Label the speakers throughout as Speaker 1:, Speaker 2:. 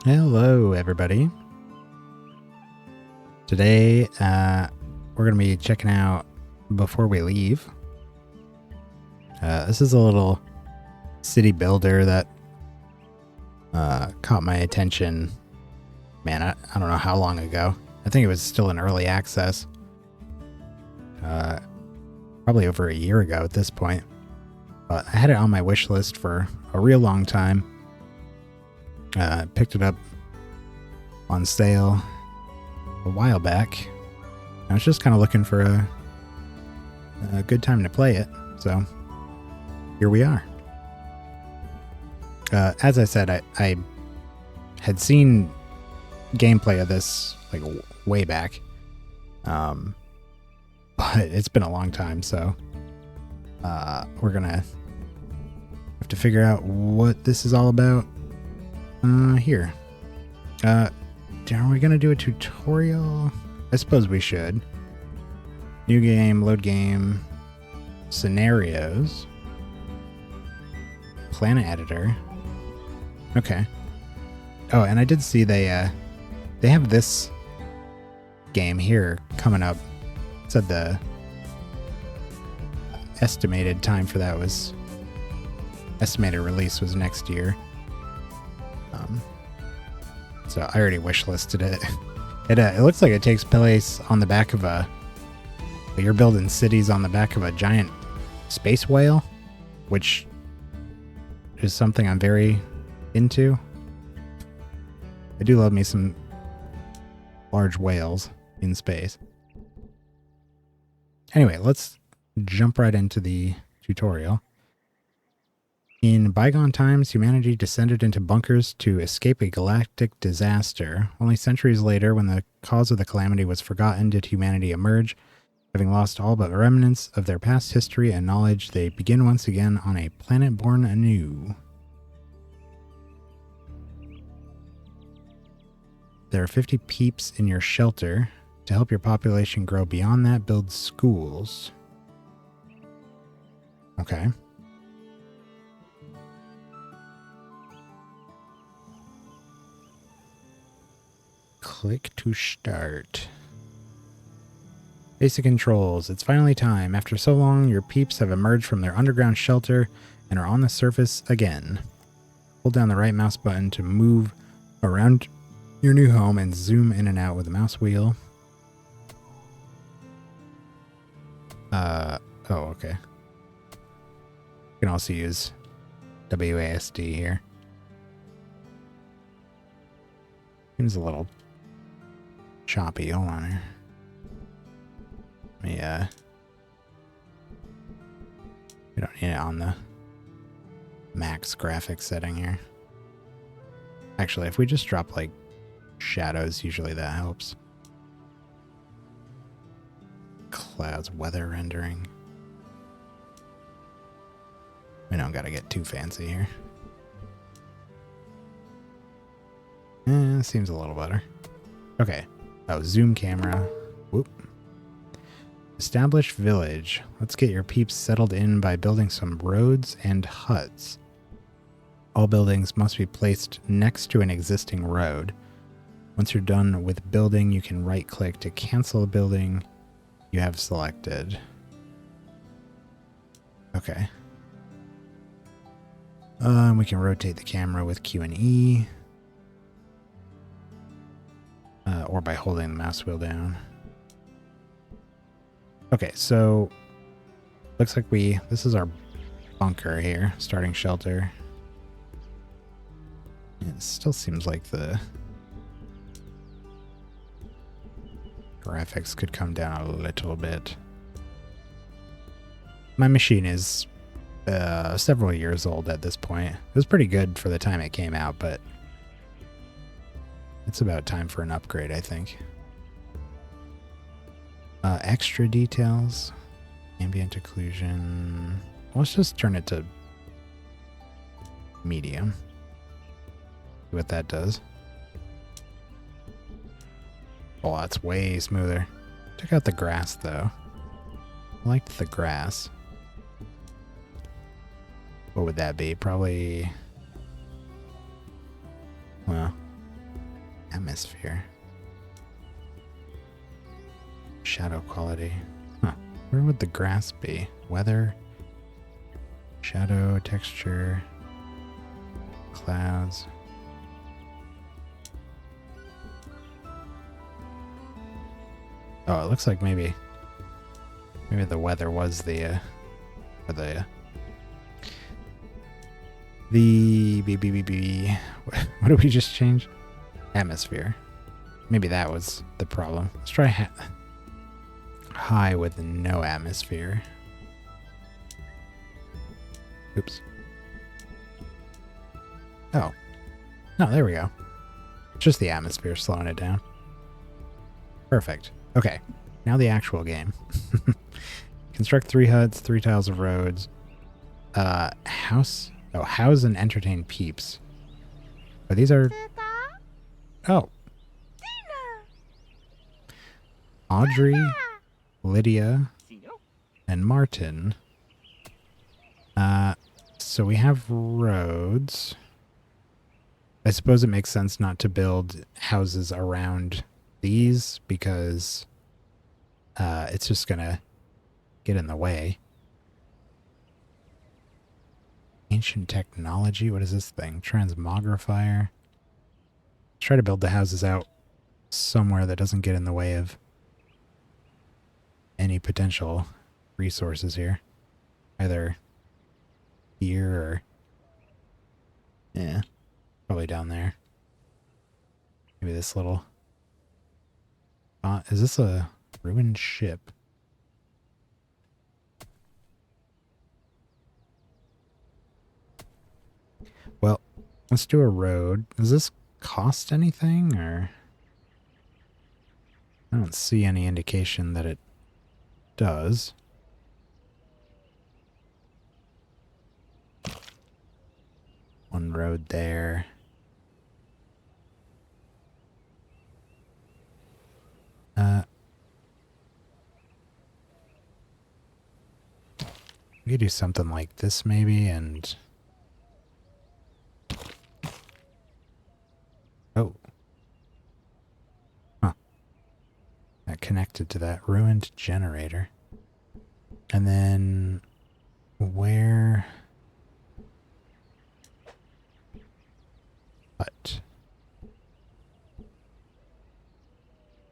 Speaker 1: Hello, everybody. Today, we're going to be checking out Before We Leave. This is a little city builder that caught my attention, man, I don't know how long ago. I think it was still in early access. Probably over a year ago at this point. But I had it on my wish list for a real long time. Picked it up on sale a while back. I was just kind of looking for a good time to play it, so here we are. As I said, I had seen gameplay of this like way back, but it's been a long time, so we're gonna have to figure out what this is all about here. Are we gonna do a tutorial? I suppose we should. New game, load game, scenarios, planet editor. Okay. Oh, and I did see they have this game here coming up. It said the estimated time for that was estimated release was next year. So I already wishlisted it. It looks like it takes place on the back of you're building cities on the back of a giant space whale, which is something I'm very into. I do love me some large whales in space. Anyway, let's jump right into the tutorial. In bygone times, humanity descended into bunkers to escape a galactic disaster. Only centuries later, when the cause of the calamity was forgotten, did humanity emerge. Having lost all but remnants of their past history and knowledge, they begin once again on a planet born anew. There are 50 peeps in your shelter. To help your population grow beyond that, build schools. Okay. Click to start. Basic controls. It's finally time. After so long, your peeps have emerged from their underground shelter and are on the surface again. Hold down the right mouse button to move around your new home and zoom in and out with the mouse wheel. Oh, okay. You can also use WASD here. Seems a little choppy. Hold on here. Let me, we don't need it on the max graphics setting here. Actually, if we just drop like shadows, usually that helps. Clouds, weather rendering. We don't gotta get too fancy here. Seems a little better. Okay. Oh, zoom camera. Whoop. Establish village. Let's get your peeps settled in by building some roads and huts. All buildings must be placed next to an existing road. Once you're done with building, you can right-click to cancel the building you have selected. Okay. We can rotate the camera with Q and E. Or by holding the mouse wheel down. Okay, so looks like this is our bunker here, starting shelter. It still seems like the graphics could come down a little bit. My machine is several years old at this point. It was pretty good for the time it came out, but it's about time for an upgrade, I think. Extra details, ambient occlusion. Let's just turn it to medium. See what that does. Oh, that's way smoother. Check out the grass, though. I liked the grass. What would that be? Probably... Well, atmosphere. Shadow quality. Huh. Where would the grass be? Weather, shadow, texture, clouds. Oh, it looks like maybe the weather was the or the what did we just change? Atmosphere. Maybe that was the problem. Let's try high with no atmosphere. Oops. Oh. No, there we go. Just the atmosphere slowing it down. Perfect. Okay. Now the actual game. Construct 3 huts, 3 tiles of roads. House. Oh, house and entertain peeps. Oh, these are... Oh. Audrey, Lydia, and Martin. So we have roads. I suppose it makes sense not to build houses around these because it's just gonna get in the way. Ancient technology. What is this thing? Transmogrifier. Try to build the houses out somewhere that doesn't get in the way of any potential resources here. Either here or... Yeah. Probably down there. Maybe this little... is this a ruined ship? Well, let's do a road. Does this cost anything, or... I don't see any indication that it does. One road there. We could do something like this maybe, and... Oh. Huh. That connected to that ruined generator. And then... Where... What?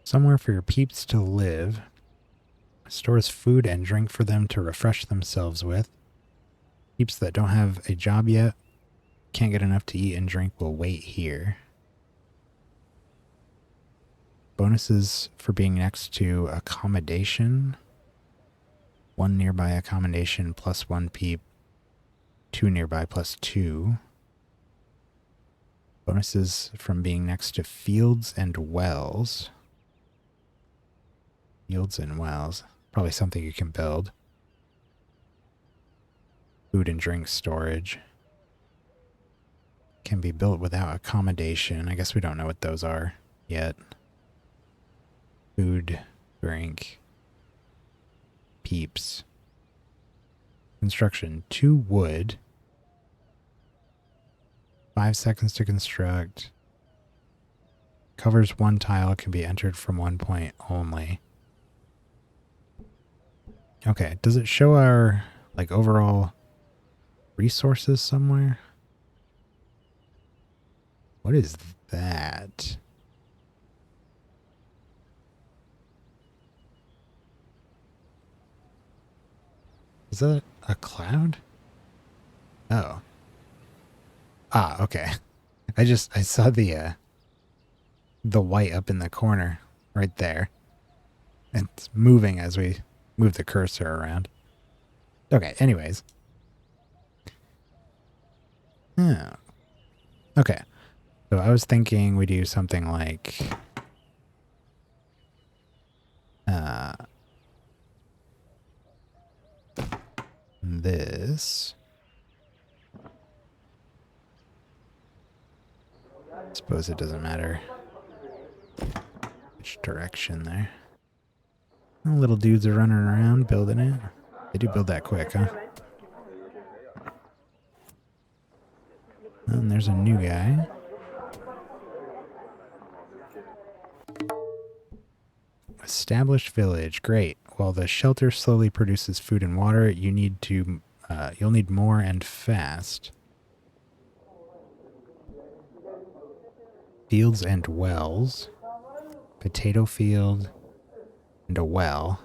Speaker 1: Somewhere for your peeps to live. Stores food and drink for them to refresh themselves with. Peeps that don't have a job yet, can't get enough to eat and drink, will wait here. Bonuses for being next to accommodation. 1 nearby accommodation plus 1 peep. 2 nearby plus 2. Bonuses from being next to fields and wells. Fields and wells. Probably something you can build. Food and drink storage. Can be built without accommodation. I guess we don't know what those are yet. Food, drink, peeps. Construction. 2 wood. 5 seconds to construct. Covers 1 tile, can be entered from 1 point only. Okay, does it show our, like, overall resources somewhere? What is that? Is that a cloud? Oh. Ah, okay. I saw the white up in the corner right there. And it's moving as we move the cursor around. Okay, anyways. Oh. Okay. So I was thinking we do something like this. Suppose it doesn't matter which direction there. The little dudes are running around building it. They do build that quick, huh? And there's a new guy. Established village. Great. While the shelter slowly produces food and water, you'll need more and fast. Fields and wells. Potato field and a well.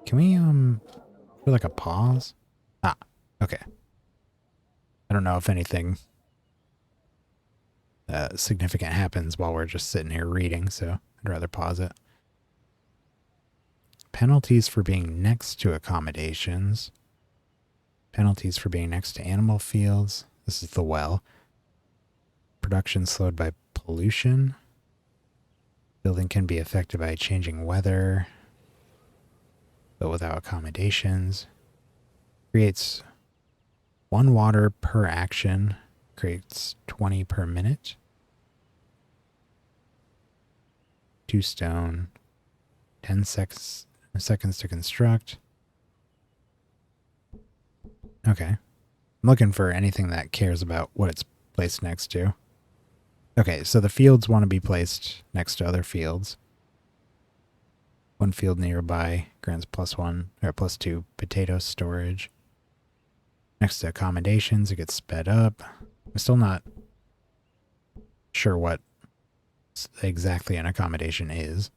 Speaker 1: Can we do like a pause? Ah, okay. I don't know if anything significant happens while we're just sitting here reading, so I'd rather pause it. Penalties for being next to accommodations. Penalties for being next to animal fields. This is the well. Production slowed by pollution. Building can be affected by changing weather, but without accommodations. Creates 1 water per action. Creates 20 per minute. 2 stone. 10 seconds to construct. Okay. I'm looking for anything that cares about what it's placed next to. Okay, so the fields want to be placed next to other fields. 1 field nearby grants +1 or +2 potato storage. Next to accommodations, it gets sped up. I'm still not sure what exactly an accommodation is.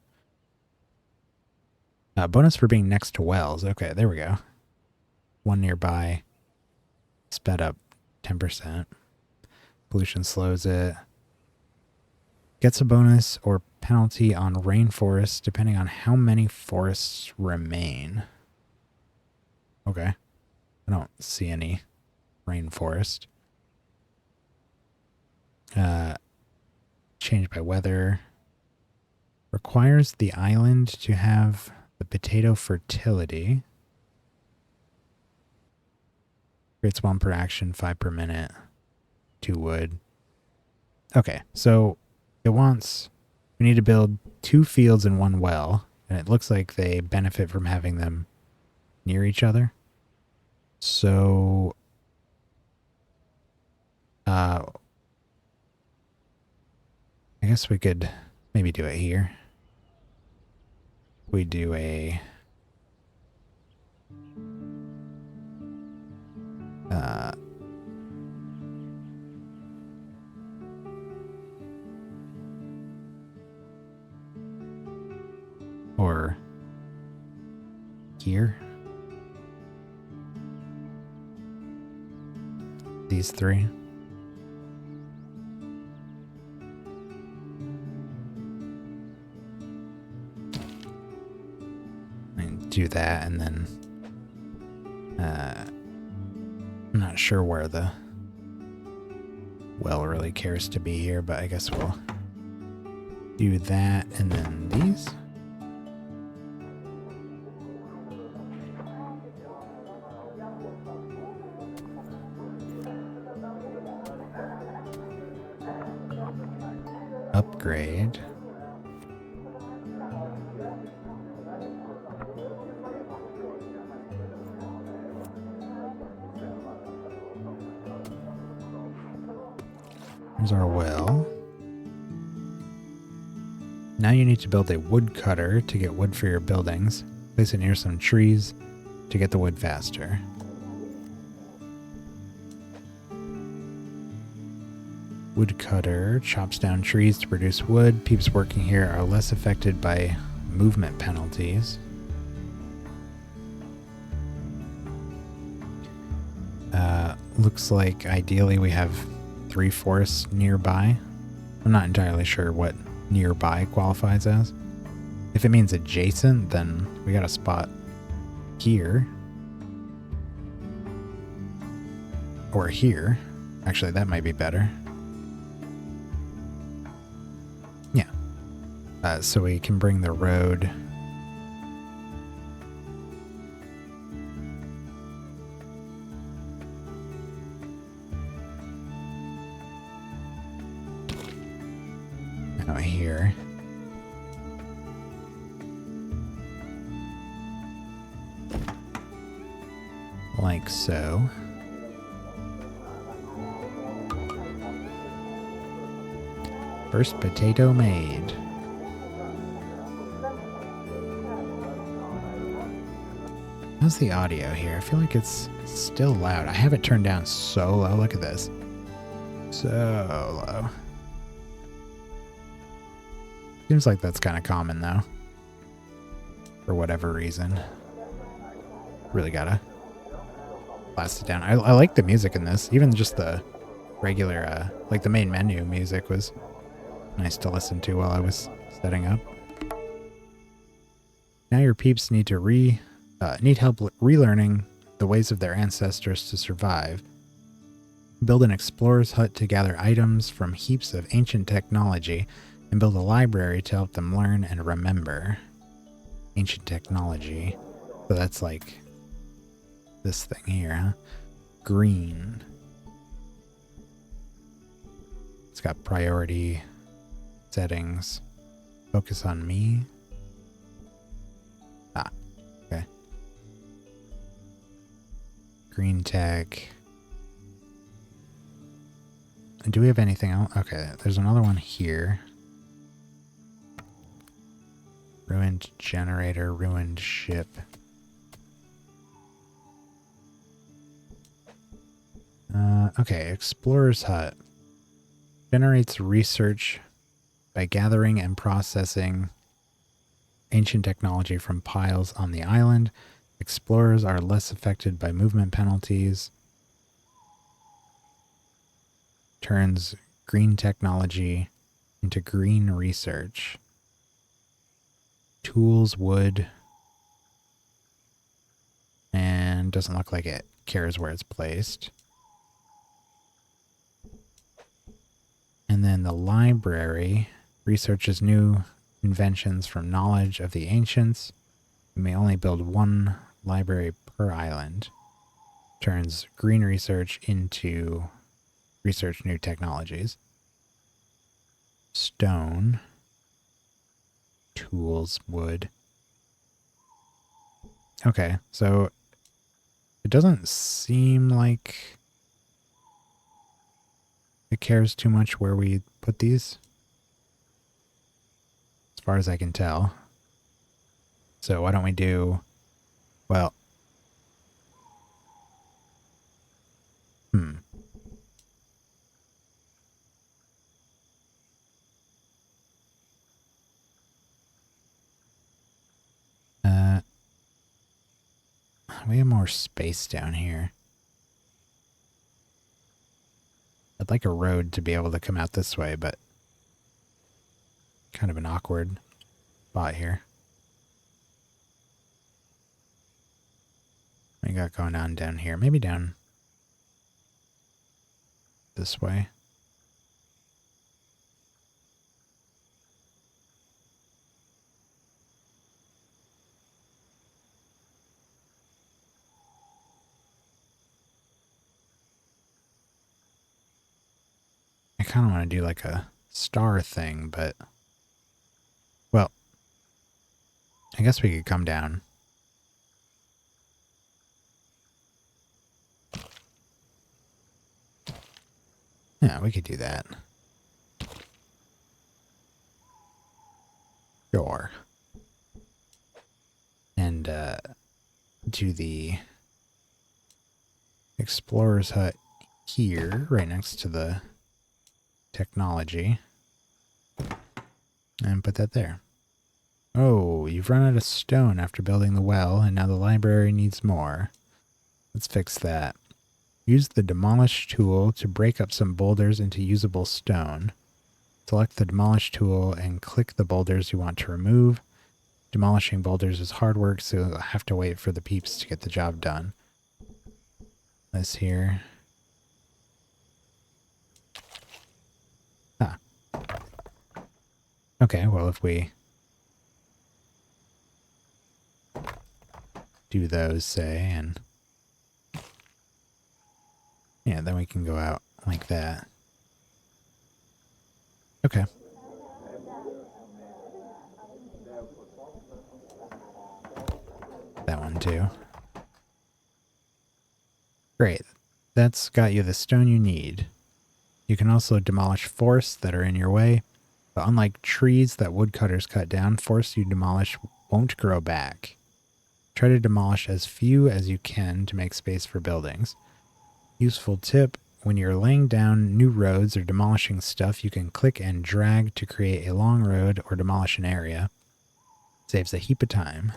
Speaker 1: Bonus for being next to wells. Okay, there we go. 1 nearby. Sped up 10%. Pollution slows it. Gets a bonus or penalty on rainforests depending on how many forests remain. Okay. I don't see any rainforest. Changed by weather. Requires the island to have the potato fertility. Creates 1 per action, 5 per minute, 2 wood. Okay, so it wants, we need to build 2 fields and 1 well, and it looks like they benefit from having them near each other. So, I guess we could maybe do it here. We do a or here. These 3. And do that, and then I'm not sure where the well really cares to be here, but I guess we'll do that, and then these. Upgrade. Here's our well. Now you need to build a woodcutter to get wood for your buildings. Place it near some trees to get the wood faster. Woodcutter chops down trees to produce wood. Peeps working here are less affected by movement penalties. Looks like ideally we have 3 forests nearby. I'm not entirely sure what nearby qualifies as. If it means adjacent, then we got a spot here. Or here. Actually, that might be better. Yeah. So we can bring the road out here. Like so. First potato made. How's the audio here? I feel like it's still loud. I have it turned down so low. Look at this. So low. Seems like that's kind of common though. For whatever reason. Really gotta blast it down. I like the music in this. Even just the regular, like the main menu music was nice to listen to while I was setting up. Now your peeps need to need help relearning the ways of their ancestors to survive. Build an explorer's hut to gather items from heaps of ancient technology, and build a library to help them learn and remember. Ancient technology. So that's like this thing here, huh? Green. It's got priority settings. Focus on me. Ah, okay. Green tech. And do we have anything else? Okay, there's another one here. Ruined generator, ruined ship. Okay, Explorer's Hut. Generates research by gathering and processing ancient technology from piles on the island. Explorers are less affected by movement penalties. Turns green technology into green research. Tools, wood. And doesn't look like it cares where it's placed. And then the library researches new inventions from knowledge of the ancients. You may only build one library per island. Turns green research into research new technologies. Stone. Tools, wood. Okay, so it doesn't seem like it cares too much where we put these, as far as I can tell. So why don't we do, well, we have more space down here. I'd like a road to be able to come out this way, but kind of an awkward spot here. What we got going on down here? Maybe down this way. I kind of want to do like a star thing, but, well, I guess we could come down. Yeah, we could do that. Sure. And do the Explorer's Hut here, right next to the technology. And put that there. Oh, you've run out of stone after building the well, and now the library needs more. Let's fix that. Use the demolish tool to break up some boulders into usable stone. Select the demolish tool and click the boulders you want to remove. Demolishing boulders is hard work, so you'll have to wait for the peeps to get the job done. This here. Ah. Okay, well, if we do those, say, and yeah, then we can go out like that. Okay. That one too. Great. That's got you the stone you need. You can also demolish forests that are in your way, but unlike trees that woodcutters cut down, forests you demolish won't grow back. Try to demolish as few as you can to make space for buildings. Useful tip, when you're laying down new roads or demolishing stuff, you can click and drag to create a long road or demolish an area. Saves a heap of time.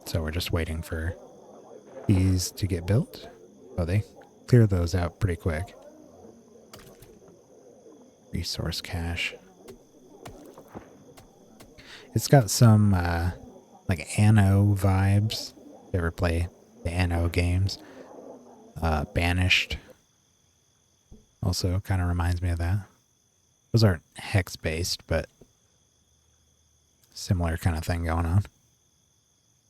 Speaker 1: So we're just waiting for these to get built. Oh, they clear those out pretty quick. Resource cache. It's got some like Anno vibes. If you ever play the Anno games? Banished. Also kind of reminds me of that. Those aren't hex-based, but similar kind of thing going on.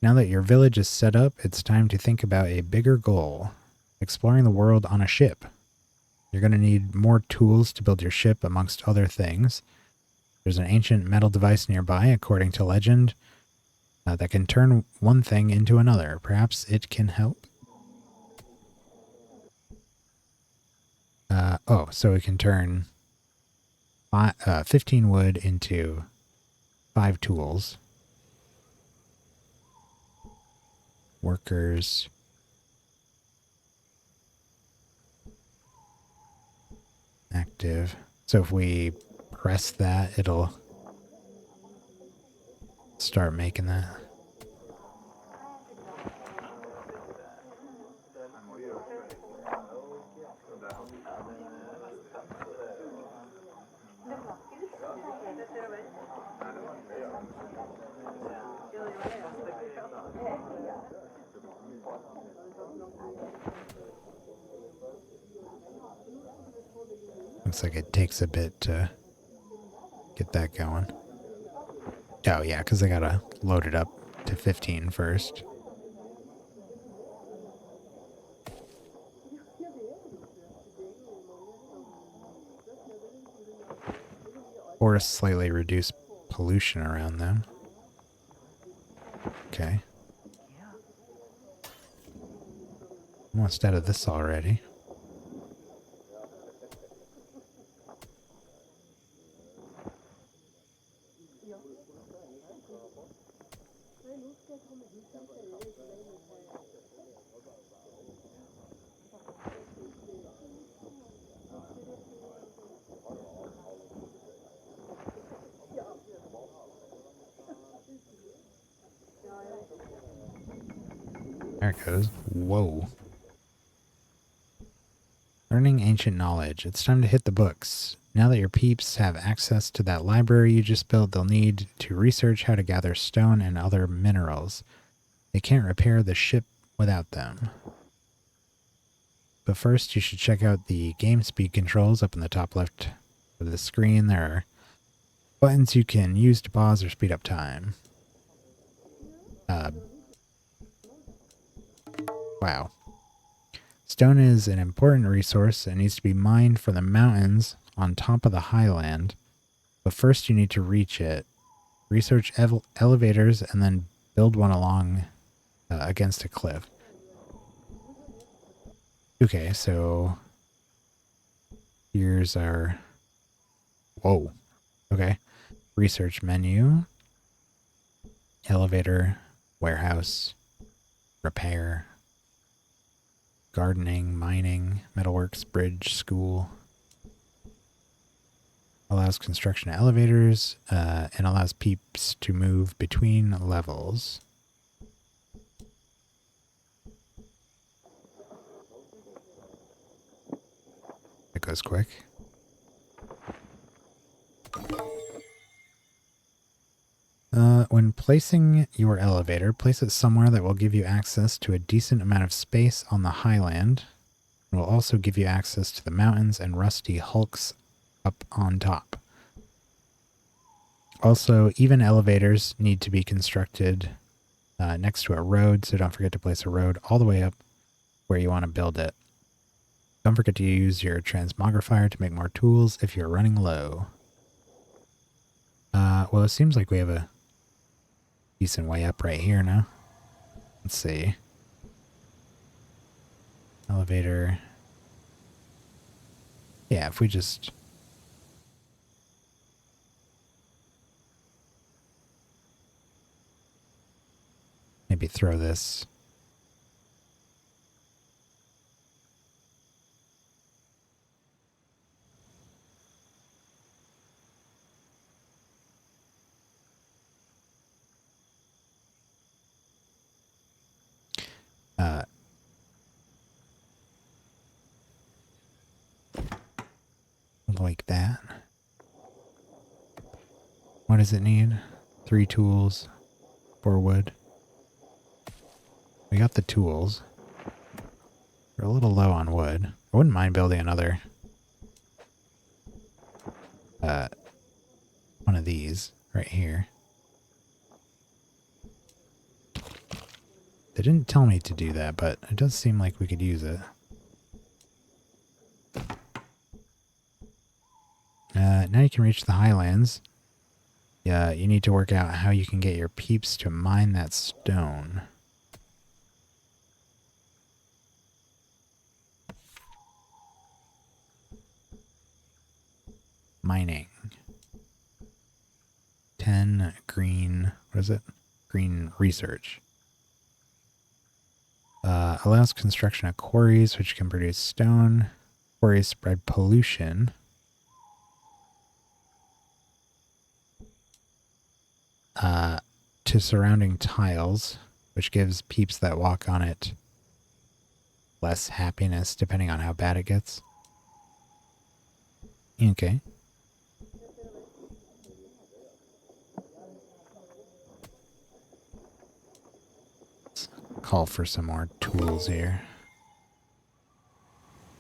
Speaker 1: Now that your village is set up, it's time to think about a bigger goal. Exploring the world on a ship. You're going to need more tools to build your ship, amongst other things. There's an ancient metal device nearby, according to legend, that can turn one thing into another. Perhaps it can help? So we can turn 15 wood into 5 tools. Workers. Active. So if we press that, it'll start making that. Looks like it takes a bit to get that going. Oh yeah, because I gotta load it up to 15 first. Or slightly reduce pollution around them. Okay. Almost out of this already. There it goes. Whoa. Learning ancient knowledge. It's time to hit the books. Now that your peeps have access to that library you just built, they'll need to research how to gather stone and other minerals. They can't repair the ship without them. But first, you should check out the game speed controls up in the top left of the screen. There are buttons you can use to pause or speed up time. Wow. Stone is an important resource and needs to be mined from the mountains on top of the highland. But first you need to reach it. Research elevators and then build one along against a cliff. Okay, so here's our... Whoa. Okay. Research menu. Elevator. Warehouse. Repair. Gardening, mining, metalworks, bridge, school. Allows construction of elevators and allows peeps to move between levels. It goes quick. When placing your elevator, place it somewhere that will give you access to a decent amount of space on the highland. It will also give you access to the mountains and rusty hulks up on top. Also, even elevators need to be constructed next to a road, so don't forget to place a road all the way up where you want to build it. Don't forget to use your transmogrifier to make more tools if you're running low. Well, it seems like we have a decent way up right here now. Let's see. Elevator. Yeah, if we just... maybe throw this... like that. What does it need? 3 tools, 4 wood. We got the tools. We're a little low on wood. I wouldn't mind building another one of these right here. They didn't tell me to do that, but it does seem like we could use it. Now you can reach the highlands. Yeah, you need to work out how you can get your peeps to mine that stone. Mining. 10 green, what is it? Green research. Allows construction of quarries, which can produce stone. Quarries spread pollution. To surrounding tiles, which gives peeps that walk on it less happiness depending on how bad it gets. Okay. Let's call for some more tools here.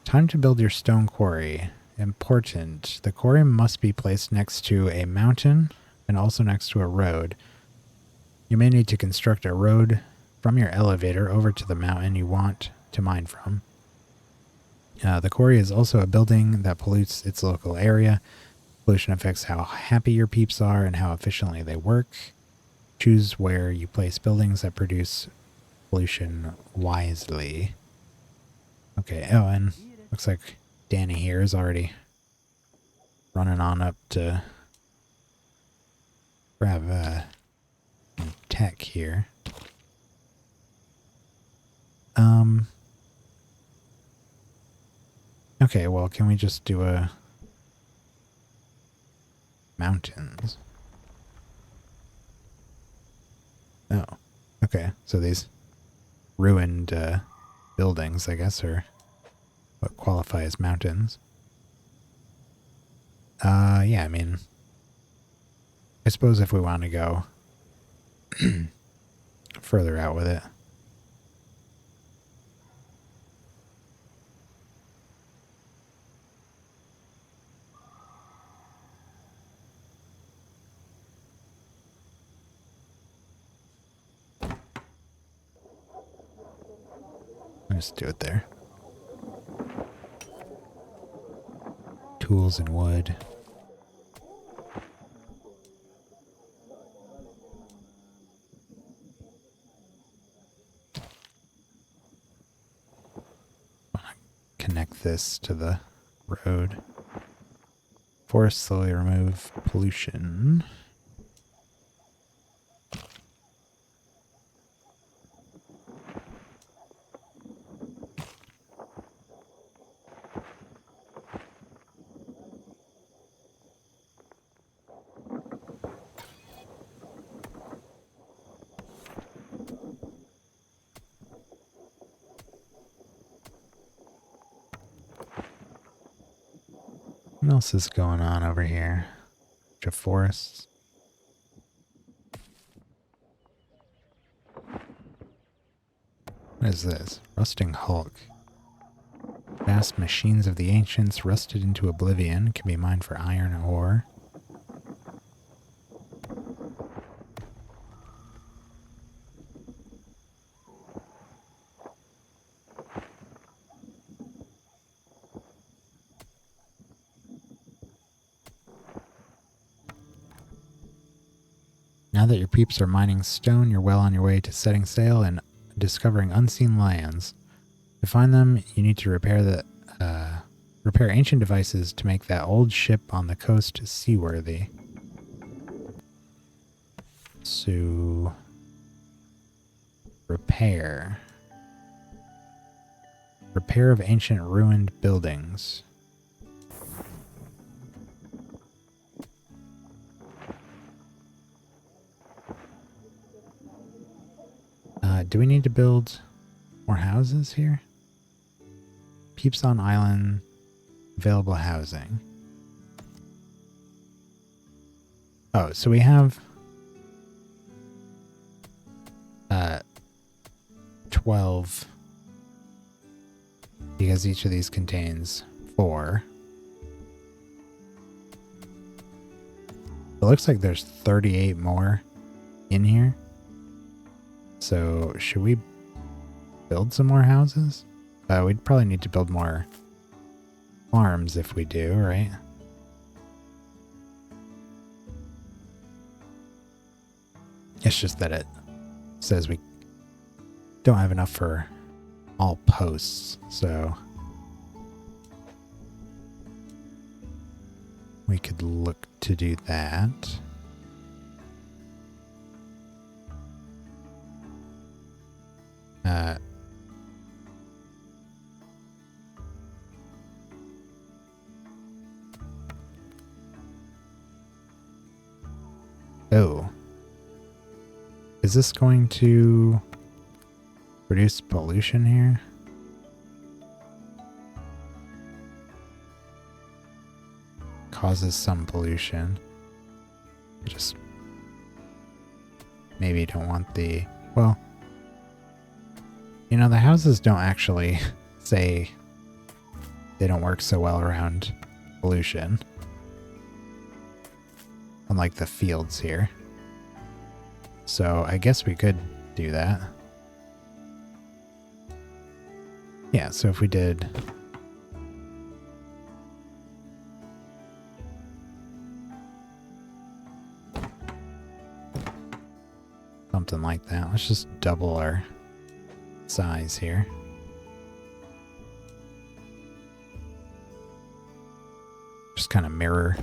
Speaker 1: Time to build your stone quarry. Important. The quarry must be placed next to a mountain and also next to a road. You may need to construct a road from your elevator over to the mountain you want to mine from. The quarry is also a building that pollutes its local area. Pollution affects how happy your peeps are and how efficiently they work. Choose where you place buildings that produce pollution wisely. Okay, oh, and looks like Danny here is already running on up to grab tech here. Okay, well, can we just do a mountains? Oh, okay. So these ruined buildings, I guess, are what qualify as mountains. Yeah, I mean, I suppose if we want to go further out with it. Just do it there. Tools and wood. Connect this to the road. Forest slowly remove pollution. What else is going on over here? Bunch of forests. What is this? Rusting Hulk. Vast machines of the ancients rusted into oblivion can be mined for iron ore. Now that your peeps are mining stone, you're well on your way to setting sail and discovering unseen lands. To find them, you need to repair Repair ancient devices to make that old ship on the coast seaworthy. So, repair. Repair of ancient ruined buildings. Do we need to build more houses here? Peeps on island, available housing. Oh, so we have 12 because each of these contains 4. It looks like there's 38 more in here. So should we build some more houses? We'd probably need to build more farms if we do, right? It's just that it says we don't have enough for all posts, so we could look to do that. Oh. Is this going to reduce pollution here? Causes some pollution. Just maybe don't want the... Well, you know, the houses don't actually say they don't work so well around pollution. Unlike the fields here. So I guess we could do that. Yeah, so if we did... something like that. Let's just double our size here. Just kind of mirror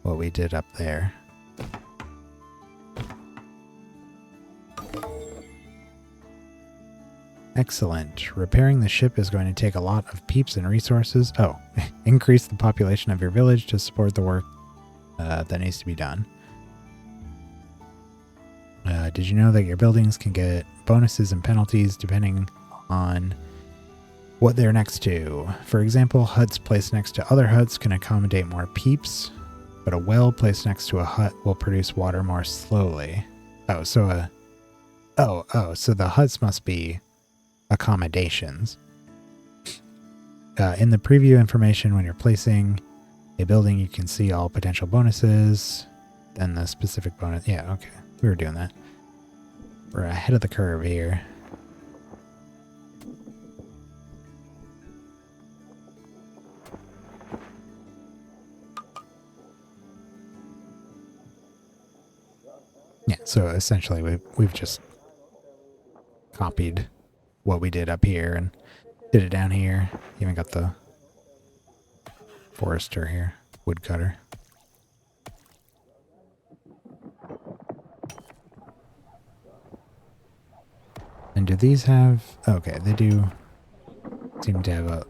Speaker 1: what we did up there. Excellent. Repairing the ship is going to take a lot of peeps and resources. Oh, increase the population of your village to support the work that needs to be done. Did you know that your buildings can get bonuses and penalties depending on what they're next to? For example, huts placed next to other huts can accommodate more peeps, but a well placed next to a hut will produce water more slowly. Oh, so so the huts must be accommodations. In the preview information, when you're placing a building, you can see all potential bonuses, then the specific bonus. Yeah, okay. We were doing that. We're ahead of the curve here. Yeah, so essentially we've just copied what we did up here and did it down here. Even got the forester here, woodcutter. And do these have... Okay, they do seem to have a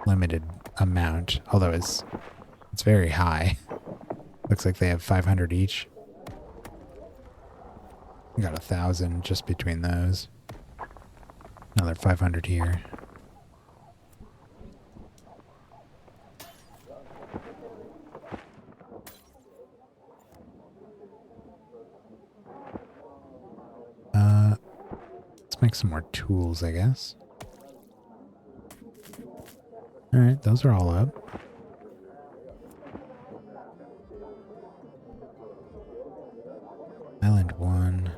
Speaker 1: limited amount, although it's very high. Looks like they have 500 each. We got 1,000 just between those. Another 500 here. Let's make some more tools, I guess. Alright, those are all up. Island 1.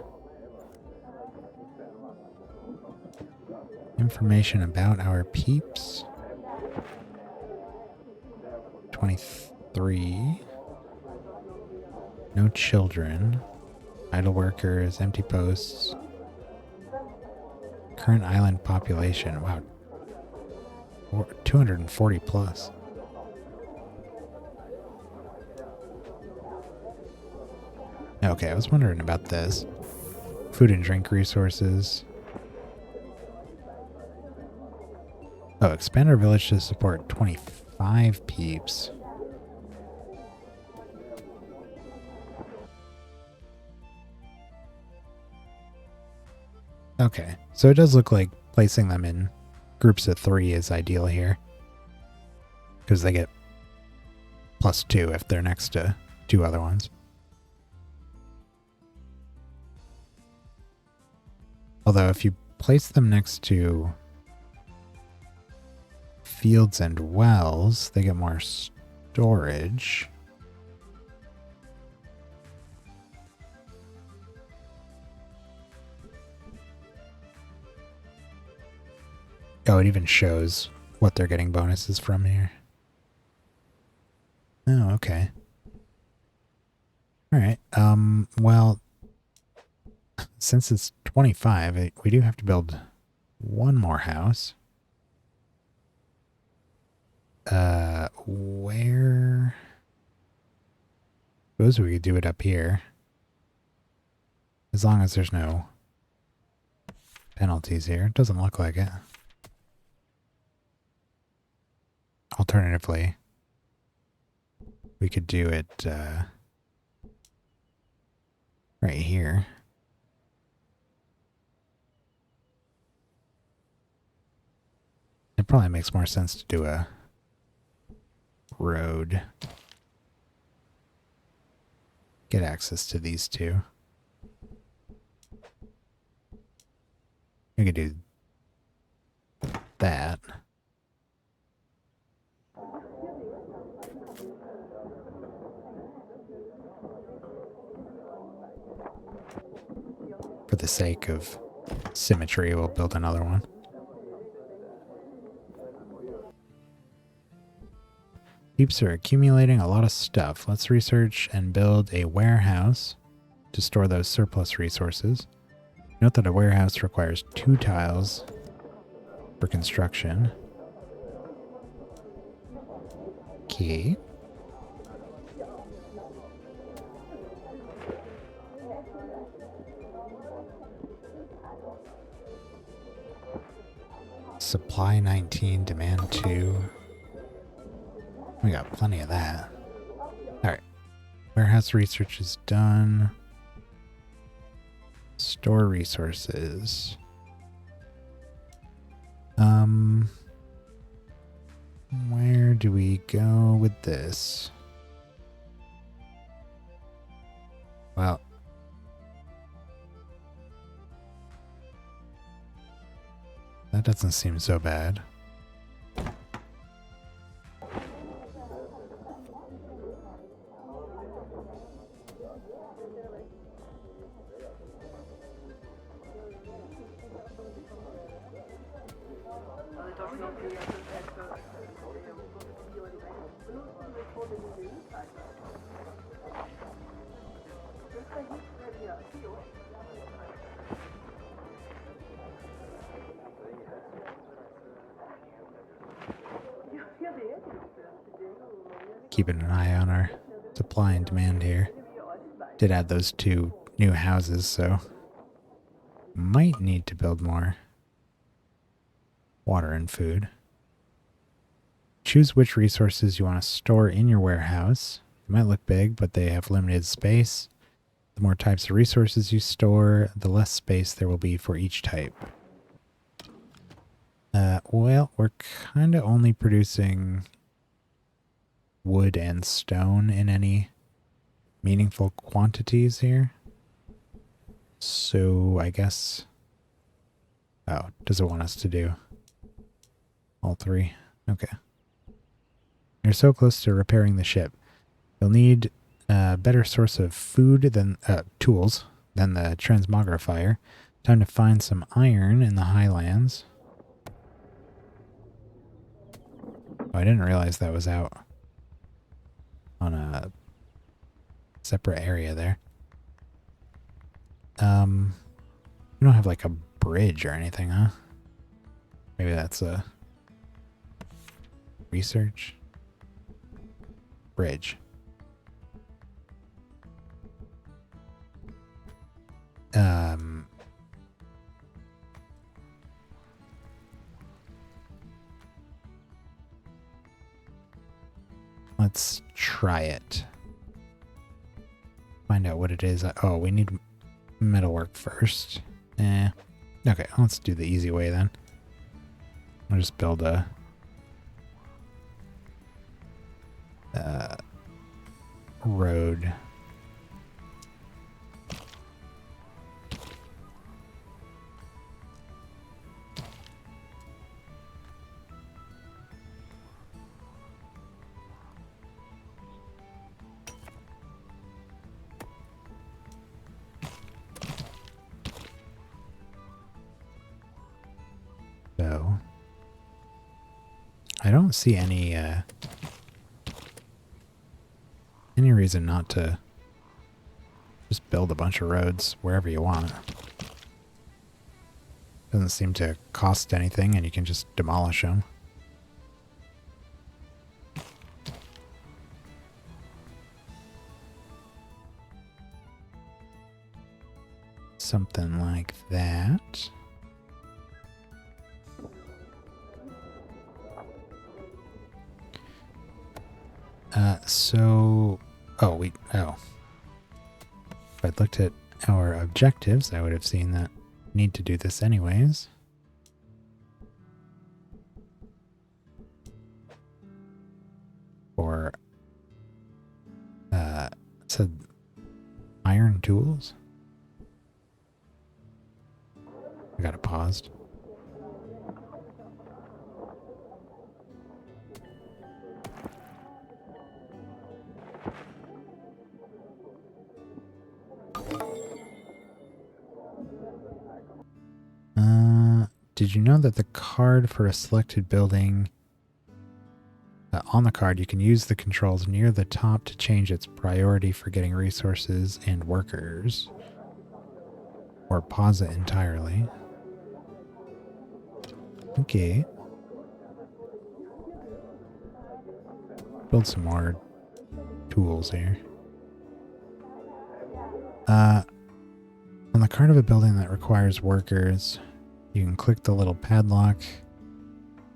Speaker 1: Information about our peeps. 23. No children. Idle workers, empty posts. Current island population. Wow. Or 240 plus. Okay, I was wondering about this. Food and drink resources. Oh, expand our village to support 25 peeps. Okay, so it does look like placing them in groups of 3 is ideal here. Because they get +2 if they're next to 2 other ones. Although if you place them next to fields and wells, they get more storage. Oh, it even shows what they're getting bonuses from here. Oh, okay. All right. Well, since it's 25, we do have to build one more house. Where? Suppose we could do it up here. As long as there's no penalties here. It doesn't look like it. Alternatively, we could do it right here. It probably makes more sense to do a road. Get access to these two. We could do that. For the sake of symmetry, we'll build another one. Peeps are accumulating a lot of stuff. Let's research and build a warehouse to store those surplus resources. Note that a warehouse requires 2 tiles for construction. Okay. Supply 19, demand 2. We got plenty of that. Alright. Warehouse research is done. Store resources. Where do we go with this? Well, that doesn't seem so bad. Keeping an eye on our supply and demand here. Did add those 2 new houses, so might need to build more water and food. Choose which resources you want to store in your warehouse. They might look big, but they have limited space. The more types of resources you store, the less space there will be for each type. Well, we're kind of only producing wood and stone in any meaningful quantities here. So I guess... Oh, does it want us to do all 3? Okay. You're so close to repairing the ship. You'll need a better source of food than tools than the transmogrifier. Time to find some iron in the highlands. Oh, I didn't realize that was out on a separate area there. We don't have like a bridge or anything, huh? Maybe that's a Research. Bridge. Let's try it. Find out what it is. Oh, we need metalwork first. Okay, let's do the easy way then. I'll just build a road. So I don't see any reason not to just build a bunch of roads wherever you want. Doesn't seem to cost anything, and you can just demolish them. Something like that. If I'd looked at our objectives, I would have seen that we need to do this anyways. Or, said iron tools. I got it paused. Did you know that the card for a selected building, on the card, you can use the controls near the top to change its priority for getting resources and workers, or pause it entirely. Okay. Build some more tools here. On the card of a building that requires workers, you can click the little padlock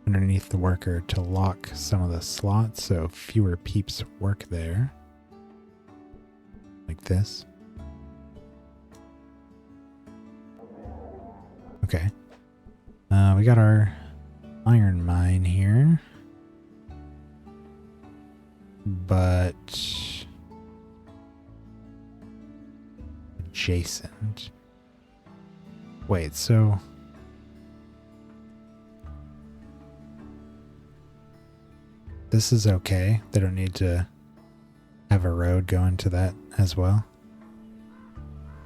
Speaker 1: underneath the worker to lock some of the slots so fewer peeps work there. Like this. Okay. We got our iron mine here. But adjacent. Wait, so this is okay. They don't need to have a road go into that as well.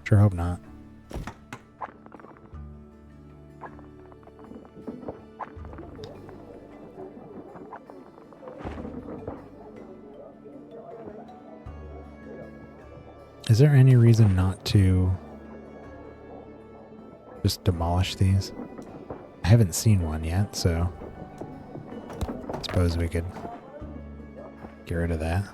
Speaker 1: Sure hope not. Is there any reason not to just demolish these? I haven't seen one yet, so I suppose we could get rid of that.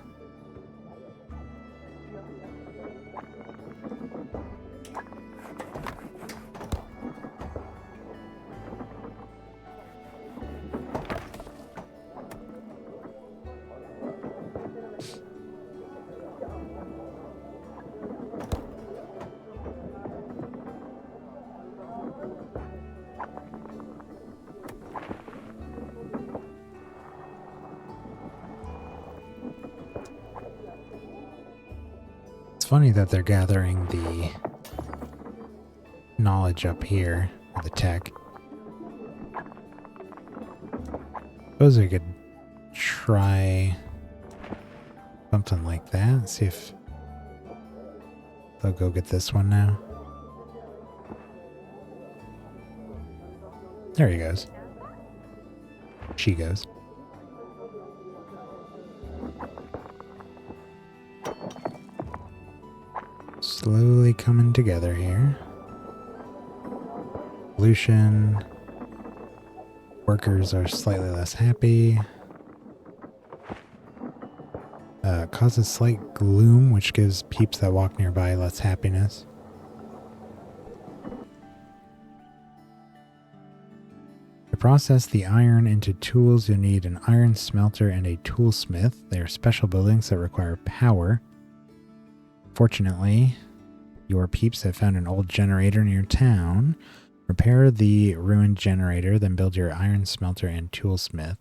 Speaker 1: Funny that they're gathering the knowledge up here, or the tech. Suppose we could try something like that, see if they'll go get this one now. There he goes. She goes. Slowly coming together here. Pollution. Workers are slightly less happy. causes slight gloom, which gives peeps that walk nearby less happiness. To process the iron into tools, you'll need an iron smelter and a toolsmith. They are special buildings that require power. Fortunately, your peeps have found an old generator near town. Repair the ruined generator, then build your iron smelter and toolsmith.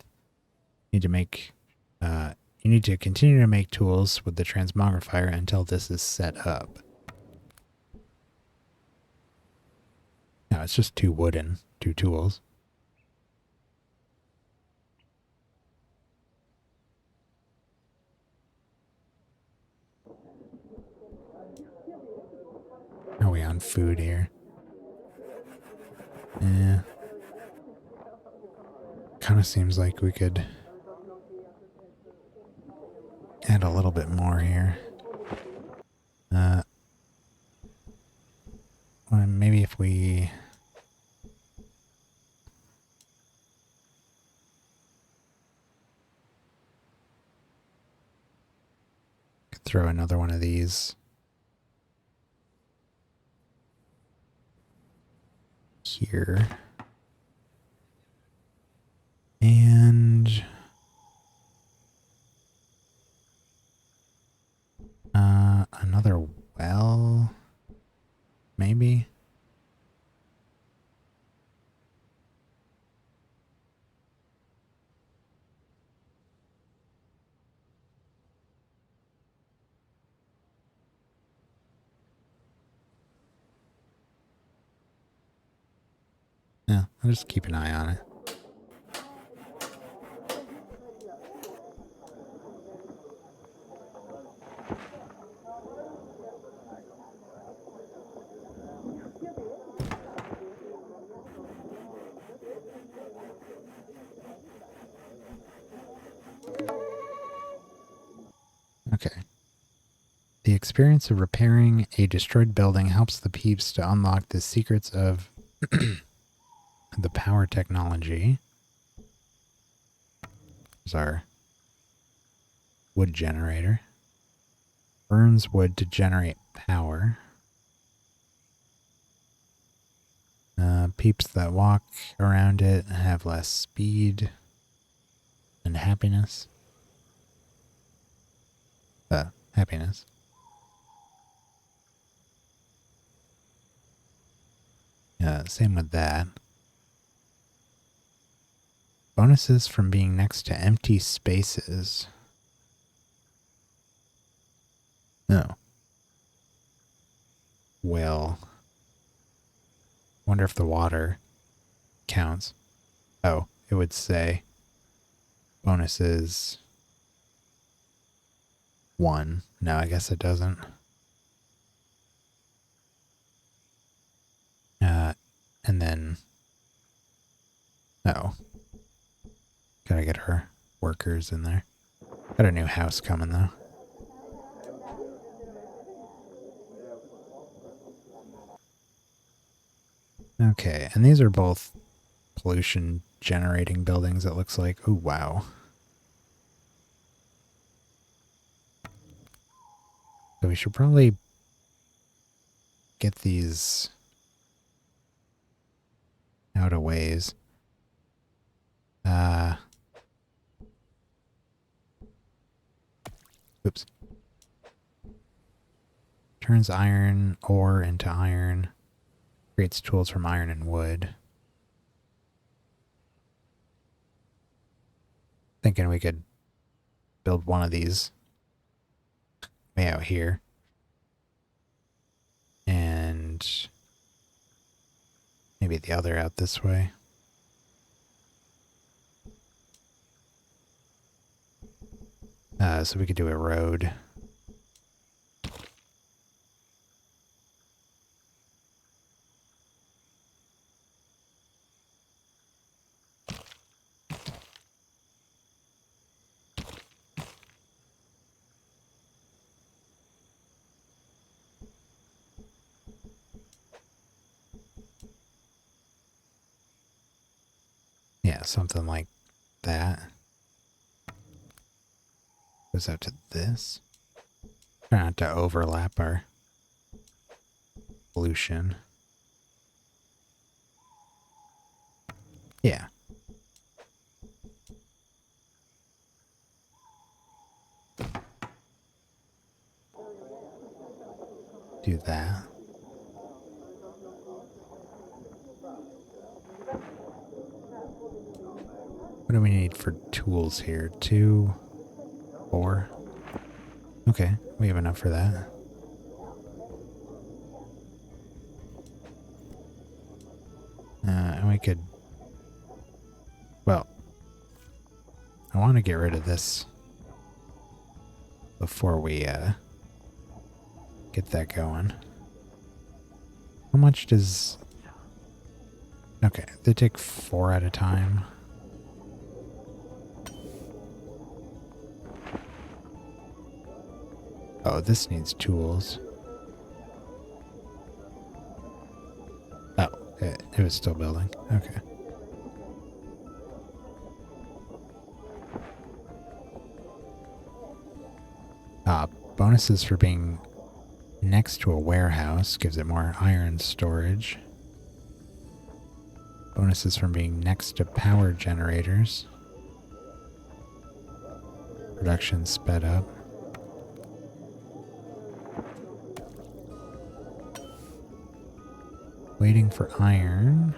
Speaker 1: You need to continue to make tools with the transmogrifier until this is set up. No, it's just 2 wood and 2 tools. Are we on food here? Yeah. Kind of seems like we could add a little bit more here. Well, maybe if we... could throw another one of these here. And... another well, maybe? Yeah, I'll just keep an eye on it. Okay. The experience of repairing a destroyed building helps the peeps to unlock the secrets of the power technology. There's our wood generator. Burns wood to generate power. Peeps that walk around it have less speed and happiness. Happiness. Same with that. Bonuses from being next to empty spaces. Oh. Well. Wonder if the water counts. Oh, it would say bonuses 1. No, I guess it doesn't. And then... oh. Gotta get our workers in there. Got a new house coming, though. Okay, and these are both pollution generating buildings, it looks like. Oh, wow. So we should probably get these out of ways. Oops. Turns iron ore into iron. Creates tools from iron and wood. Thinking we could build one of these way out here. And maybe the other out this way. So we could do a road. Yeah, something like that. Goes out to this. Try not to overlap our pollution. Yeah. Do that. What do we need for tools here? 2, 4. Okay, we have enough for that. And we could... Well, I want to get rid of this before we get that going. How much does... Okay, they take 4 at a time. Oh, this needs tools. Oh, it was still building. Okay. Bonuses for being next to a warehouse gives it more iron storage. Bonuses from being next to power generators. Production sped up. Waiting for iron.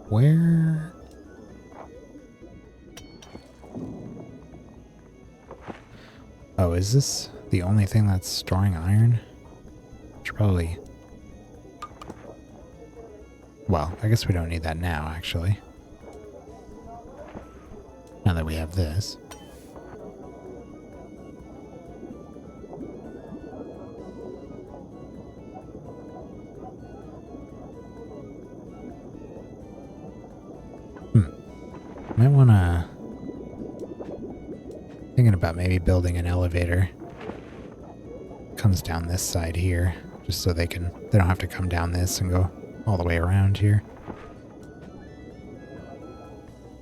Speaker 1: Where? Oh, is this the only thing that's storing iron? Should probably... Well, I guess we don't need that now, actually. Now that we have this. Might want to... Thinking about maybe building an elevator. Comes down this side here, just so they don't have to come down this and go all the way around here.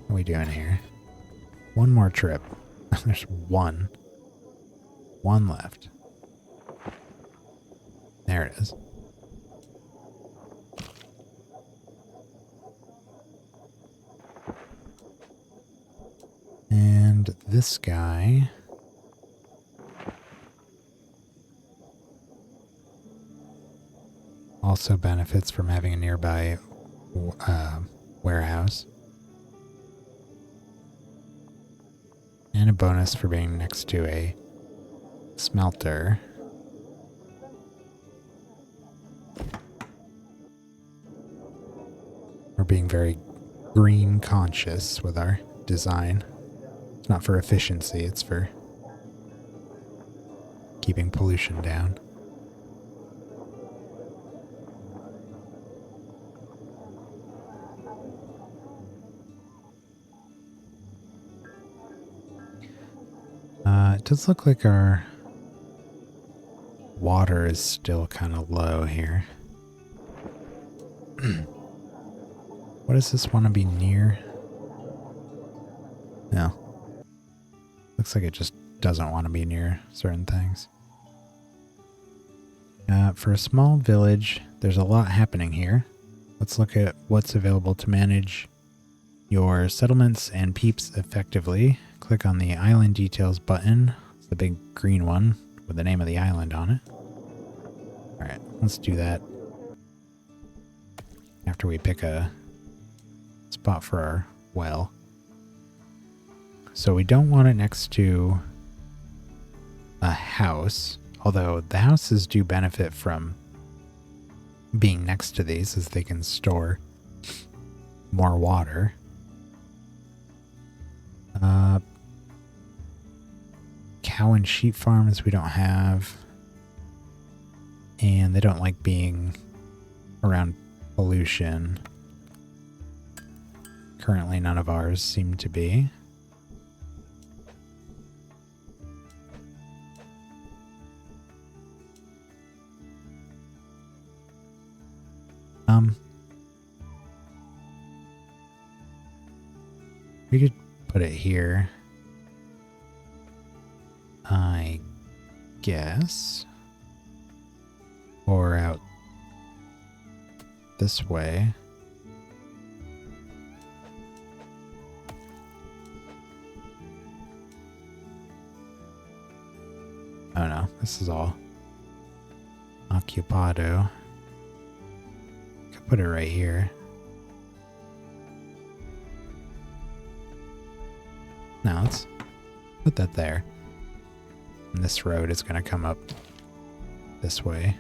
Speaker 1: What are we doing here? One more trip. There's one. One left. There it is. And this guy... also benefits from having a nearby warehouse. And a bonus for being next to a smelter. We're being very green conscious with our design. It's not for efficiency, it's for keeping pollution down. It does look like our water is still kind of low here. What does this want to be near? No. Looks like it just doesn't want to be near certain things. For a small village, there's a lot happening here. Let's look at what's available to manage your settlements and peeps effectively. Click on the island details button. It's the big green one with the name of the island on it. Alright, let's do that. After we pick a spot for our well. So we don't want it next to a house, although the houses do benefit from being next to these as they can store more water. Cow and sheep farms we don't have, and they don't like being around pollution. Currently none of ours seem to be. We could put it here, I guess, or out this way. Oh no, this is all occupado. Could put it right here. Now let's put that there. And this road is going to come up this way.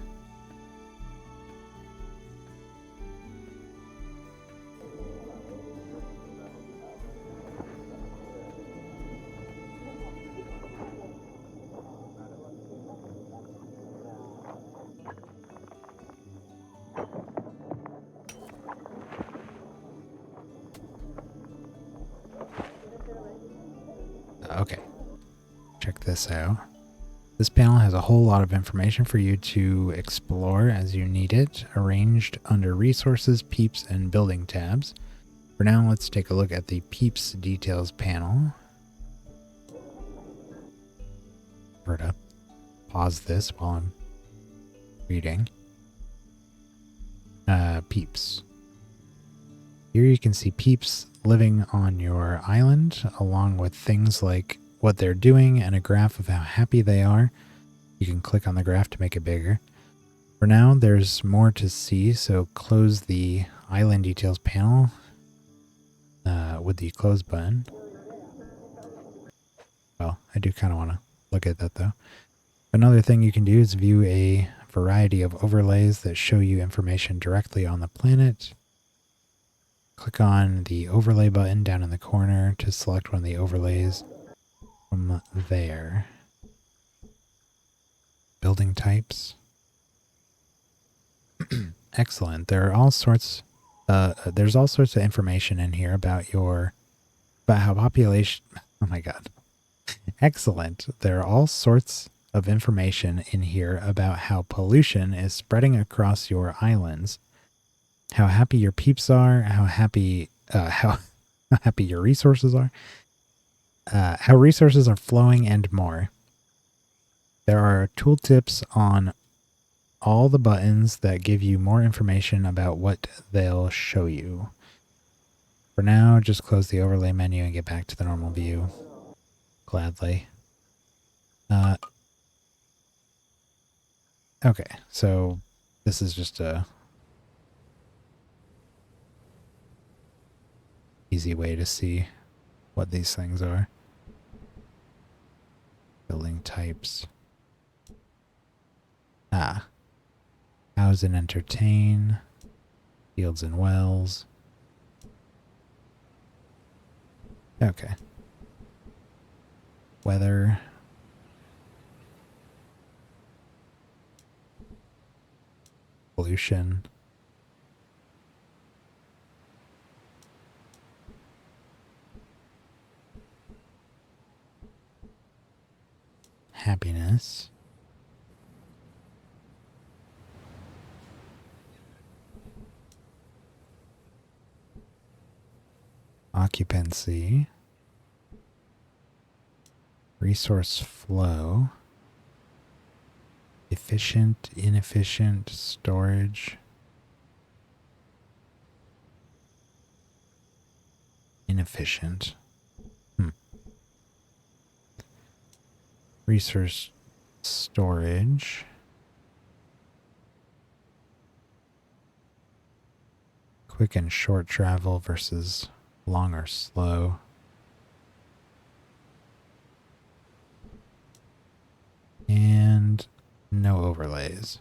Speaker 1: Okay, check this out. This panel has a whole lot of information for you to explore as you need it, arranged under Resources, Peeps, and Building tabs. For now, let's take a look at the Peeps Details panel. We're to pause this while I'm reading. Peeps. Here you can see peeps living on your island, along with things like what they're doing and a graph of how happy they are. You can click on the graph to make it bigger. For now, there's more to see, so close the Island Details panel with the close button. Well, I do kind of want to look at that though. Another thing you can do is view a variety of overlays that show you information directly on the planet. Click on the overlay button down in the corner to select one of the overlays from there. Building types. Excellent. There are all sorts. There's all sorts of information in here about how population. Oh my god. Excellent. There are all sorts of information in here about how pollution is spreading across your islands, how happy your peeps are, how happy your resources are, how resources are flowing, and more. There are tooltips on all the buttons that give you more information about what they'll show you. For now, just close the overlay menu and get back to the normal view. Gladly. Okay, so this is just a easy way to see what these things are. Building types. House and entertain. Fields and wells. Okay. Weather. Pollution. Happiness. Occupancy. Resource flow. Efficient, inefficient, storage. Inefficient. Resource storage. Quick and short travel versus long or slow. And no overlays.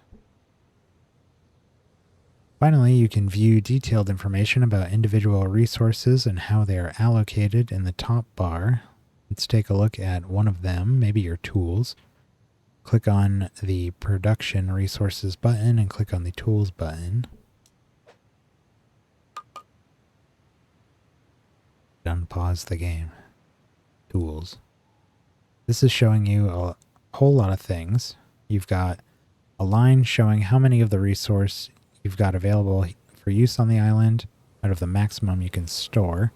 Speaker 1: Finally, you can view detailed information about individual resources and how they are allocated in the top bar. Let's take a look at one of them, maybe your tools. Click on the Production Resources button and click on the Tools button. Unpause the game. Tools. This is showing you a whole lot of things. You've got a line showing how many of the resource you've got available for use on the island out of the maximum you can store.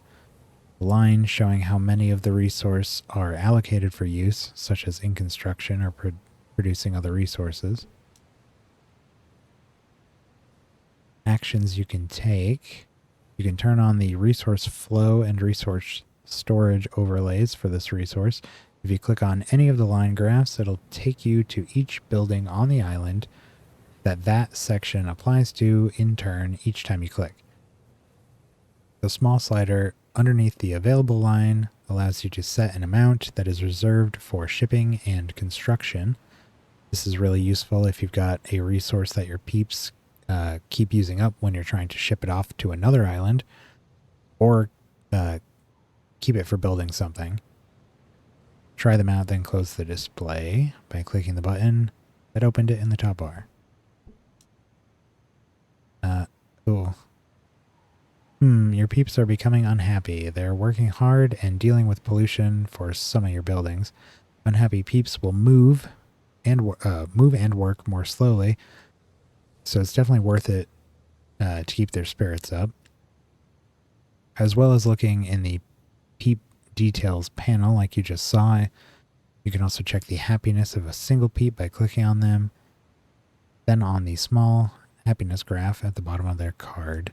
Speaker 1: line showing how many of the resource are allocated for use, such as in construction or producing other resources. Actions you can take. You can turn on the resource flow and resource storage overlays for this resource. If you click on any of the line graphs, it'll take you to each building on the island that section applies to in turn each time you click. The small slider underneath the available line allows you to set an amount that is reserved for shipping and construction. This is really useful if you've got a resource that your peeps keep using up when you're trying to ship it off to another island, or keep it for building something. Try them out, then close the display by clicking the button that opened it in the top bar. Cool. Your peeps are becoming unhappy. They're working hard and dealing with pollution for some of your buildings. Unhappy peeps will move and work more slowly, so it's definitely worth it to keep their spirits up. As well as looking in the peep details panel like you just saw, you can also check the happiness of a single peep by clicking on them, then on the small happiness graph at the bottom of their card.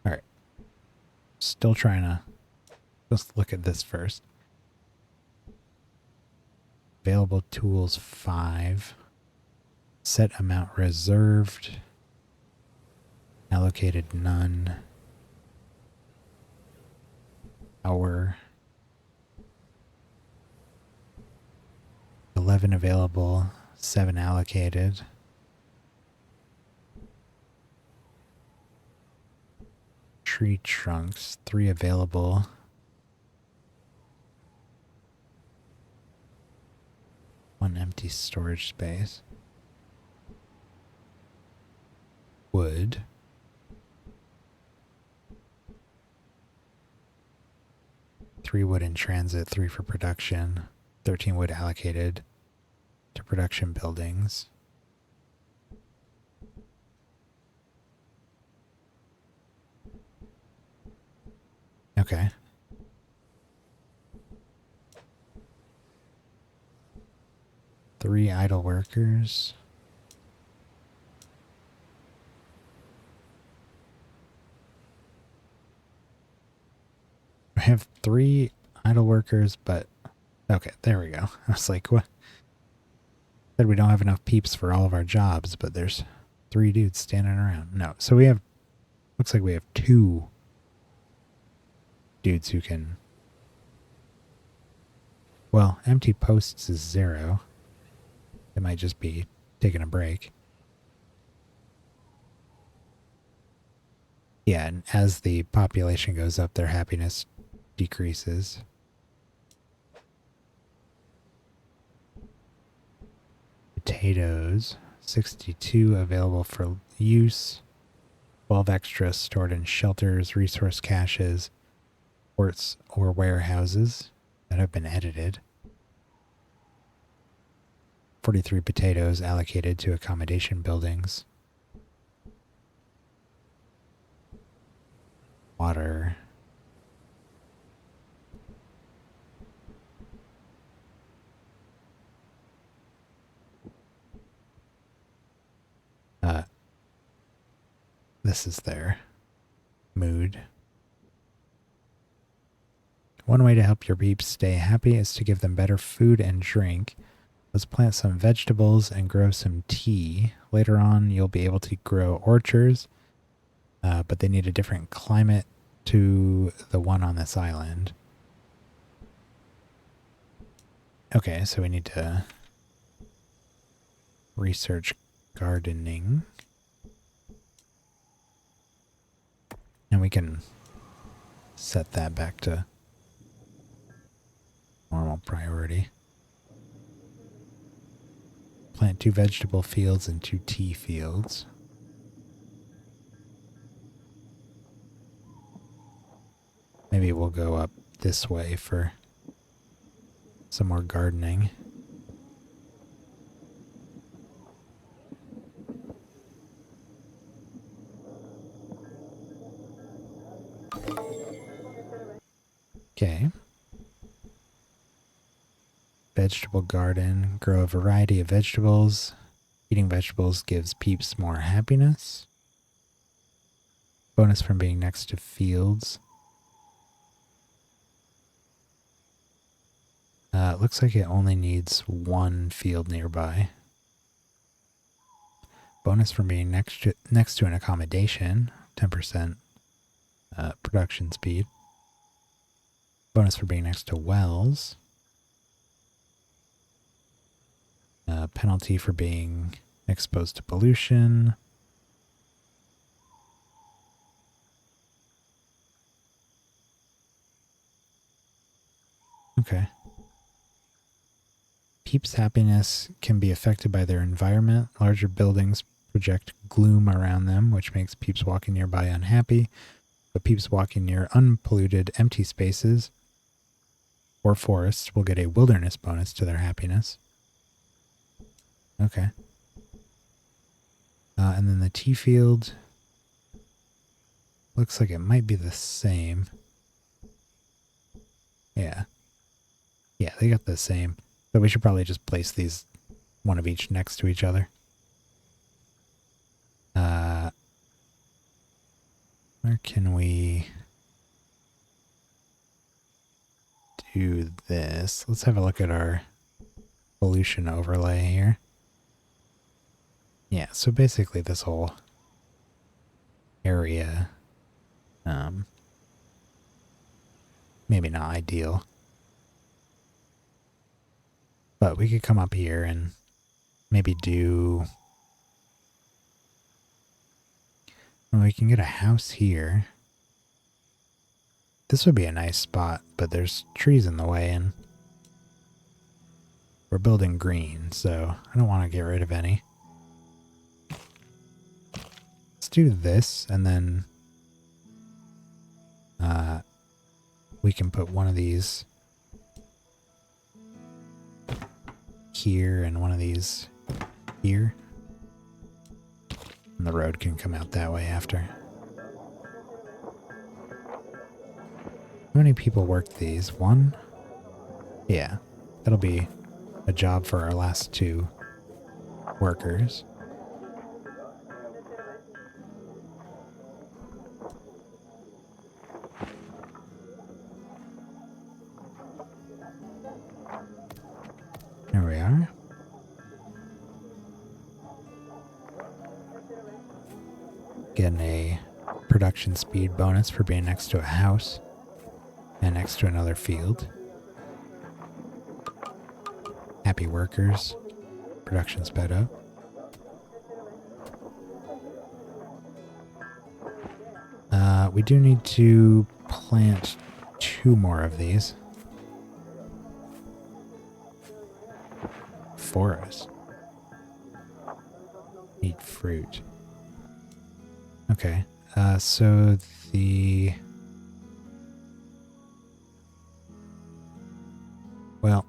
Speaker 1: Alright. Still trying to... Let's look at this first. Available tools 5. Set amount reserved. Allocated none. Hour. 11 available. 7 allocated. Tree trunks, 3 available. One empty storage space. Wood. Three wood in transit, 3 for production. 13 wood allocated to production buildings. Okay. Three idle workers. I have 3 idle workers, but okay, there we go. I was like, what? Said we don't have enough peeps for all of our jobs, but there's 3 dudes standing around. No, so we have, looks like we have 2 dudes who can, well, empty posts is 0. It might just be taking a break. Yeah, and as the population goes up, their happiness decreases. Potatoes, 62 available for use. 12 extra stored in shelters, resource caches, ports, or warehouses that have been edited. 43 potatoes allocated to accommodation buildings. Water. This is their mood. One way to help your peeps stay happy is to give them better food and drink. Let's plant some vegetables and grow some tea. Later on, you'll be able to grow orchards, but they need a different climate to the one on this island. Okay, so we need to research gardening. And we can set that back to normal priority. Plant 2 vegetable fields and 2 tea fields. Maybe we'll go up this way for some more gardening. Okay. Vegetable garden. Grow a variety of vegetables. Eating vegetables gives peeps more happiness. Bonus from being next to fields. It looks like it only needs one field nearby. Bonus from being next to an accommodation. 10% production speed. Bonus for being next to wells. Penalty for being exposed to pollution. Okay. Peeps' happiness can be affected by their environment. Larger buildings project gloom around them, which makes peeps walking nearby unhappy. But peeps walking near unpolluted, empty spaces or forests will get a wilderness bonus to their happiness. Okay. And then the tea field looks like it might be the same. Yeah. Yeah, they got the same. But we should probably just place these one of each next to each other. Where can we do this? Let's have a look at our pollution overlay here. Yeah, so basically this whole area, maybe not ideal. But we could come up here and maybe do... Well, we can get a house here. This would be a nice spot, but there's trees in the way and we're building green, so I don't want to get rid of any. Let's do this and then we can put one of these here and one of these here. And the road can come out that way after. How many people worked these? One? Yeah, that'll be a job for our last two workers. There we are. Getting a production speed bonus for being next to a house and next to another field. Happy workers. Production sped up. We do need to plant 2 more of these. Forest. Eat fruit. Okay. So the... Well...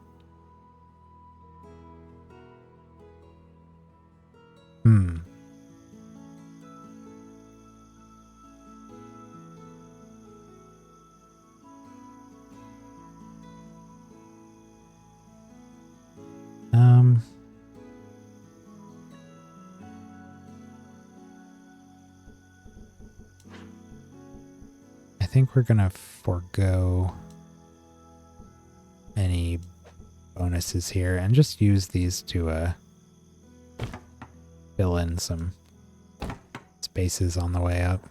Speaker 1: I think we're gonna forego any bonuses here and just use these to fill in some spaces on the way up.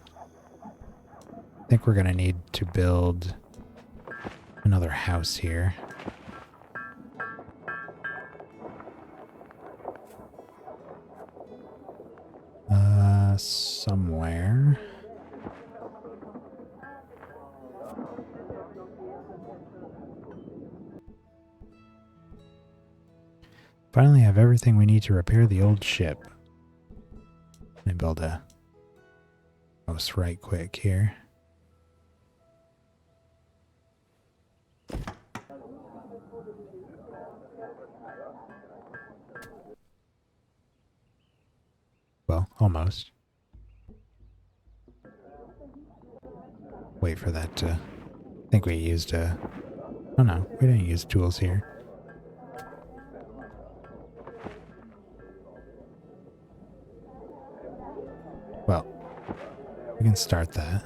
Speaker 1: I think we're gonna need to build another house here. Somewhere. Finally have everything we need to repair the old ship. Let me build a house right quick here. Well, almost. Wait for that to... I think we used a... Oh no, we didn't use tools here. Well, we can start that.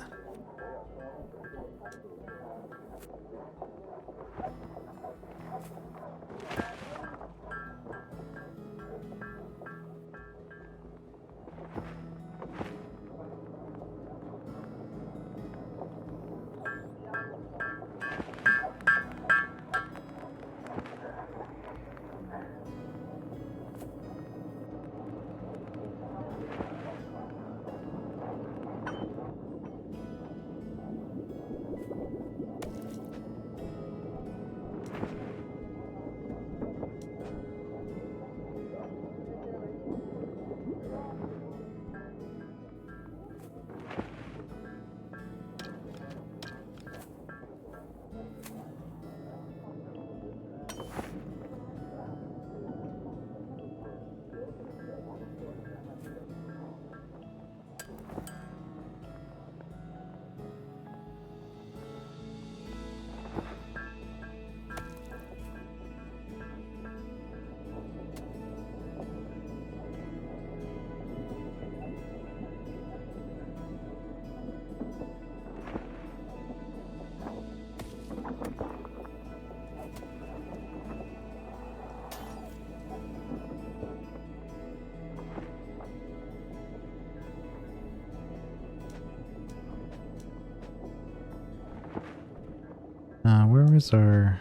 Speaker 1: Where was our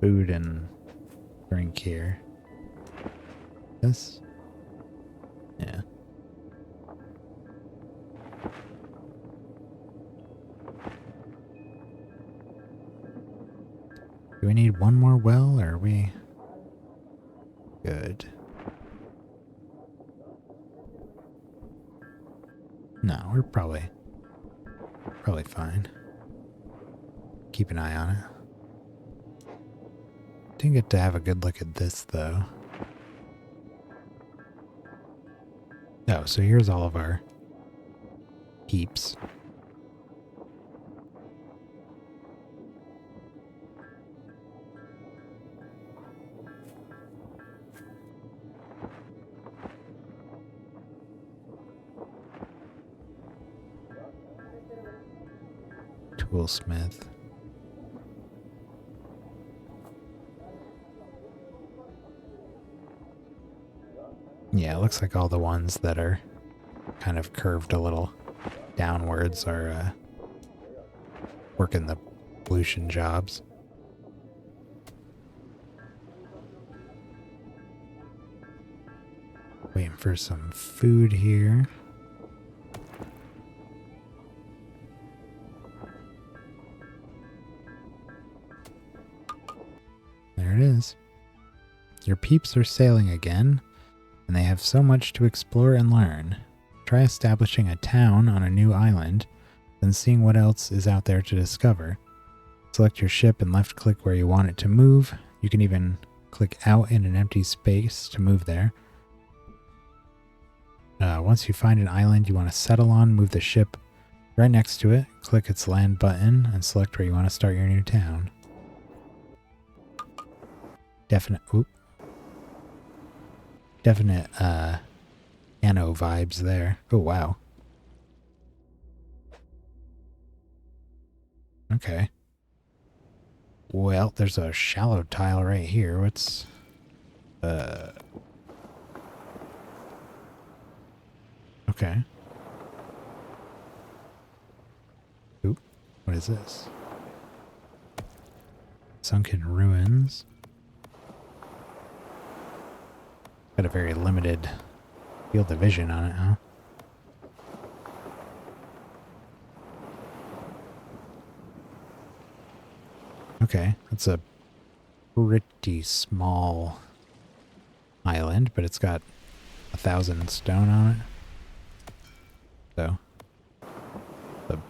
Speaker 1: food and drink here? This? Yeah. Do we need one more well, or are we good? No, we're probably fine. Keep an eye on it. Didn't get to have a good look at this, though. Oh, so here's all of our heaps. Toolsmith. Yeah, it looks like all the ones that are kind of curved a little downwards are working the pollution jobs. Waiting for some food here. There it is. Your peeps are sailing again, and they have so much to explore and learn. Try establishing a town on a new island, then seeing what else is out there to discover. Select your ship and left-click where you want it to move. You can even click out in an empty space to move there. Once you find an island you want to settle on, move the ship right next to it, click its land button, and select where you want to start your new town. Definite Anno vibes there. Oh, wow. Okay. Well, there's a shallow tile right here. What's... Okay. Oop. What is this? Sunken ruins. Got a very limited field of vision on it, huh? Okay, it's a pretty small island, but it's got 1,000 stone on it. So, the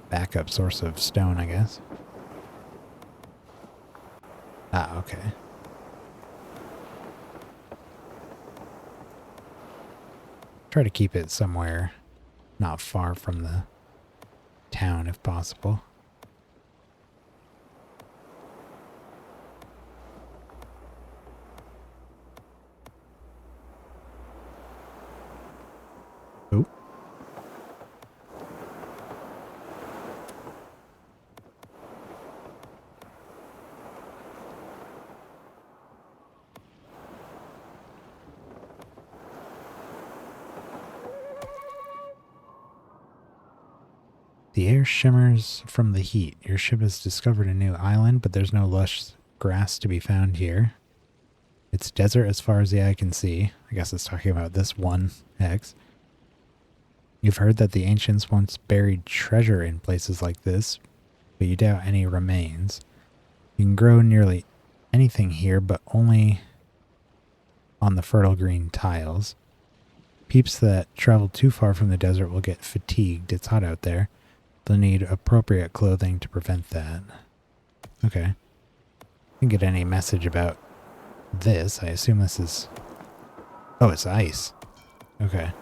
Speaker 1: backup source of stone, I guess. Ah, okay. Try to keep it somewhere not far from the town if possible. The air shimmers from the heat. Your ship has discovered a new island, but there's no lush grass to be found here. It's desert as far as the eye can see. I guess it's talking about this one hex. You've heard that the ancients once buried treasure in places like this, but you doubt any remains. You can grow nearly anything here, but only on the fertile green tiles. Peeps that travel too far from the desert will get fatigued. It's hot out there. They'll need appropriate clothing to prevent that. Okay. Didn't get any message about this. I assume this is... Oh, it's ice. Okay.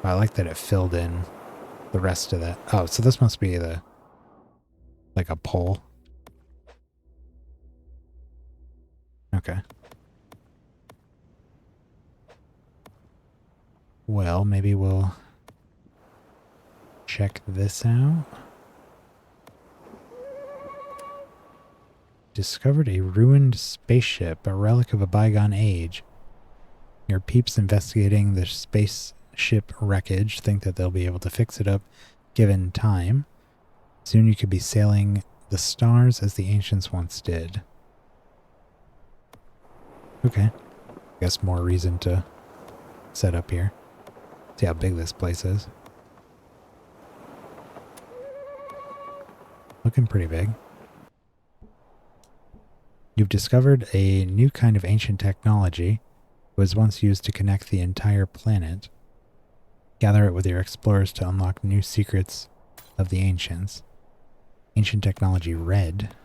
Speaker 1: I like that it filled in the rest of that. Oh, so this must be the... like a pole. Okay. Well, maybe we'll check this out. Discovered a ruined spaceship, a relic of a bygone age. Your peeps investigating the spaceship wreckage think that they'll be able to fix it up given time. Soon you could be sailing the stars as the ancients once did. Okay. I guess more reason to set up here. See how big this place is. Looking pretty big. You've discovered a new kind of ancient technology. It was once used to connect the entire planet. Gather it with your explorers to unlock new secrets of the ancients. Ancient technology red.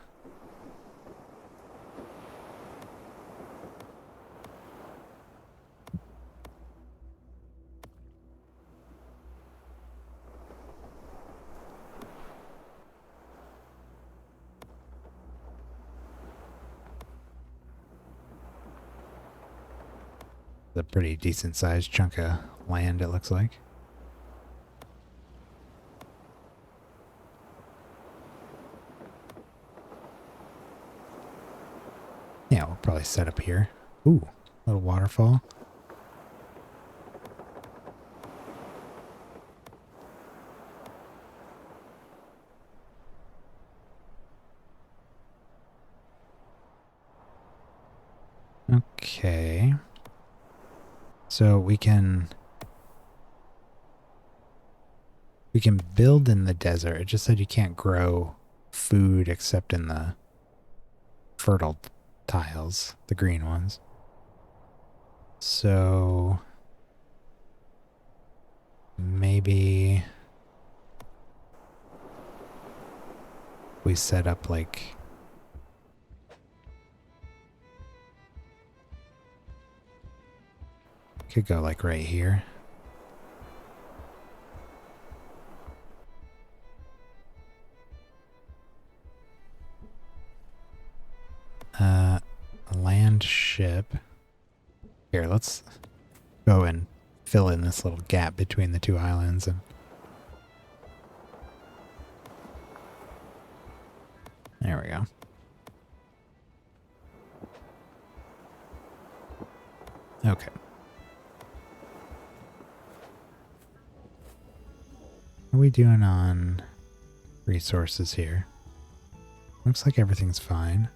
Speaker 1: A pretty decent sized chunk of land, it looks like. Yeah, we'll probably set up here. Ooh, little waterfall. Okay. So we can build in the desert. It just said you can't grow food except in the fertile tiles, the green ones. So maybe we set up like could go like right here. A land ship. Here, let's go and fill in this little gap between the two islands and there we go. Okay. What are we doing on resources here? Looks like everything's fine.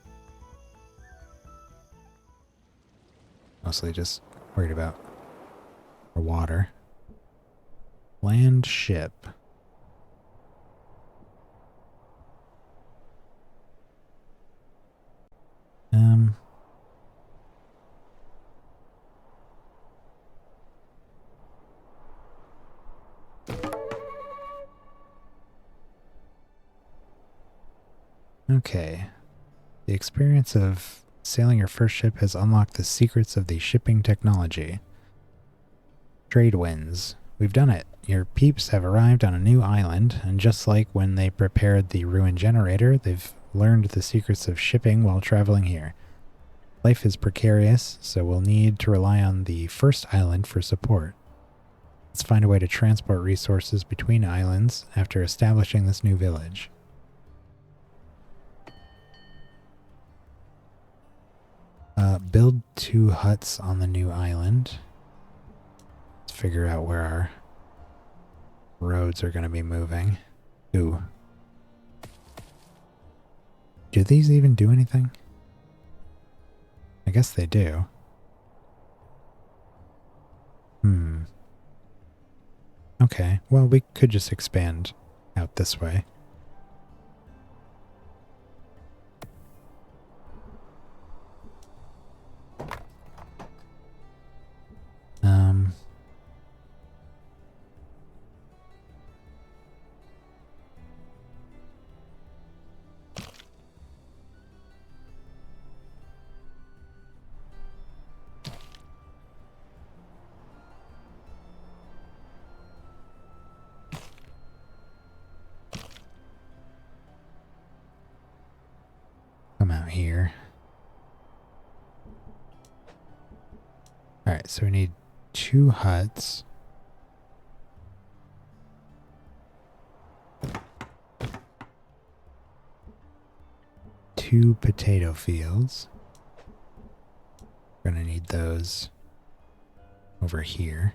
Speaker 1: Mostly just worried about our water. Land ship. Okay. The experience of sailing your first ship has unlocked the secrets of the shipping technology. Trade winds. We've done it. Your peeps have arrived on a new island, and just like when they prepared the ruined generator, they've learned the secrets of shipping while traveling here. Life is precarious, so we'll need to rely on the first island for support. Let's find a way to transport resources between islands after establishing this new village. Build 2 huts on the new island. figure out where our roads are going to be moving. Ooh. Do these even do anything? I guess they do. Okay, well, we could just expand out this way. Come out here. Alright, so we need 2 huts. Two potato fields. We're gonna need those over here.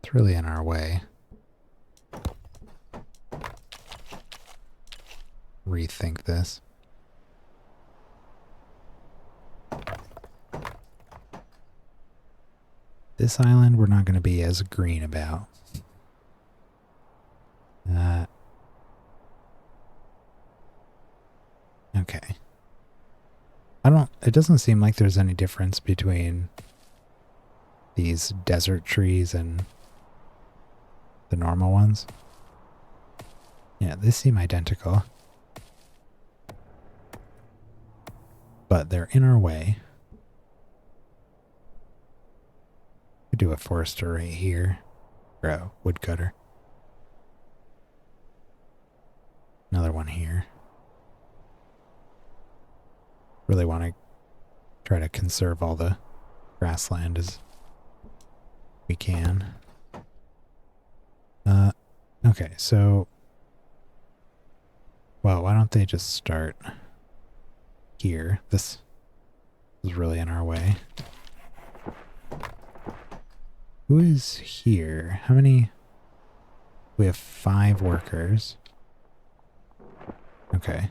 Speaker 1: It's really in our way. Rethink this. This island we're not going to be as green about. Okay. It doesn't seem like there's any difference between these desert trees and the normal ones. Yeah, they seem identical. But they're in our way. Could do a forester right here. Or a woodcutter. Another one here. Really want to try to conserve all the grassland as we can. Okay, so... Well, why don't they just start here? This is really in our way. Who is here? How many? We have 5 workers. Okay.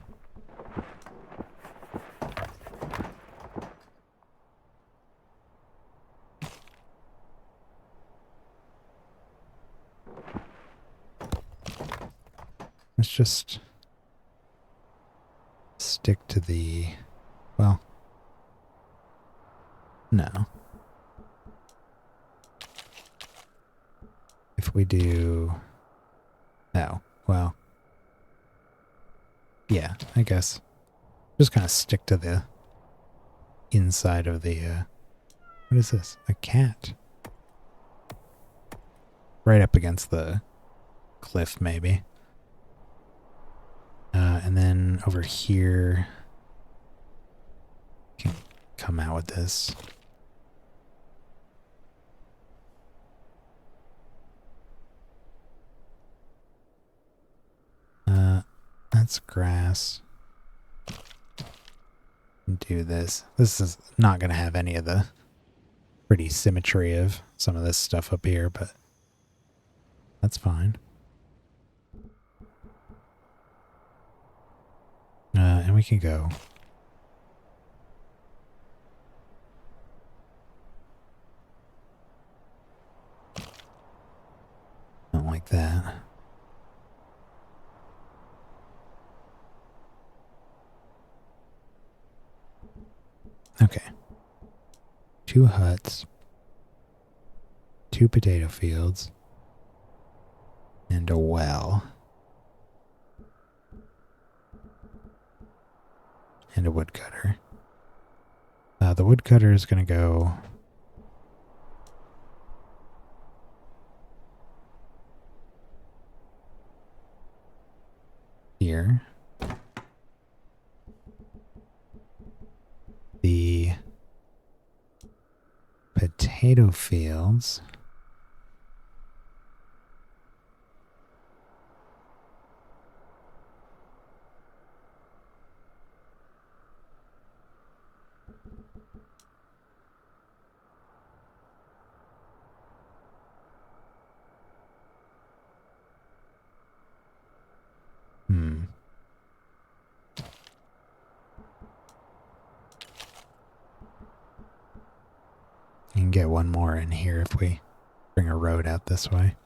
Speaker 1: Let's just stick to the, well, no. If we do, no, well, yeah, I guess. Just kind of stick to the inside of the, what is this? A cat. Right up against the cliff, maybe. And then over here, can come out with this. That's grass. Do this. This is not going to have any of the pretty symmetry of some of this stuff up here, but that's fine. And we can go. Not like that. Okay. 2 huts. 2 potato fields. And a well. And a woodcutter. The woodcutter is going to go here. The potato fields. You can get one more in here if we bring a road out this way.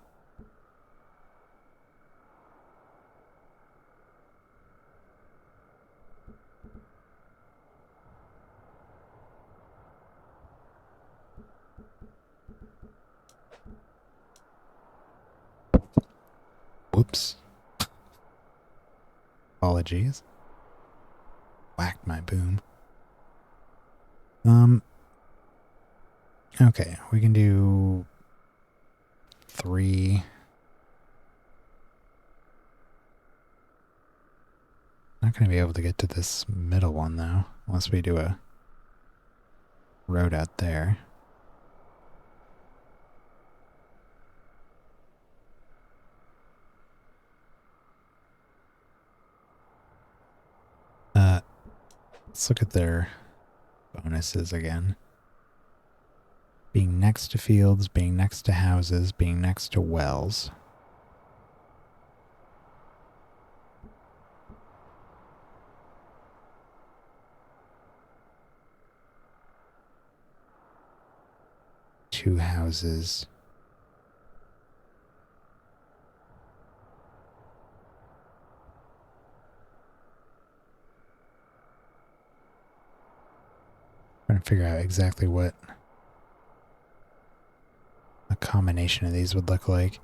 Speaker 1: Whoops. Apologies. Whacked my boom. Okay, we can do 3. Not going to be able to get to this middle one though, unless we do a road out there. Let's look at their bonuses again. Being next to fields, being next to houses, being next to wells. Two houses. Trying to figure out exactly what a combination of these would look like.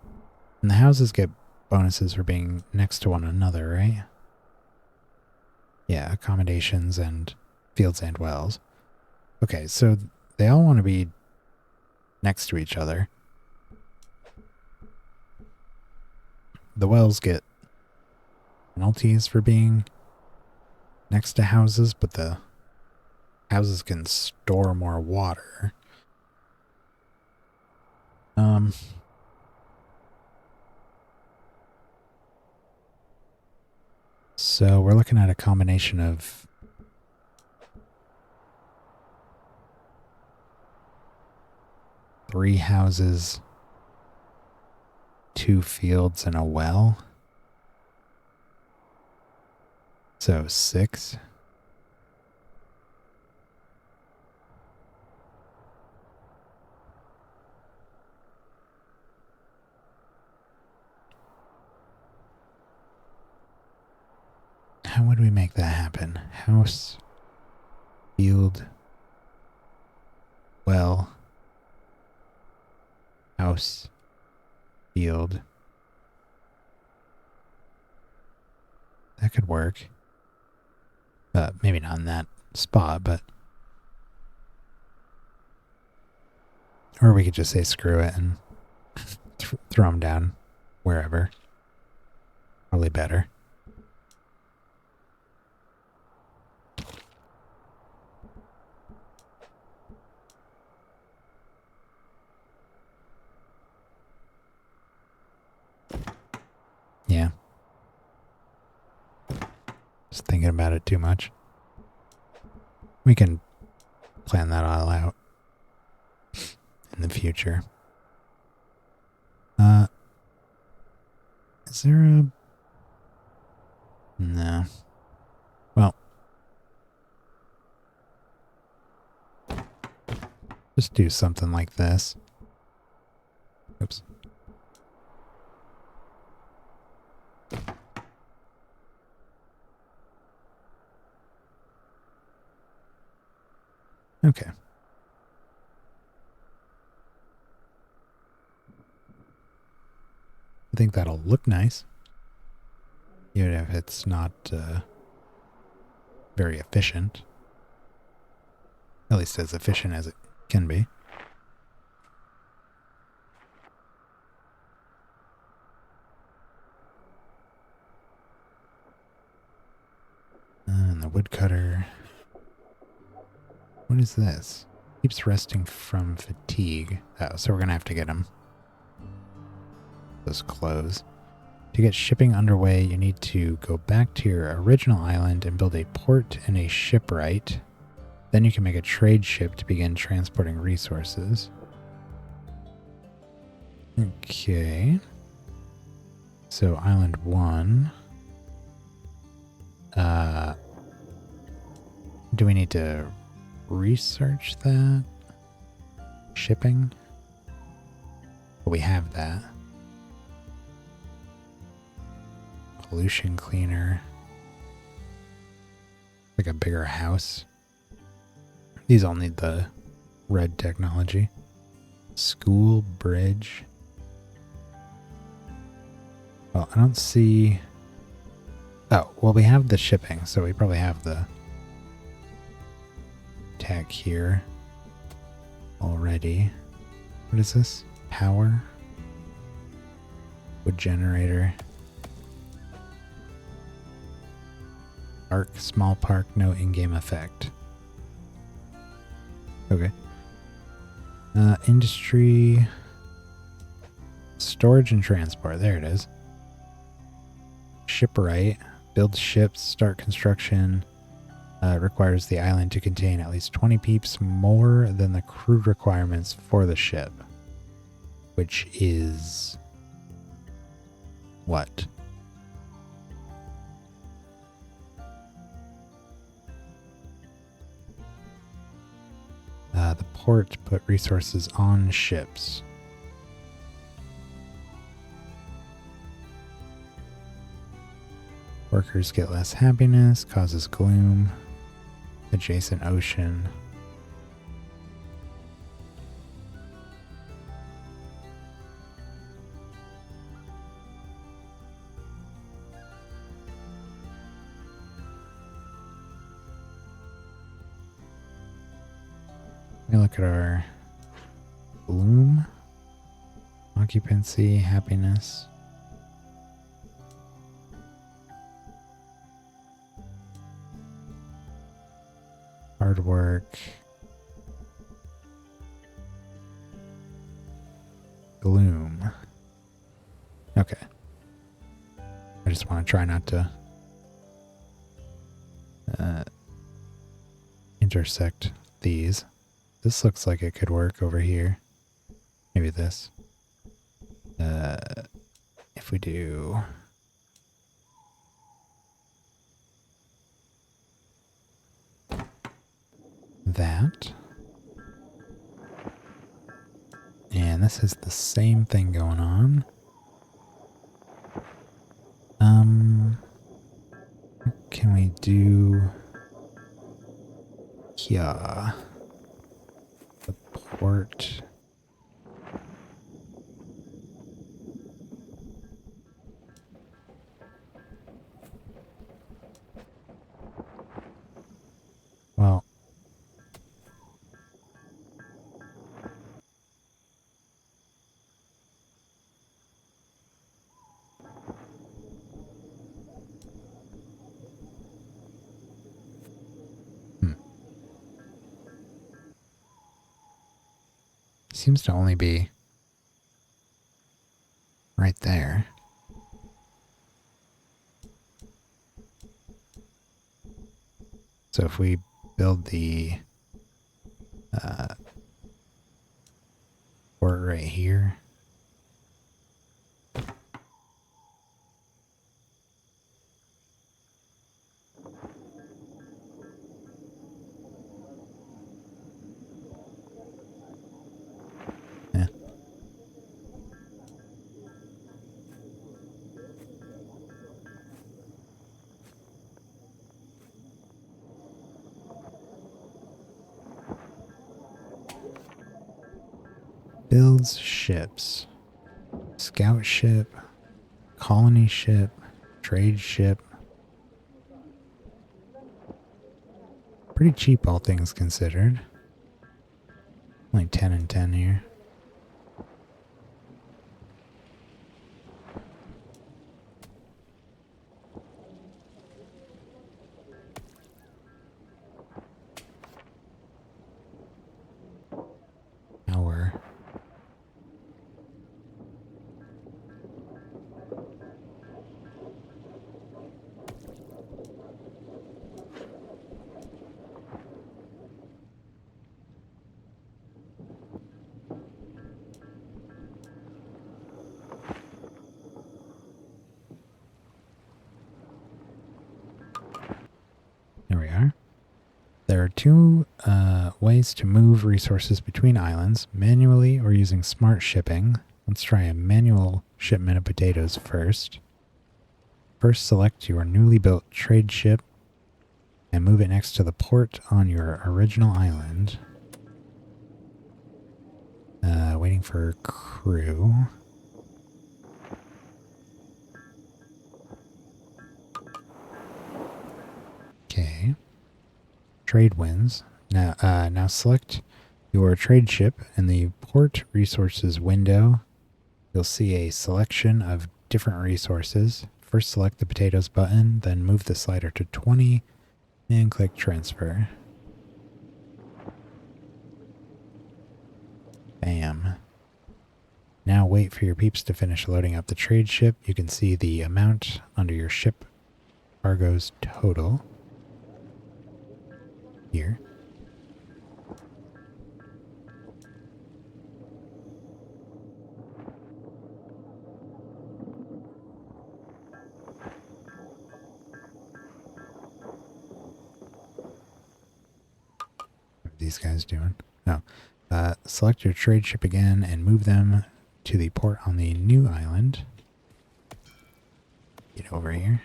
Speaker 1: And the houses get bonuses for being next to one another, right? Yeah, accommodations and fields and wells. Okay, so they all want to be next to each other. The wells get penalties for being next to houses, but the houses can store more water. So we're looking at a combination of three houses, 2 fields, and a well. So 6. How would we make that happen? House, field, well, house, field. That could work. Maybe not in that spot, but... Or we could just say screw it and throw them down wherever. Probably better. Yeah. Just thinking about it too much. We can plan that all out in the future. Is there a... No. Well. Just do something like this. Oops. Okay. I think that'll look nice. Even if it's not very efficient. At least as efficient as it can be. the woodcutter. What is this? Keeps resting from fatigue. Oh, so we're gonna have to get him those clothes. To get shipping underway, you need to go back to your original island and build a port and a shipwright. Then you can make a trade ship to begin transporting resources. Okay. So Island 1. Do we need to research that? Shipping? Well, we have that. Pollution cleaner. Like a bigger house. These all need the red technology. School bridge. Well, I don't see... Oh, well, we have the shipping, so we probably have the tag here already. What is this? Power? Wood generator. Park, small park, no in-game effect. Okay. Industry. Storage and transport. There it is. Shipwright. Build ships, start construction. Requires the island to contain at least 20 peeps more than the crew requirements for the ship. Which is... what? The port put resources on ships. Workers get less happiness, causes gloom. Adjacent ocean. Let me look at our gloom, occupancy, happiness. Hard work. Gloom. Okay. I just want to try not to intersect these. This looks like it could work over here. Maybe this. If we do... that. And this is the same thing going on. What can we do? Yeah. The port. Well, seems to only be right there. So if we build the port right here. Yeah. Builds ships. Scout ship. Colony ship. Trade ship. Pretty cheap, all things considered. Only 10 and 10 here. are two ways to move resources between islands, manually or using smart shipping. Let's try a manual shipment of potatoes first. First, select your newly built trade ship and move it next to the port on your original island. Waiting for crew. Okay. Trade wins. Now select your trade ship in the port resources window. You'll see a selection of different resources. First select the potatoes button, then move the slider to 20 and click transfer. Bam. Now wait for your peeps to finish loading up the trade ship. You can see the amount under your ship cargo's total here. What are these guys doing? No. Select your trade ship again and move them to the port on the new island. Get over here.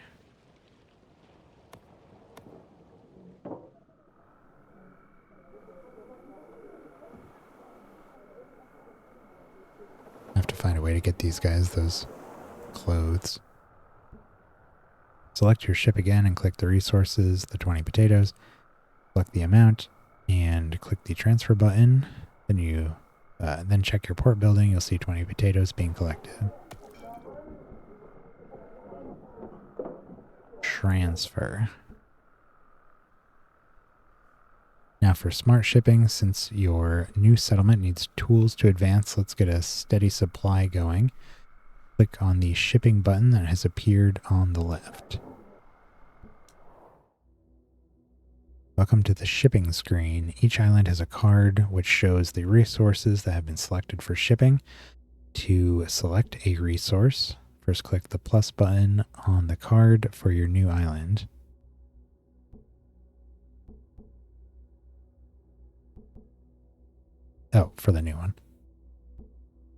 Speaker 1: I have to find a way to get these guys those clothes. Select your ship again and click the resources, the 20 potatoes. Select the amount and click the transfer button. Then you then check your port building. You'll see 20 potatoes being collected. Transfer. Now for smart shipping, since your new settlement needs tools to advance, let's get a steady supply going. Click on the shipping button that has appeared on the left. Welcome to the shipping screen. Each island has a card which shows the resources that have been selected for shipping. To select a resource, first click the plus button on the card for your new island. Oh, for the new one.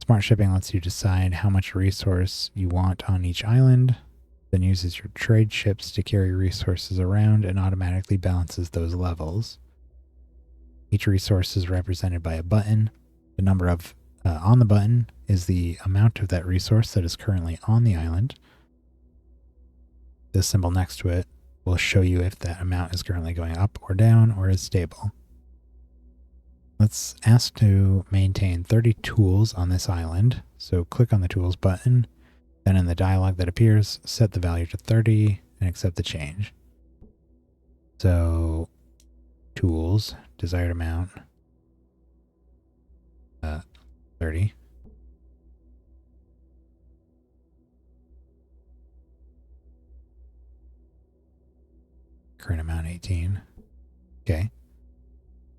Speaker 1: Smart shipping lets you decide how much resource you want on each island, then uses your trade ships to carry resources around and automatically balances those levels. Each resource is represented by a button. The number of on the button is the amount of that resource that is currently on the island. The symbol next to it will show you if that amount is currently going up or down or is stable. Let's ask to maintain 30 tools on this island. So click on the tools button. Then in the dialog that appears, set the value to 30 and accept the change. So tools, desired amount, 30. Current amount 18. Okay.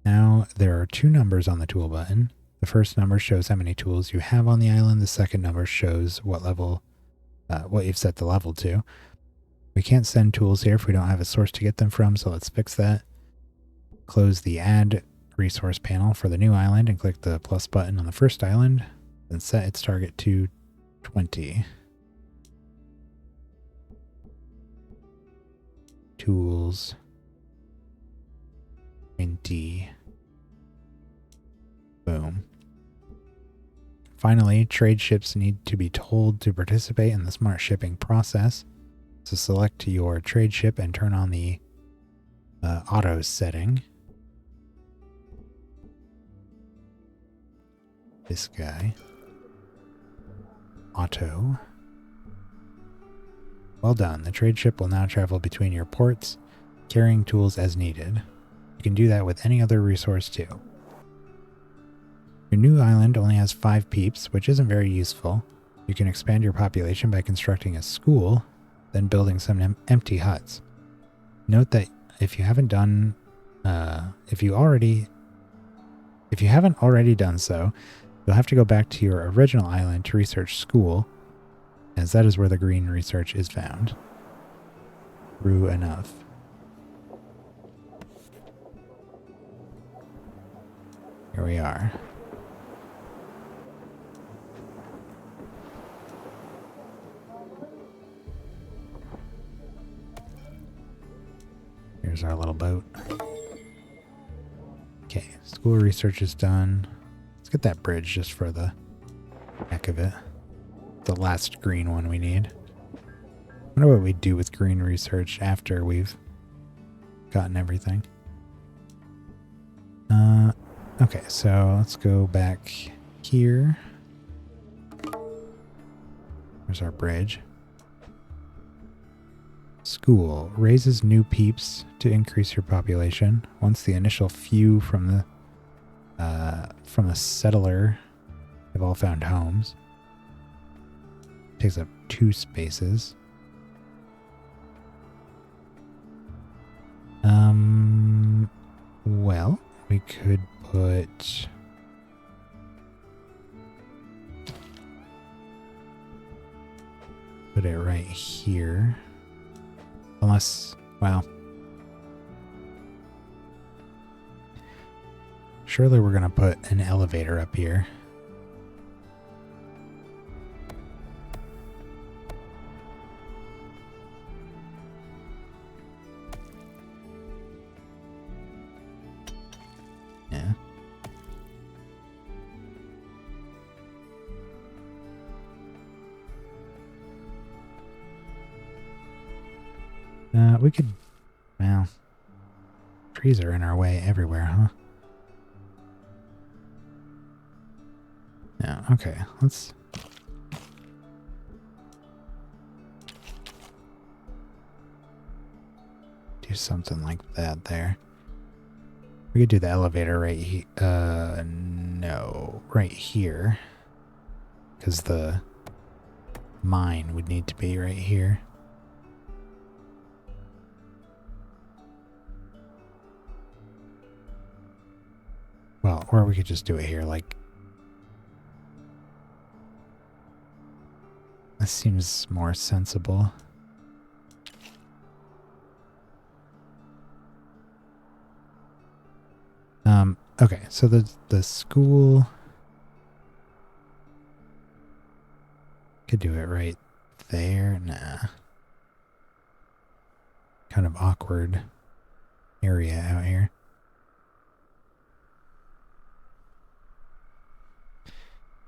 Speaker 1: Now there are two numbers on the tool button. The first number shows how many tools you have on the island. The second number shows what level, what you've set the level to. We can't send tools here if we don't have a source to get them from, so let's fix that. Close the Add Resource panel for the new island and click the plus button on the first island, then set its target to 20. Tools 20. Boom. Finally, trade ships need to be told to participate in the smart shipping process. So select your trade ship and turn on the auto setting. This guy. Auto. Well done. The trade ship will now travel between your ports, carrying tools as needed. You can do that with any other resource too. Your new island only has 5 peeps, which isn't very useful. You can expand your population by constructing a school, then building some empty huts. Note that if you haven't already done so, you'll have to go back to your original island to research school, as that is where the green research is found. True enough. Here we are. Here's our little boat. Okay, school research is done. Let's get that bridge just for the heck of it. The last green one we need. I wonder what we do with green research after we've gotten everything. Okay, so let's go back here. There's our bridge. School raises new peeps to increase your population. Once the initial few from the settler have all found homes. Takes up 2 spaces. Well, we could put it right here. Unless, well, surely we're going to put an elevator up here. Yeah. We could, well, trees are in our way everywhere, huh? Yeah, okay, let's... do something like that there. We could do the elevator right here. No, right here. Because the mine would need to be right here. Well, or we could just do it here, like... This seems more sensible. Okay, so the school... Could do it right there. Nah. Kind of awkward area out here.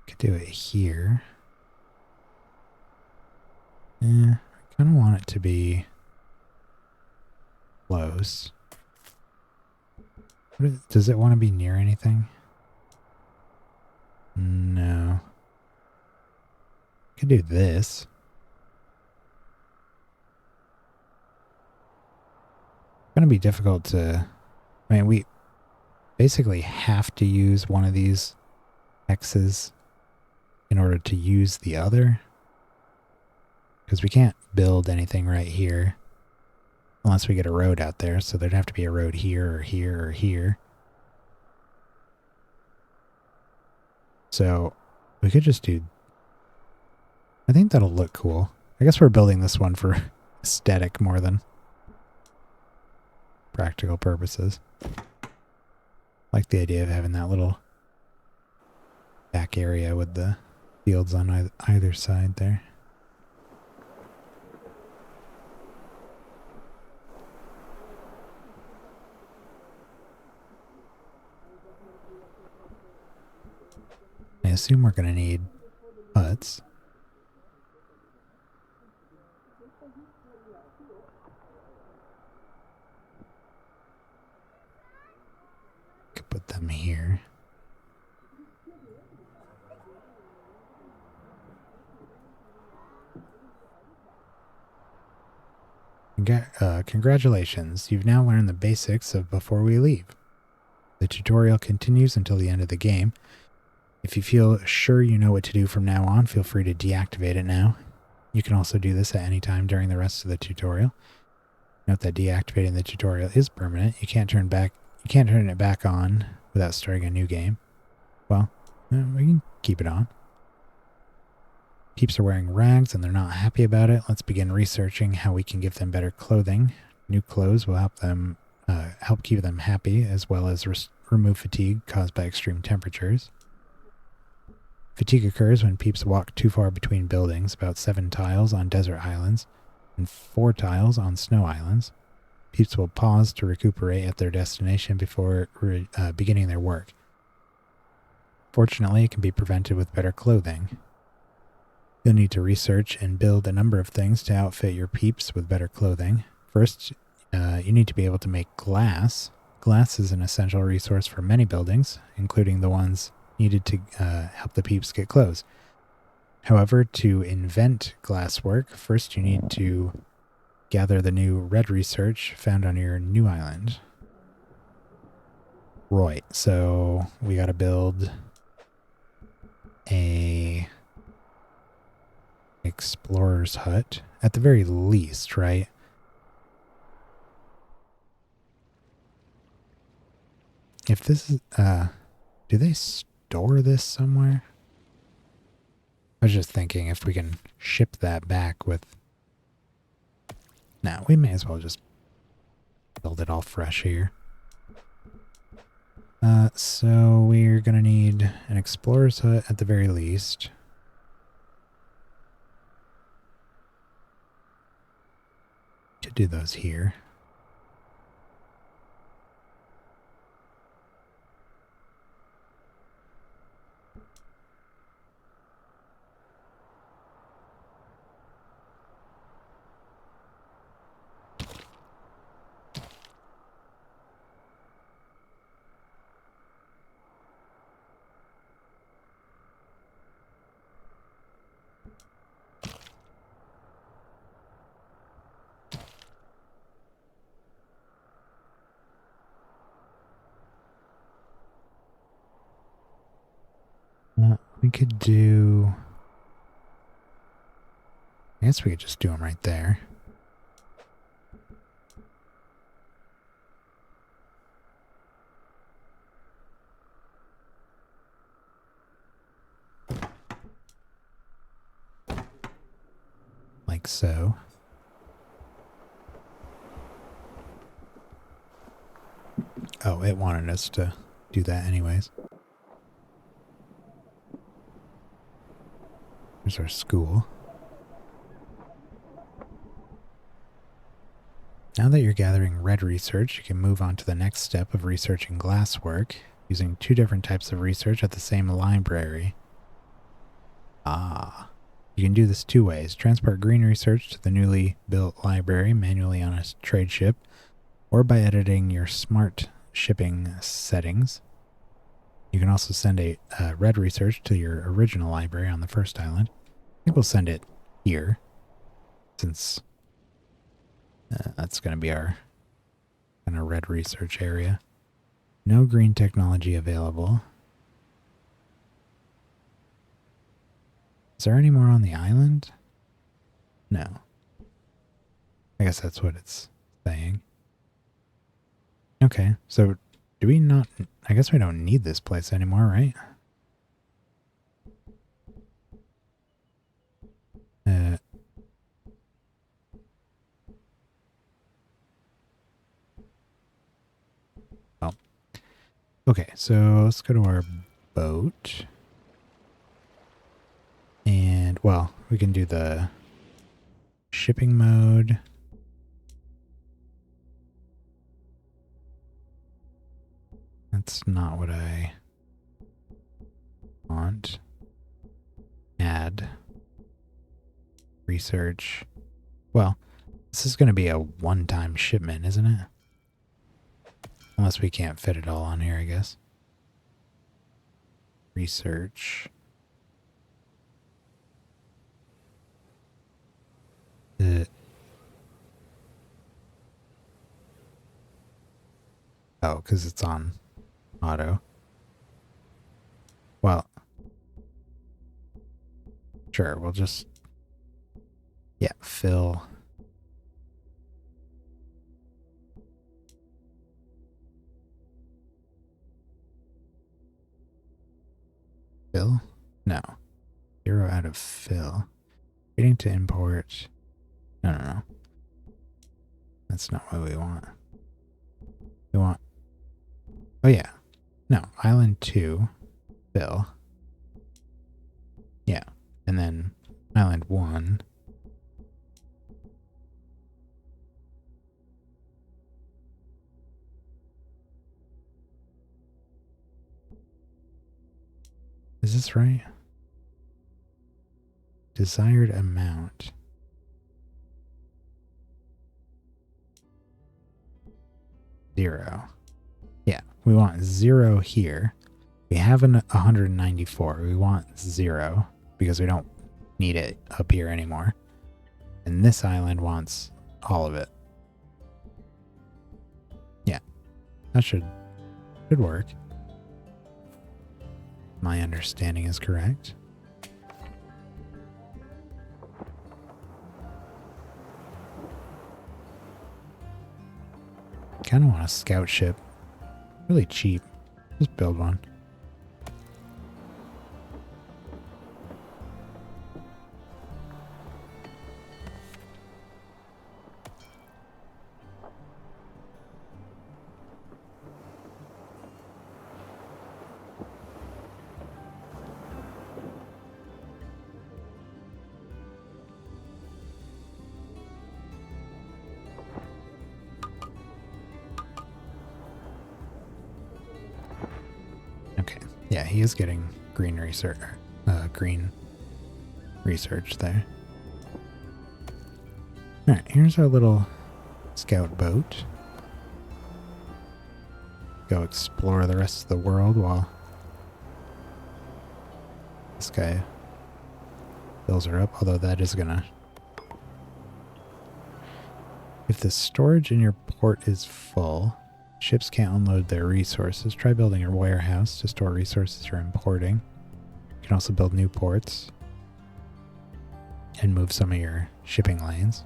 Speaker 1: Could do it here. Yeah, I kind of want it to be close. Does it want to be near anything? No. Could do this. It's going to be difficult to... I mean, we basically have to use one of these X's in order to use the other. Because we can't build anything right here unless we get a road out there. So there'd have to be a road here or here or here. So we could just do... I think that'll look cool. I guess we're building this one for aesthetic more than practical purposes. I like the idea of having that little back area with the fields on either side there. I assume we're going to need huts. Could put them here. Congratulations, you've now learned the basics of Before We Leave. The tutorial continues until the end of the game. If you feel sure you know what to do from now on, feel free to deactivate it now. You can also do this at any time during the rest of the tutorial. Note that deactivating the tutorial is permanent. You can't turn it back on without starting a new game. Well, we can keep it on. Peeps are wearing rags and they're not happy about it. Let's begin researching how we can give them better clothing. New clothes will help keep them happy, as well as remove fatigue caused by extreme temperatures. Fatigue occurs when peeps walk too far between buildings, about 7 tiles on desert islands and 4 tiles on snow islands. Peeps will pause to recuperate at their destination before beginning their work. Fortunately, it can be prevented with better clothing. You'll need to research and build a number of things to outfit your peeps with better clothing. First, you need to be able to make glass. Glass is an essential resource for many buildings, including the ones needed to help the peeps get clothes. However, to invent glasswork, first you need to gather the new red research found on your new island. Right, so we gotta build a explorer's hut at the very least, right? If this is, do they store this somewhere? I was just thinking if we can ship that back with... No, we may as well just build it all fresh here. So we're gonna need an explorer's hut at the very least. Could do those here. We could do... I guess we could just do them right there. Like so. Oh, it wanted us to do that anyways. Here's our school. Now that you're gathering red research, you can move on to the next step of researching glasswork, using 2 different types of research at the same library. Ah. You can do this 2 ways. Transport green research to the newly built library manually on a trade ship, or by editing your smart shipping settings. You can also send a red research to your original library on the first island. I think we'll send it here, since that's going to be our kind of red research area. No green technology available. Is there any more on the island? No. I guess that's what it's saying. Okay, so do we not... I guess we don't need this place anymore, right? Well. Okay, so let's go to our boat. And, well, we can do the shipping mode. That's not what I want. Add. Research. Well, this is going to be a one-time shipment, isn't it? Unless we can't fit it all on here, I guess. Research. Oh, because it's on auto. Well, sure, we'll just, yeah, fill. Fill? No. 0 out of fill. Getting to import. No. That's not what we want. We want... Oh, yeah. No, island 2, fill. Yeah. And then island 1. Is this right? Desired amount. Zero. Yeah, we want 0 here. We have an 194. We want 0 because we don't need it up here anymore. And this island wants all of it. Yeah, that should work. My understanding is correct. Kind of want a scout ship. Really cheap. Just build one. Okay. Yeah, he is getting green research there. Alright, here's our little scout boat. Go explore the rest of the world while this guy fills her up, although that is gonna... If the storage in your port is full, ships can't unload their resources. Try building a warehouse to store resources you're importing. You can also build new ports and move some of your shipping lanes,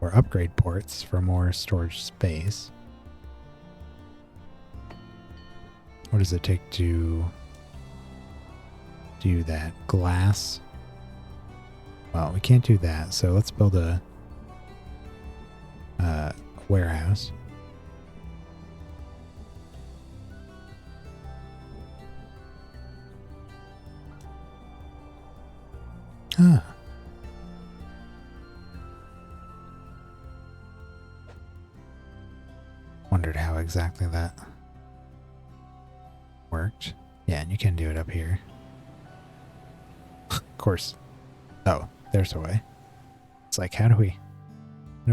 Speaker 1: or upgrade ports for more storage space. What does it take to do that? Glass? Well, we can't do that, so let's build a warehouse. Ah. Wondered how exactly that worked. Yeah, and you can do it up here. Of course. Oh, there's a way. It's like, how do we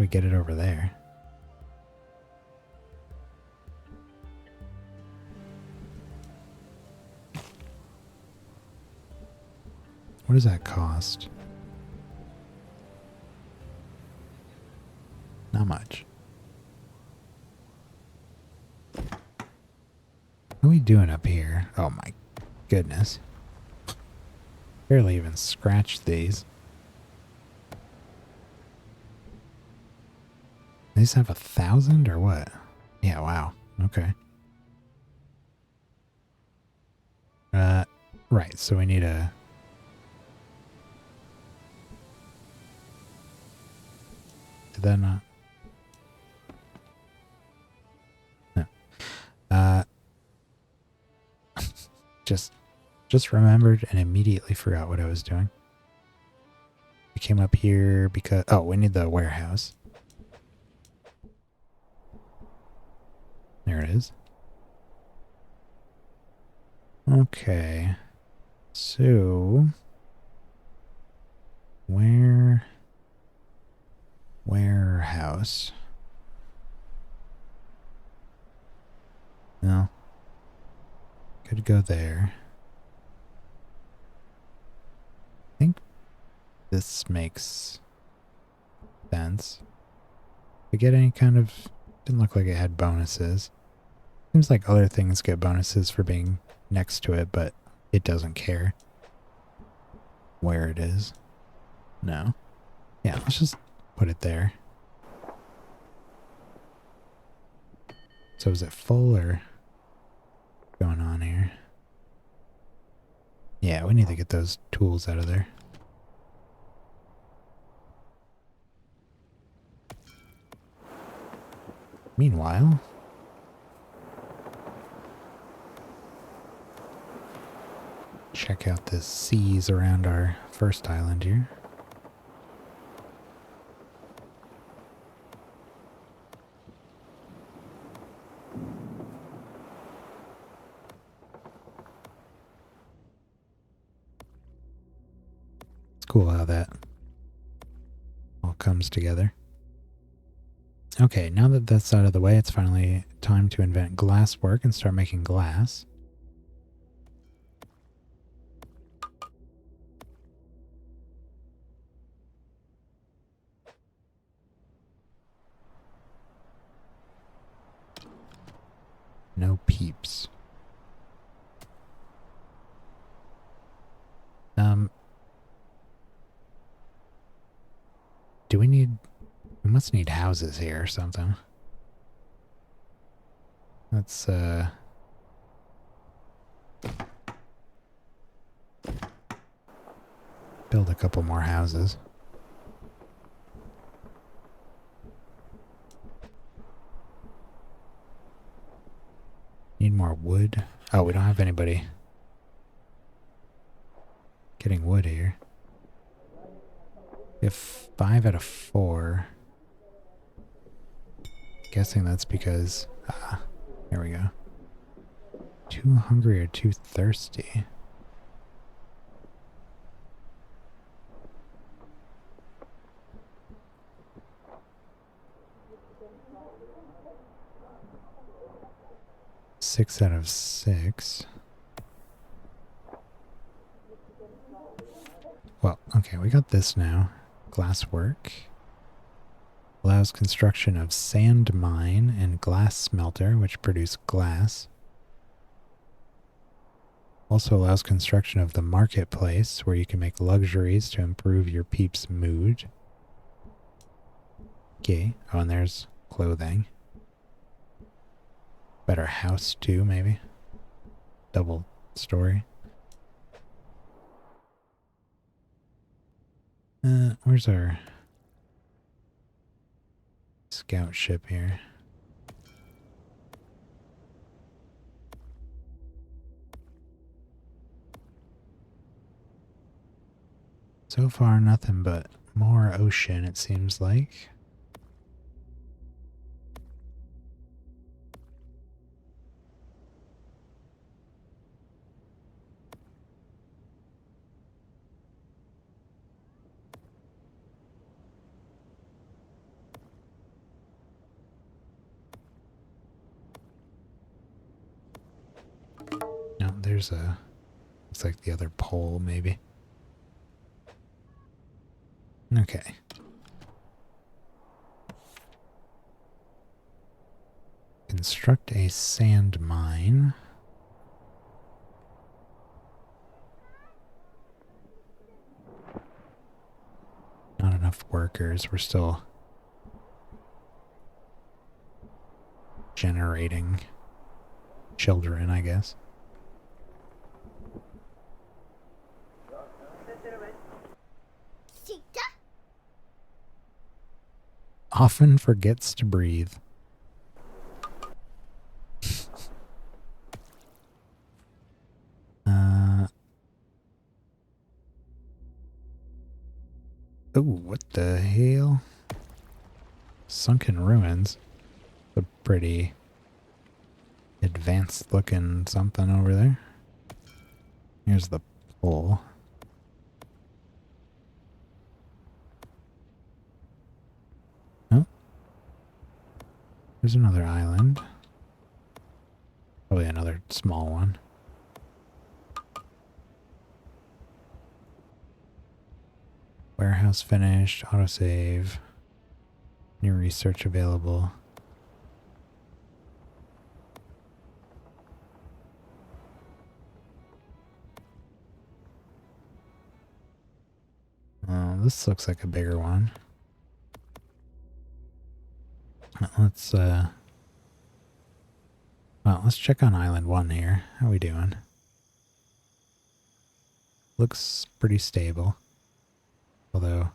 Speaker 1: get it over there? What does that cost? Not much. What are we doing up here? Oh my goodness. Barely even scratched these. These have 1,000 or what? Yeah, wow. Okay. Right, so we need a... Did that not? No. Just remembered and immediately forgot what I was doing. We came up here because... Oh, we need the warehouse. There it is. Okay. So... Warehouse. No. Could go there. I think this makes sense. To get any kind of... Didn't look like it had bonuses. Seems like other things get bonuses for being next to it, but it doesn't care where it is. No. Yeah, let's just put it there. So is it full or what's going on here? Yeah, we need to get those tools out of there. Meanwhile, check out the seas around our first island here. It's cool how that all comes together. Okay, now that that's out of the way, it's finally time to invent glass work and start making glass. No peeps. Do we need... We must need houses here or something. Let's, build a couple more houses. Need more wood. Oh, we don't have anybody getting wood here. We have 5 out of 4. Guessing that's because... here we go. Too hungry or too thirsty? Six out of 6. Well, okay, we got this now. Glass work. Allows construction of sand mine and glass smelter, which produce glass. Also allows construction of the marketplace, where you can make luxuries to improve your peeps' mood. Okay. Oh, and there's clothing. Better house too, maybe. Double story. Where's our scout ship here? So far, nothing but more ocean, it seems like. No, there's a... Looks like the other pole, maybe. Okay. Construct a sand mine. Not enough workers. We're still generating children, I guess. Often forgets to breathe. Oh, what the hell? Sunken ruins. A pretty advanced looking something over there. Here's the pole. Oh. There's another island. Probably another small one. Warehouse finished. Autosave. New research available. Oh, this looks like a bigger one. Let's let's check on Island 1 here. How we doing? Looks pretty stable. Although,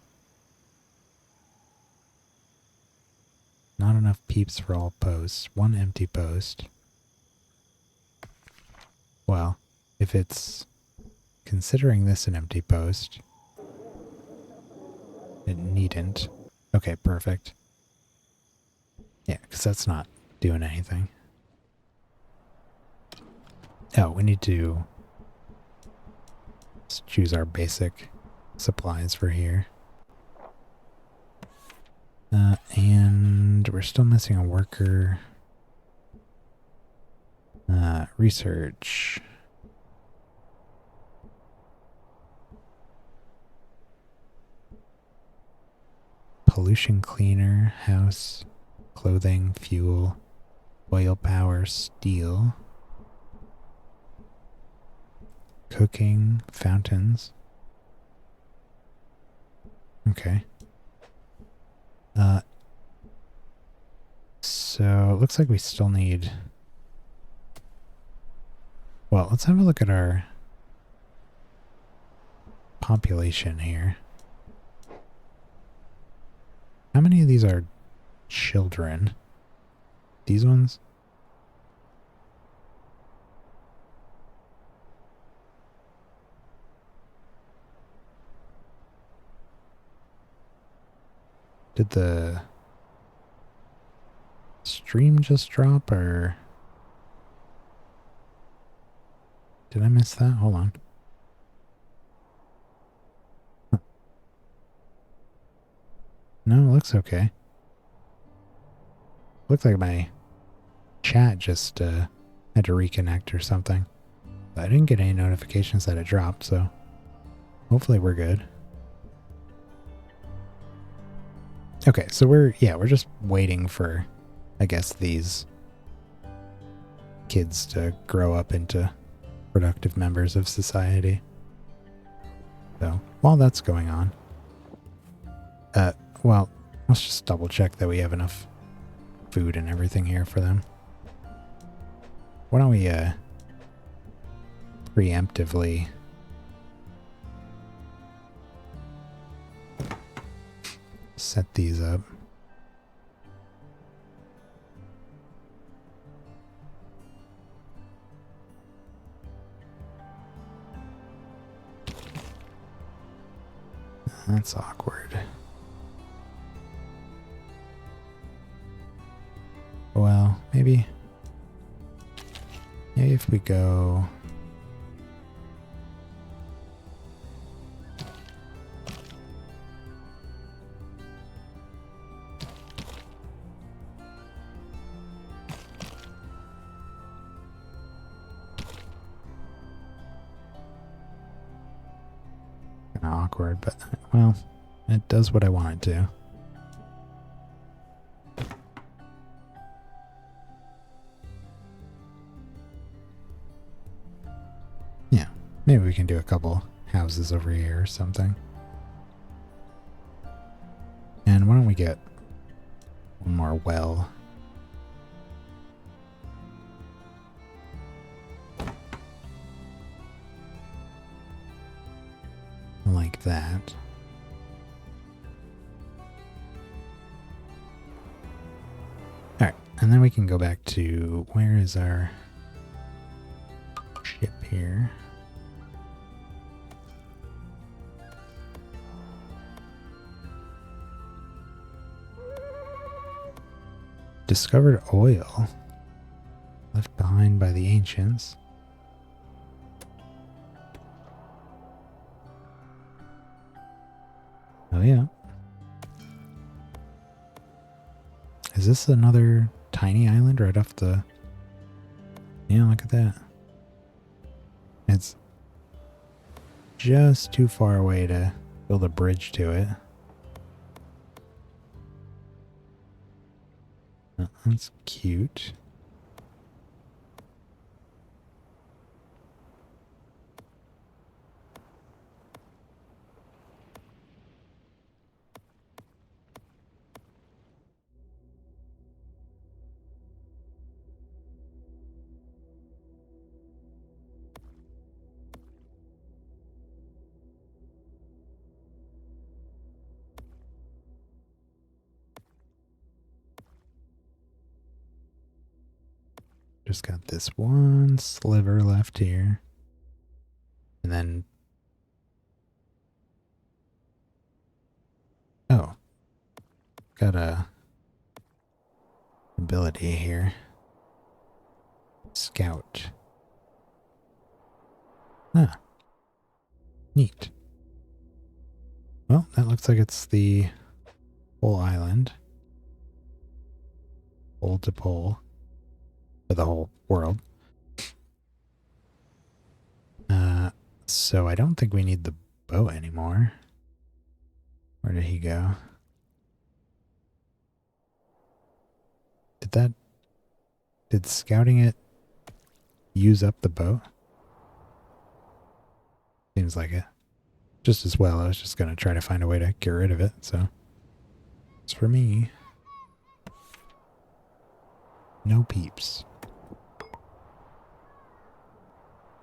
Speaker 1: not enough peeps for all posts. One empty post. Well, if it's considering this an empty post. It needn't. Okay, perfect. Yeah, because that's not doing anything. Oh, we need to choose our basic supplies for here. And we're still missing a worker. Research. Pollution cleaner, house, clothing, fuel, oil power, steel. Cooking, fountains. Okay. So it looks like we still need... Well, let's have a look at our population here. How many of these are children? These ones? Did the stream just drop, or did I miss that? Hold on. Huh. No, it looks okay. Looked like my chat just had to reconnect or something. But I didn't get any notifications that it dropped, so hopefully we're good. Okay, so we're just waiting for, I guess, these kids to grow up into productive members of society. So while that's going on, well, let's just double check that we have enough food and everything here for them. Why don't we preemptively set these up. That's awkward. Well, maybe if we go... Kinda awkward, but, well, it does what I want it to. Yeah, maybe we can do a couple houses over here or something. And why don't we get one more well? Like that. Alright, and then we can go back to, where is our ship here? Discovered oil left behind by the ancients. Oh yeah. Is this another tiny island right off the... Yeah, look at that. It's just too far away to build a bridge to it. Oh, that's cute. Just got this one sliver left here. And then got a ability here. Scout. Ah, neat. Well, that looks like it's the whole island. Pole to pole. For the whole world. So I don't think we need the boat anymore. Where did he go? Did scouting it use up the boat? Seems like it. Just as well, I was just going to try to find a way to get rid of it, so. It's for me. No peeps.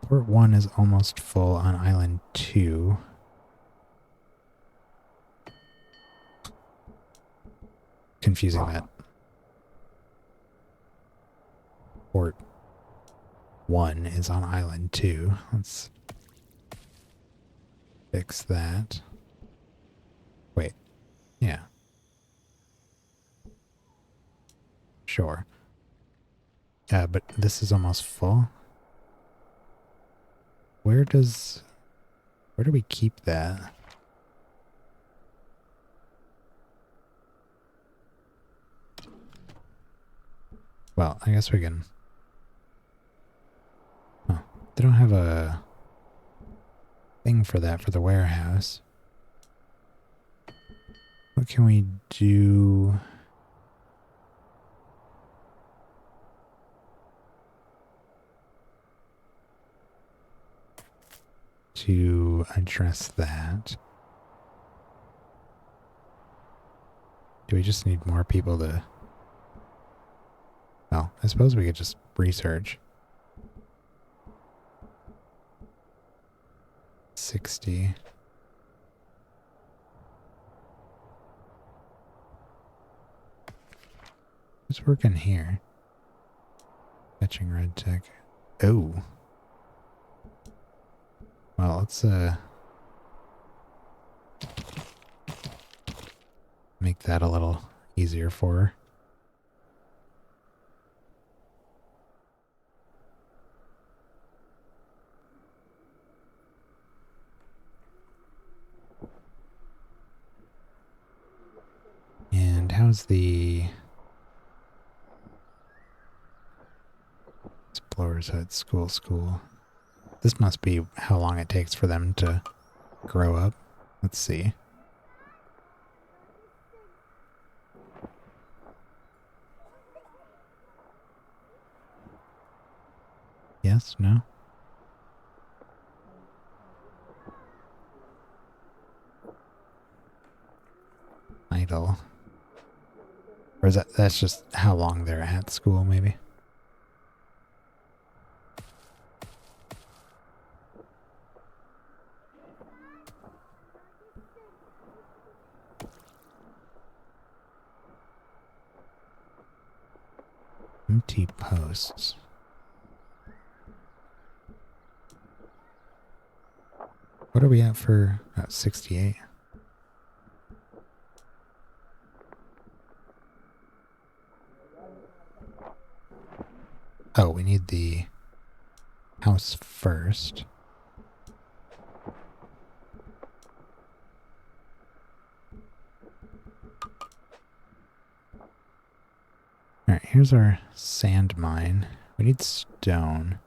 Speaker 1: Port 1 is almost full on Island 2. Confusing that. Port 1 is on Island 2. Let's fix that. Wait. Yeah. Sure. But this is almost full. Where do we keep that? Well, I guess we can. Oh, they don't have a thing for that for the warehouse. What can we do? To address that. Do we just need more people to... Well, I suppose we could just research. 60. Who's working here? Fetching red tech. Oh. Well, let's make that a little easier for her. And how's the Explorer's Hut school? This must be how long it takes for them to grow up. Let's see. Yes? No? Idle. Or is that's just how long they're at school, maybe? Empty posts. What are we at for? 68. Oh, we need the house first. Alright, here's our sand mine. We need stone.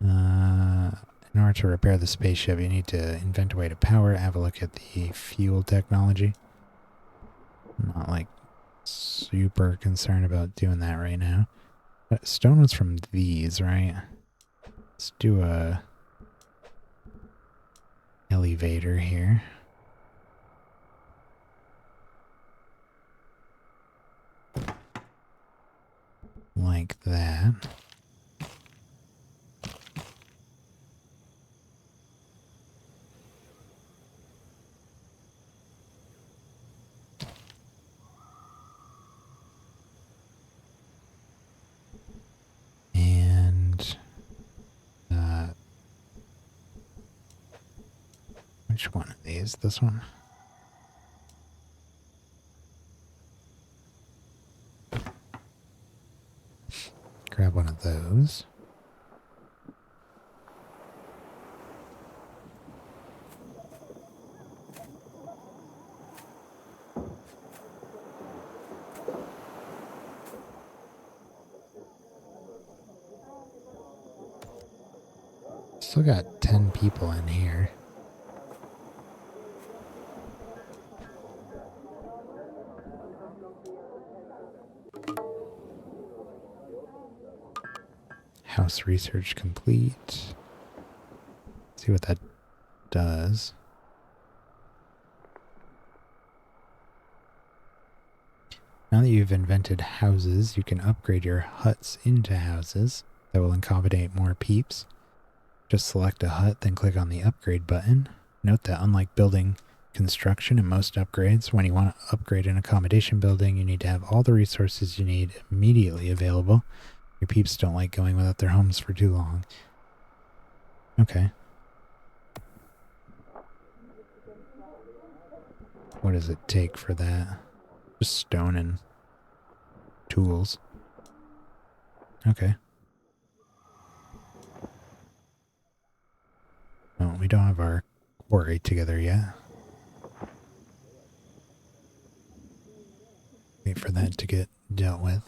Speaker 1: In order to repair the spaceship, you need to invent a way to power it. Have a look at the fuel technology. I'm not like super concerned about doing that right now. But stone was from these, right? Let's do a elevator here. Like that. And Which one of these? This one? Grab one of those. Still got 10 people in here. House research complete. See what that does. Now that you've invented houses, you can upgrade your huts into houses that will accommodate more peeps. Just select a hut, then click on the upgrade button. Note that unlike building construction and most upgrades, when you want to upgrade an accommodation building, you need to have all the resources you need immediately available. Your peeps don't like going without their homes for too long. Okay. What does it take for that? Just stone and tools. Okay. Oh, we don't have our quarry together yet. Wait for that to get dealt with.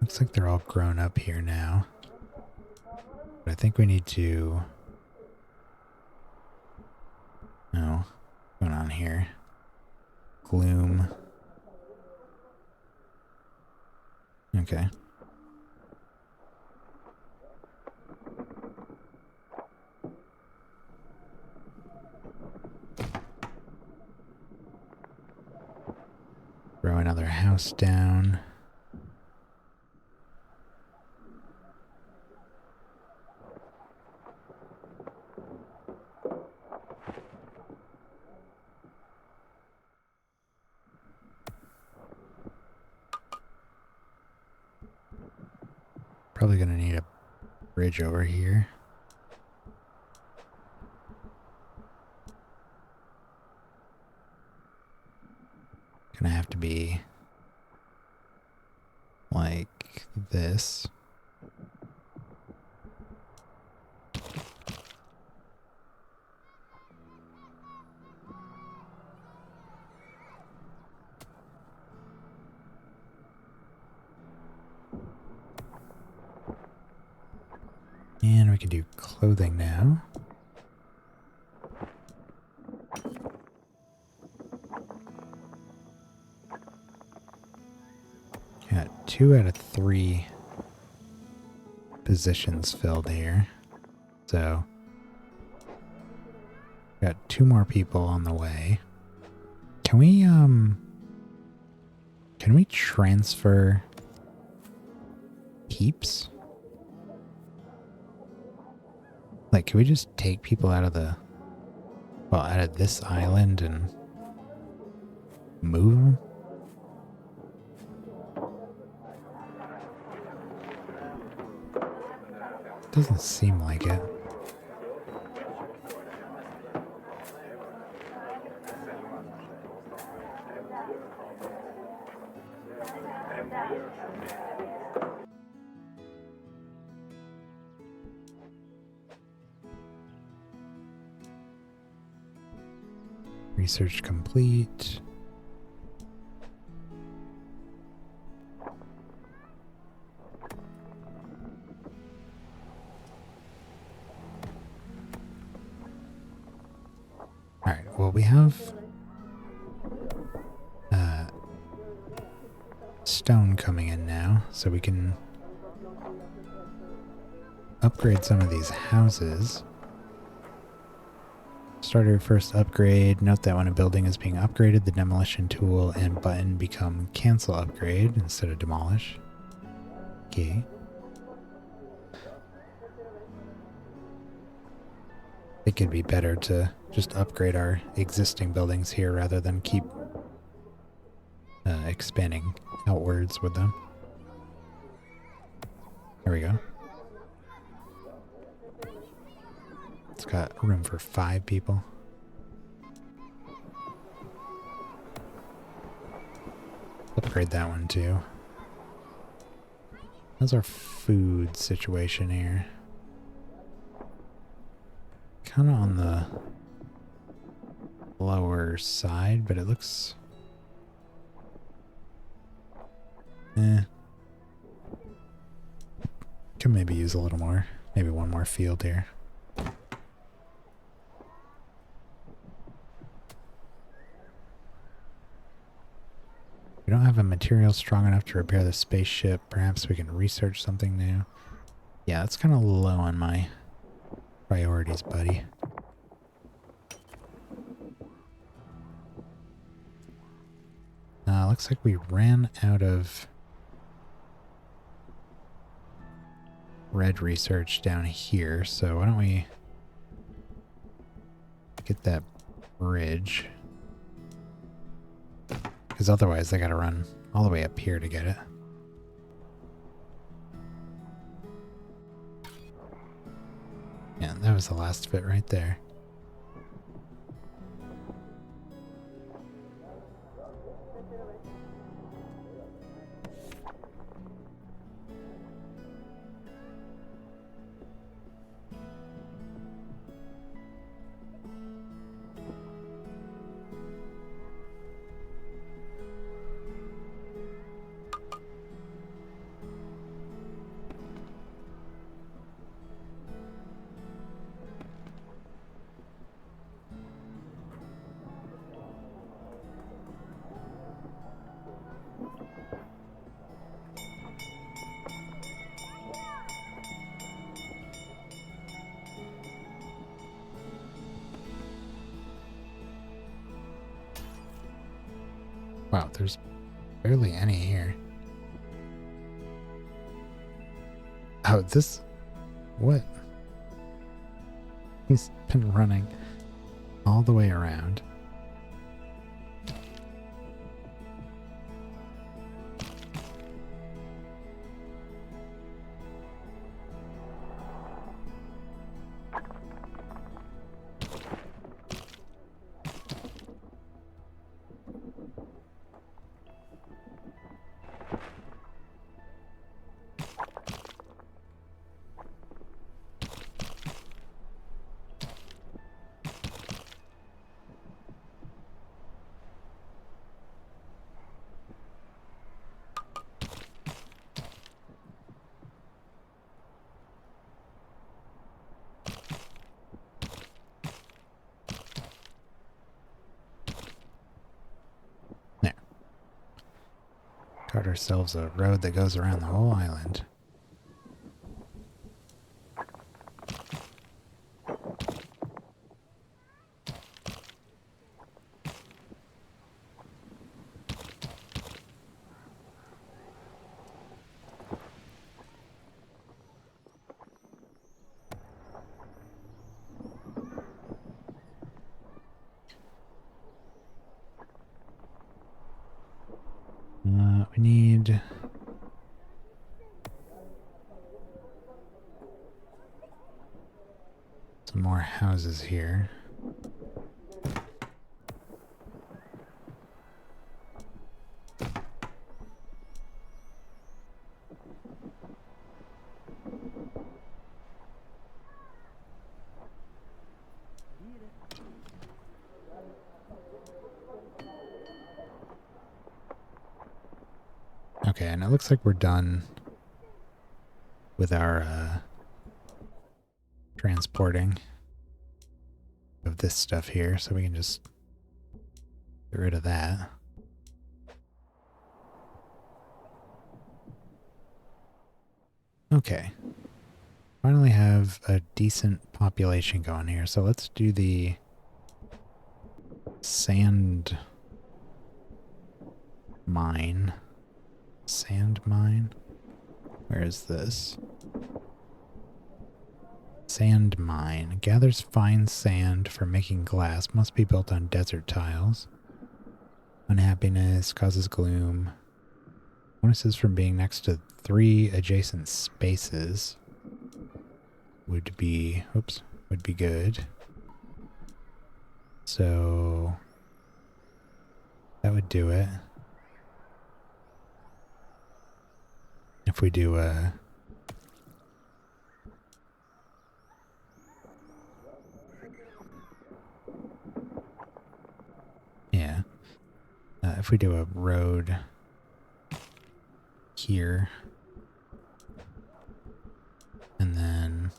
Speaker 1: Looks like they're all grown up here now. But I think we need to... No. What's going on here? Gloom. Okay. Throw another house down. Probably gonna need a bridge over here. Gonna have to be like this. And we can do clothing now. Got 2 out of 3 positions filled here. So, got 2 more people on the way. Can we transfer peeps? Like, can we just take people out of out of this island and move them? Doesn't seem like it. Research complete. Alright, well we have stone coming in now, so we can upgrade some of these houses. Start your first upgrade. Note that when a building is being upgraded, the demolition tool and button become cancel upgrade instead of demolish. Okay. I think it'd be better to just upgrade our existing buildings here rather than keep expanding outwards with them. There we go. It's got room for 5 people. Upgrade that one too. How's our food situation here? Kind of on the lower side, but it looks... Could maybe use a little more. Maybe one more field here. We don't have a material strong enough to repair the spaceship. Perhaps we can research something new. Yeah, it's kind of low on my priorities, buddy. Looks like we ran out of red research down here, so why don't we get that bridge? Because otherwise they gotta run all the way up here to get it. Yeah, that was the last fit right there. Wow, there's barely any here. Oh, this... What? He's been running all the way around. Got ourselves a road that goes around the whole island. We need... some more houses here. Okay, and it looks like we're done with our transporting of this stuff here, so we can just get rid of that. Okay. Finally have a decent population going here, so let's do the sand mine. Sand mine? Where is this? Sand mine. Gathers fine sand for making glass. Must be built on desert tiles. Unhappiness. Causes gloom. Bonuses from being next to 3 adjacent spaces. Would be good. So that would do it. If we do a if we do a road here and then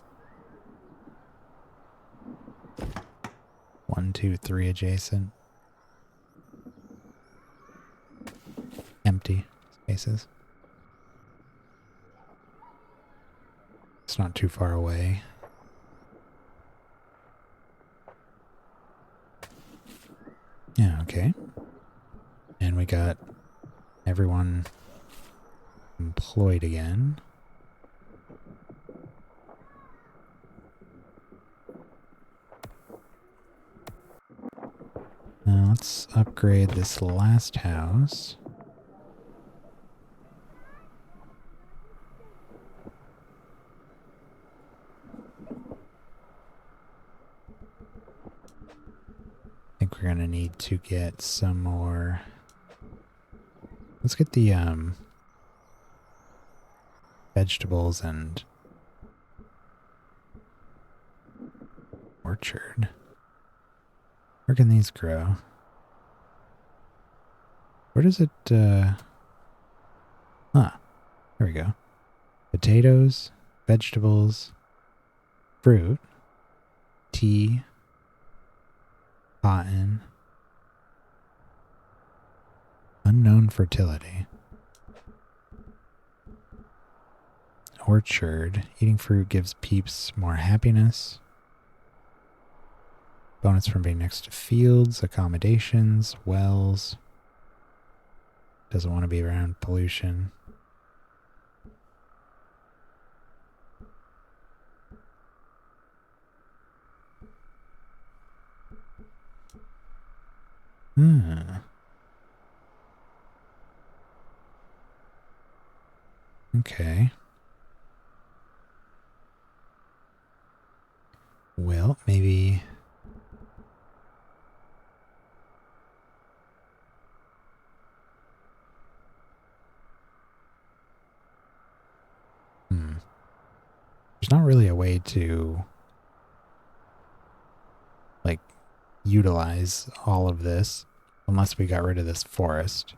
Speaker 1: 1, 2, 3 adjacent empty spaces. It's not too far away. Yeah, okay. And we got everyone employed again. Now let's upgrade this last house. I think we're gonna need to get some more. Let's get the vegetables and orchard. Where can these grow? Where does it there we go. Potatoes, vegetables, fruit, tea, cotton, unknown fertility, orchard. Eating fruit gives peeps more happiness. Bonus from being next to fields, accommodations, wells. Doesn't want to be around pollution. Okay. Well, maybe. There's not really a way to like utilize all of this unless we got rid of this forest,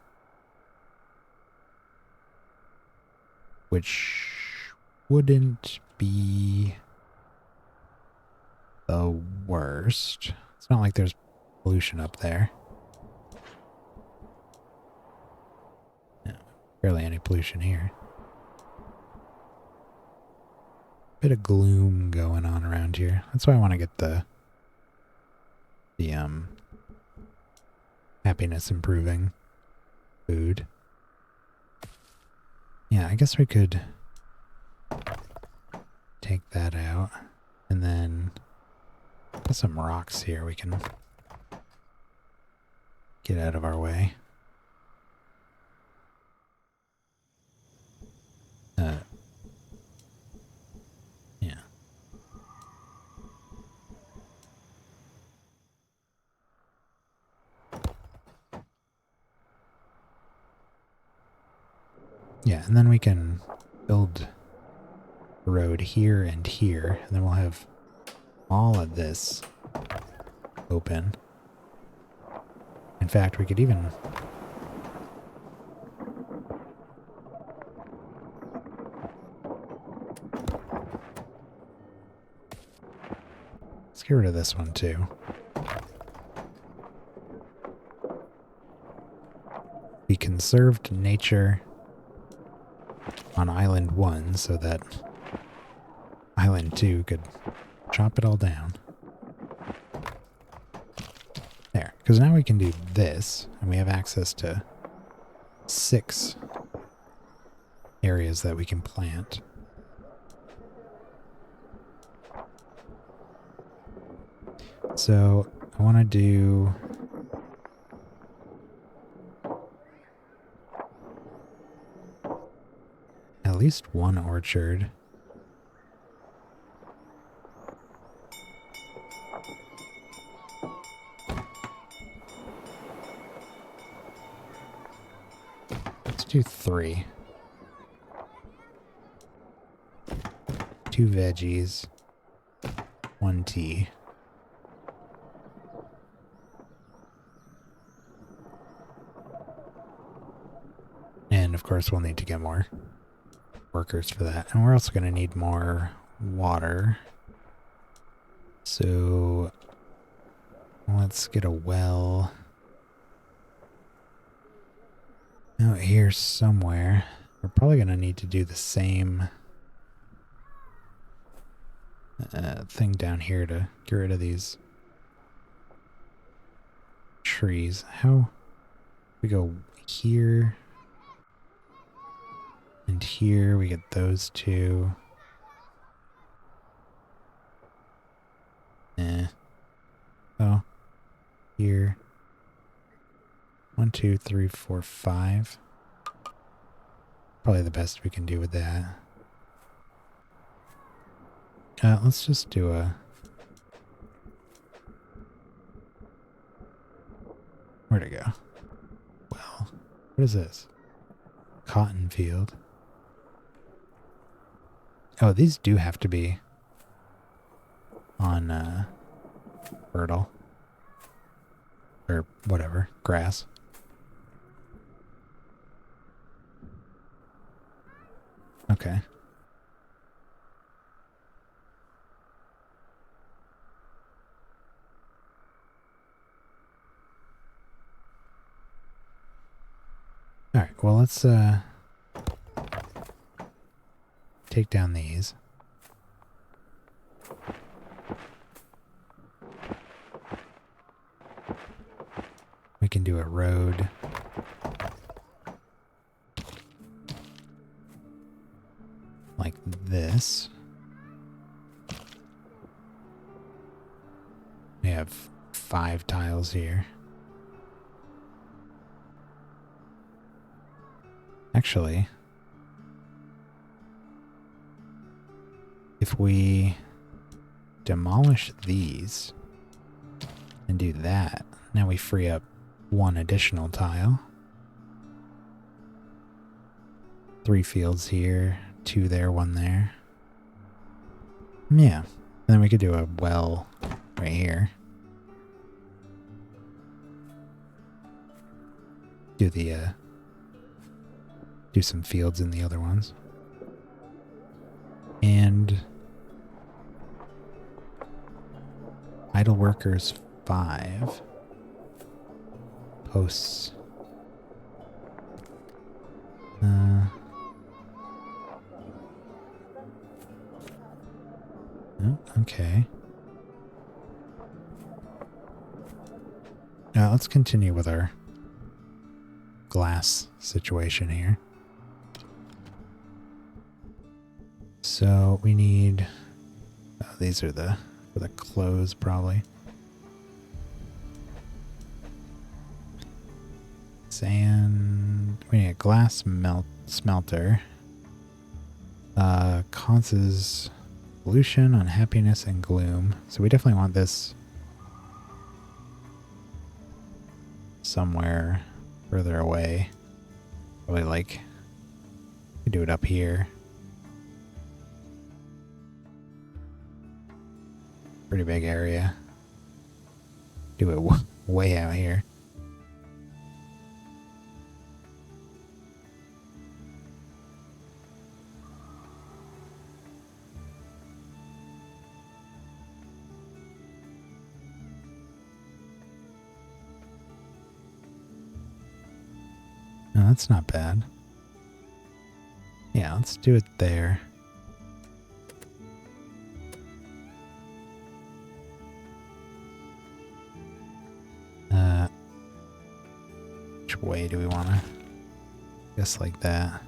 Speaker 1: which wouldn't be the worst. It's not like there's pollution up there. No, barely any pollution here. Bit of gloom going on around here. That's why I want to get the happiness improving food. Yeah, I guess we could take that out and then put some rocks here we can get out of our way. Yeah. Yeah, and then we can build a road here and here, and then we'll have all of this open. In fact, we could even let's get rid of this one too. We conserved nature on Island 1 so that Island 2 could chop it all down. There, because now we can do this, and we have access to 6 areas that we can plant. So I want to do at least one orchard. Let's do 3. 2 veggies, 1 tea. And of course we'll need to get more workers for that. And we're also going to need more water. So let's get a well out here somewhere. We're probably going to need to do the same thing down here to get rid of these trees. How we go here and here, we get those 2. Oh, here. 1, 2, 3, 4, 5. Probably the best we can do with that. Let's just do a... Where'd it go? Well, what is this? Cotton field. Oh, these do have to be on fertile. Or whatever, grass. Okay. Alright, well let's take down these. We can do a road. Like this. We have 5 tiles here. Actually, if we demolish these and do that, now we free up 1 additional tile. 3 fields here, 2 there, 1 there. Yeah, and then we could do a well right here. Do some fields in the other ones. And idle workers 5. Posts. Oh, okay. Now let's continue with our glass situation here. So we need, oh, these are for the clothes probably. Sand, we need a glass smelter. Causes pollution, unhappiness, and gloom. So we definitely want this somewhere further away. Probably like, we do it up here. Pretty big area. Do it way out here. No, that's not bad. Yeah, let's do it there. Which way do we want to? Just like that.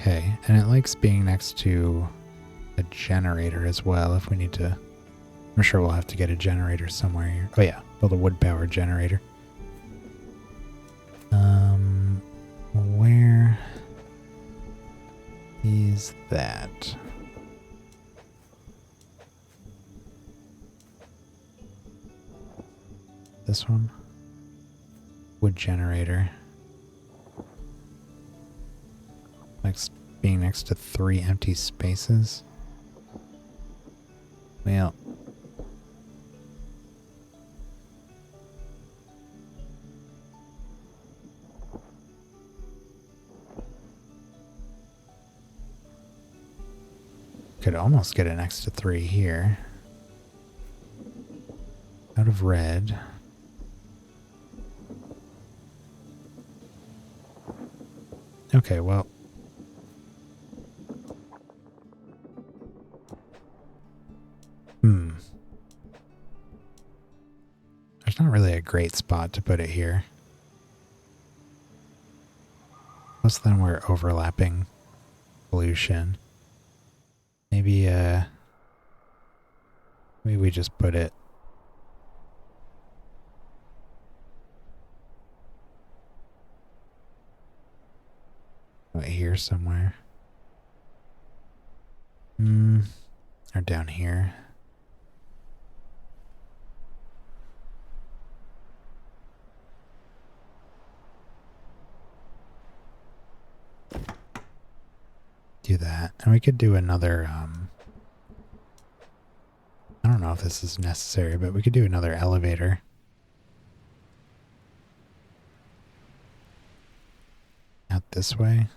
Speaker 1: Okay, and it likes being next to a generator as well if we need to. I'm sure we'll have to get a generator somewhere here. Oh yeah, build a wood power generator. Where is that? This one? Wood generator. Being next to 3 empty spaces. Well, could almost get it next to 3 here. Out of red. Okay, well. There's not really a great spot to put it here. Plus then we're overlapping pollution. Maybe we just put it right here somewhere. Or down here. Do that. And we could do another, I don't know if this is necessary, but we could do another elevator. Out this way.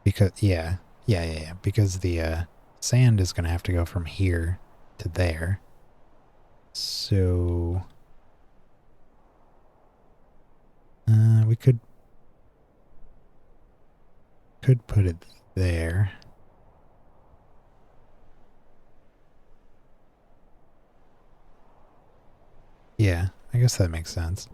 Speaker 1: Because, yeah. Because the sand is going to have to go from here to there. So, we could put it there. Yeah, I guess that makes sense.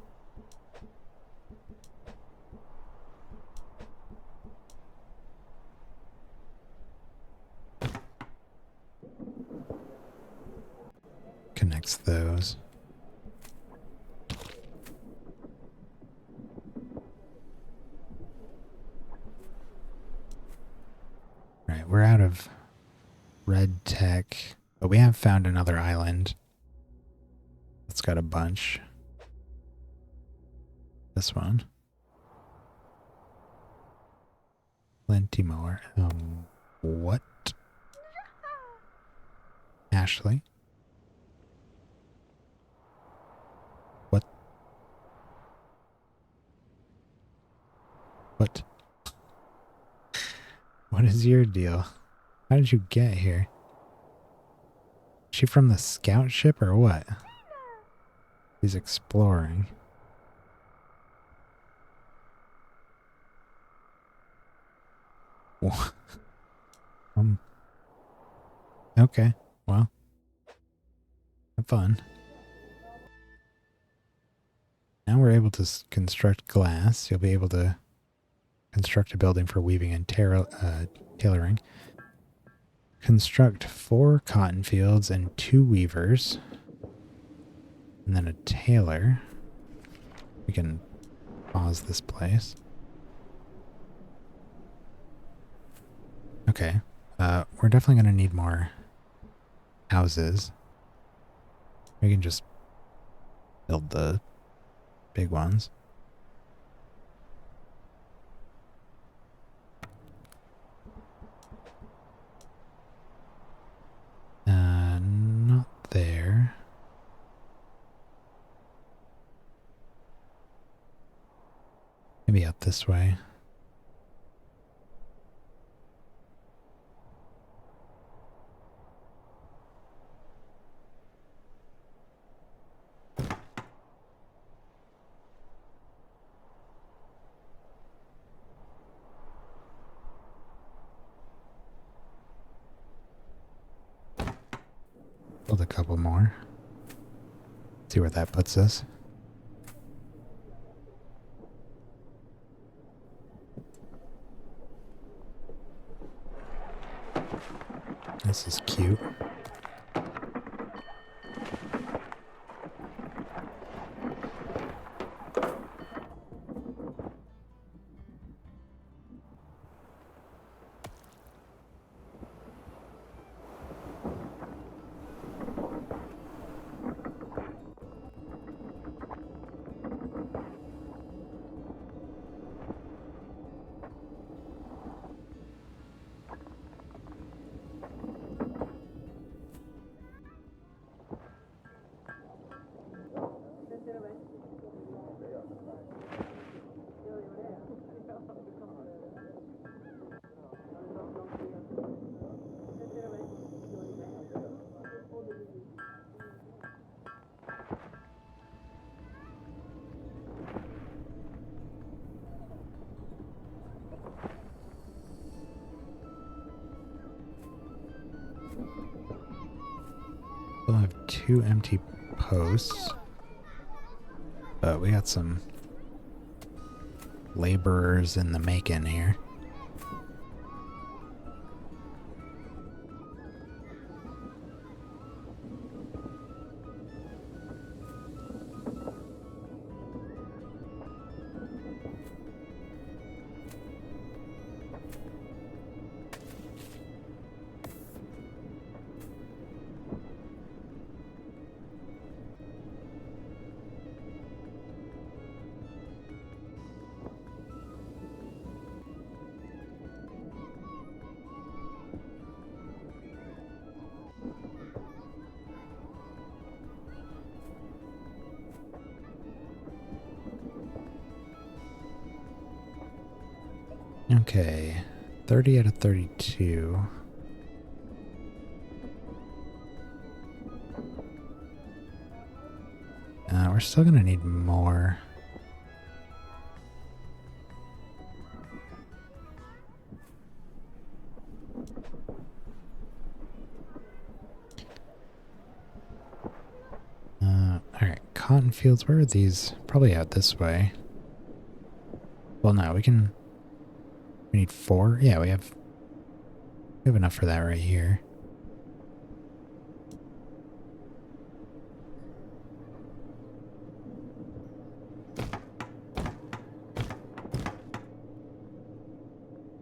Speaker 1: Connects those. Right, we're out of red tech, but we have found another island. It's got a bunch. This one. Plenty more. What? Ashley? What? What? What is your deal? How did you get here? Is she from the scout ship or what? She's exploring. Okay, well, have fun. Now we're able to construct glass. You'll be able to construct a building for weaving and tailoring. Construct 4 cotton fields and 2 weavers. And then a tailor. We can pause this place. Okay. We're definitely going to need more houses. We can just build the big ones. Not there. Maybe out this way. Build a couple more. See where that puts us. This is cute. We'll have 2 empty posts, but we got some laborers in the making here. Okay, 30 out of 32. We're still gonna need more. Alright, cotton fields, where are these? Probably out this way. Well, no, we need 4? Yeah, we have enough for that right here.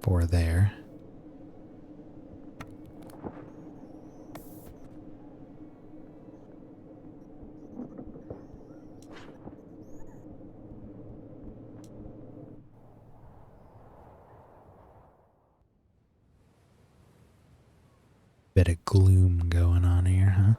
Speaker 1: Four there. Bit of gloom going on here, huh?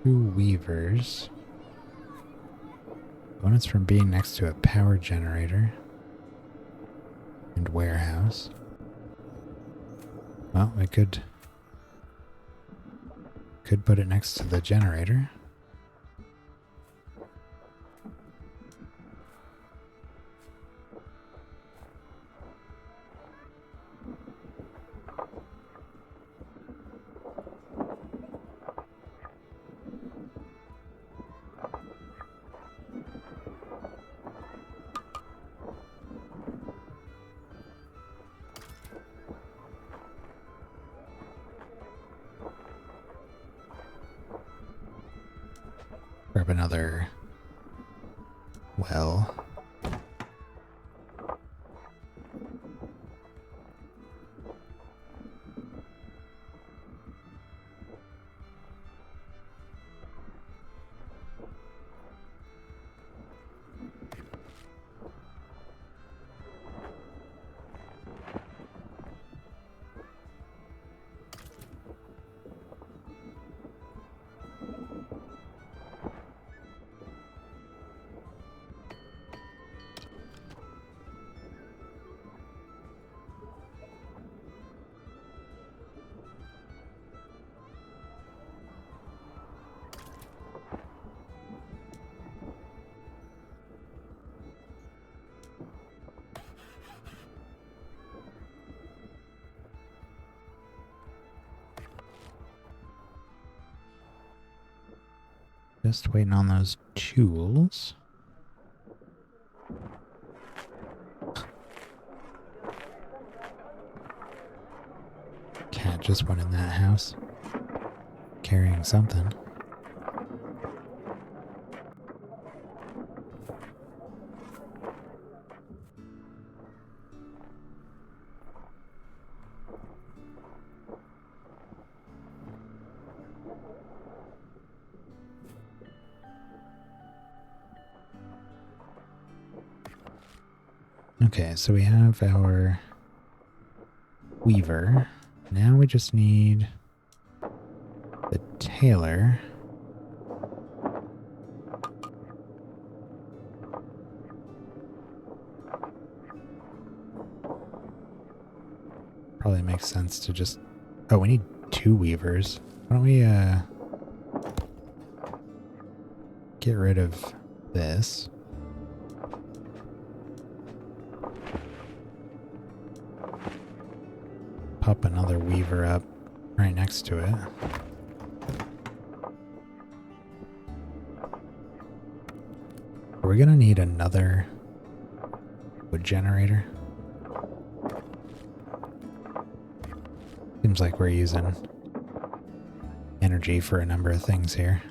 Speaker 1: Two weavers. Bonus from being next to a power generator. And warehouse. Well, I could put it next to the generator. Grab another well. Just waiting on those tools. Cat just went in that house. Carrying something. Okay, so we have our weaver. Now we just need the tailor. Probably makes sense to just... Oh, we need 2 weavers. Why don't we get rid of this? Pop another weaver up right next to it. We're gonna need another wood generator. Seems like we're using energy for a number of things here.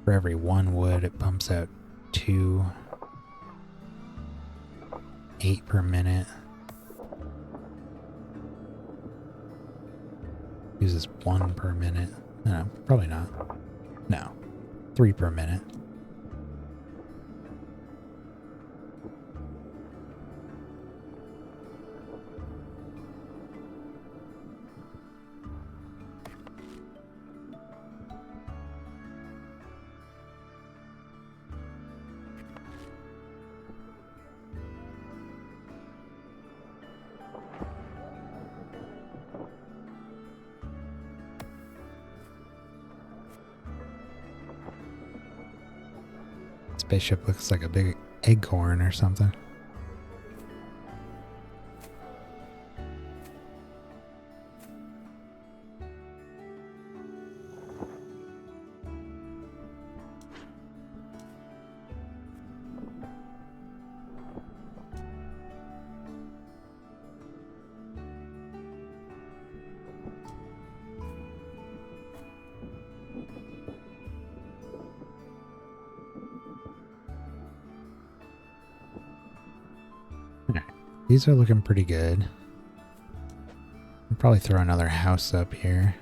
Speaker 1: For every 1 wood, it pumps out 2. 8 per minute. Uses 1 per minute. No, probably not. No. 3 per minute. Spaceship looks like a big acorn or something. These are looking pretty good. I'll probably throw another house up here.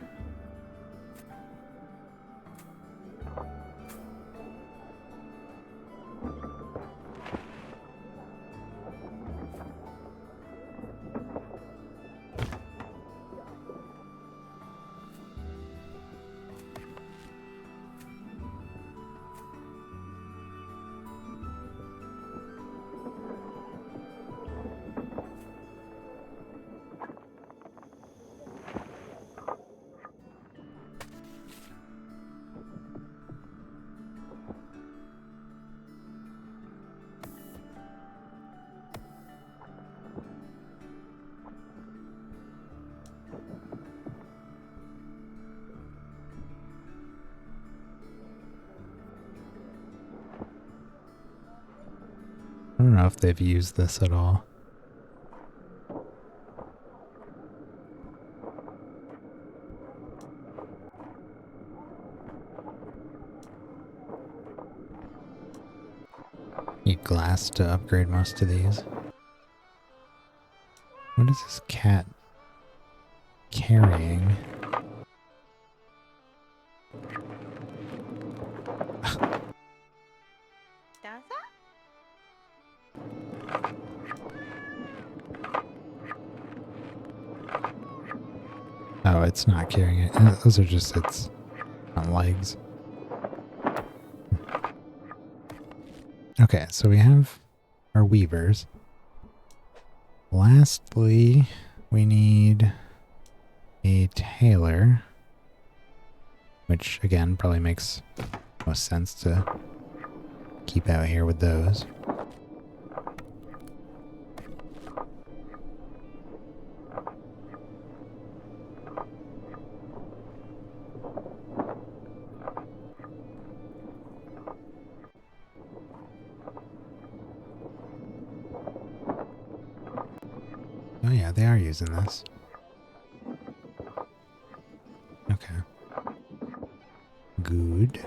Speaker 1: I don't know if they've used this at all. Need glass to upgrade most of these. What is this cat carrying? Oh, it's not carrying it. Those are just its legs. Okay, so we have our weavers. Lastly, we need a tailor, which again probably makes most sense to keep out here with those. yeah, they are using this. Okay. Good.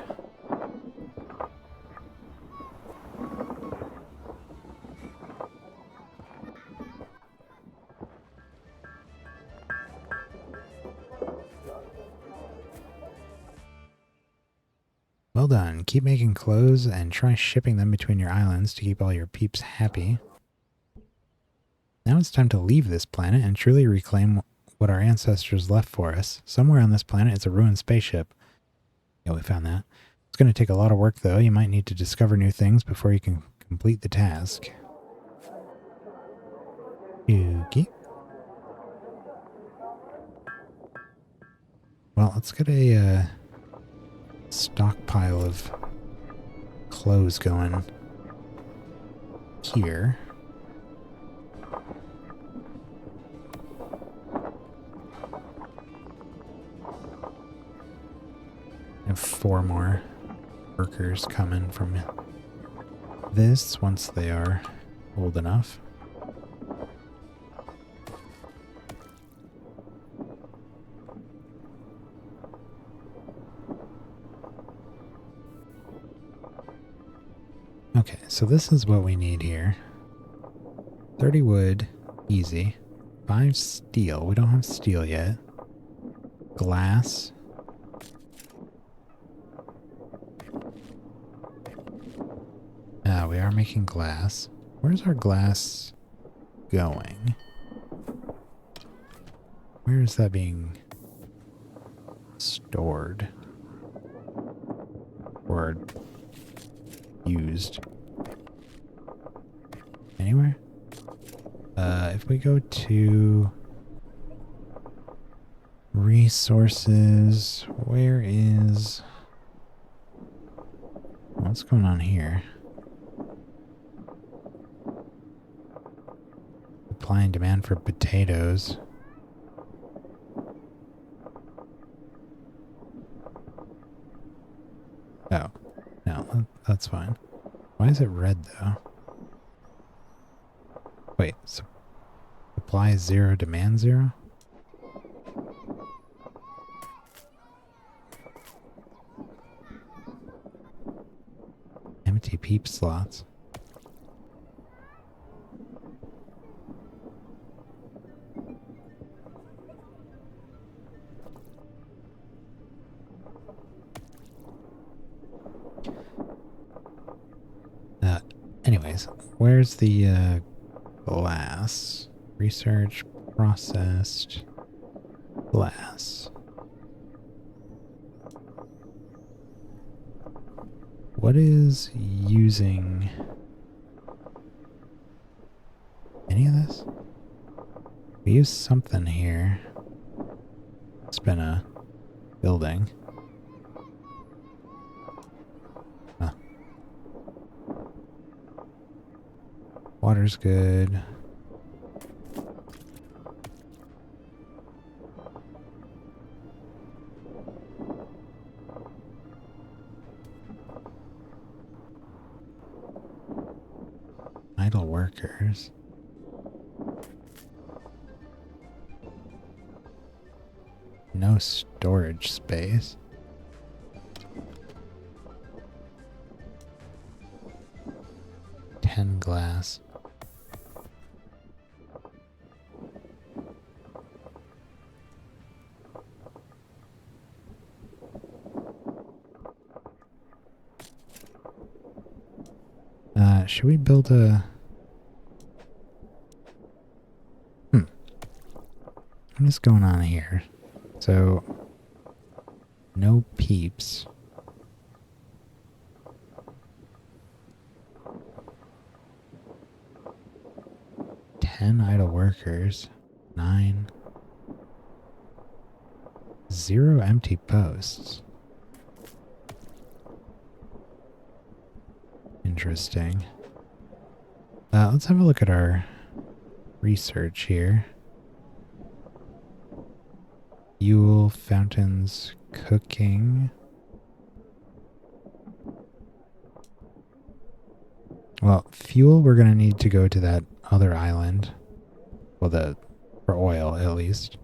Speaker 1: Well done. Keep making clothes and try shipping them between your islands to keep all your peeps happy. Now it's time to leave this planet and truly reclaim what our ancestors left for us. Somewhere on this planet is a ruined spaceship. Yeah, we found that. It's going to take a lot of work, though. You might need to discover new things before you can complete the task. Okay. Well, let's get a stockpile of clothes going here. I have 4 more workers coming from this once they are old enough. Okay, so this is what we need here. 30 wood, easy. 5 steel, we don't have steel yet. Glass. We are making glass. Where's our glass going? Where is that being stored? Or used? Anywhere? If we go to resources, where is... What's going on here? Supply and demand for potatoes. Oh, no, that's fine. Why is it red though? Wait, supply 0, demand 0? Empty peep slots. Anyways, where's the glass? Research, processed, glass. What is using any of this? We use something here. It's been a building. Huh. Water's good. Idle workers. No storage space. Ten glass. Should we build a... What is going on here? So, no peeps. 10 idle workers. 9. 0 empty posts. Interesting. Let's have a look at our research here. Fuel, fountains, cooking. Well, fuel, we're going to need to go to that other island. Well, the For oil, at least.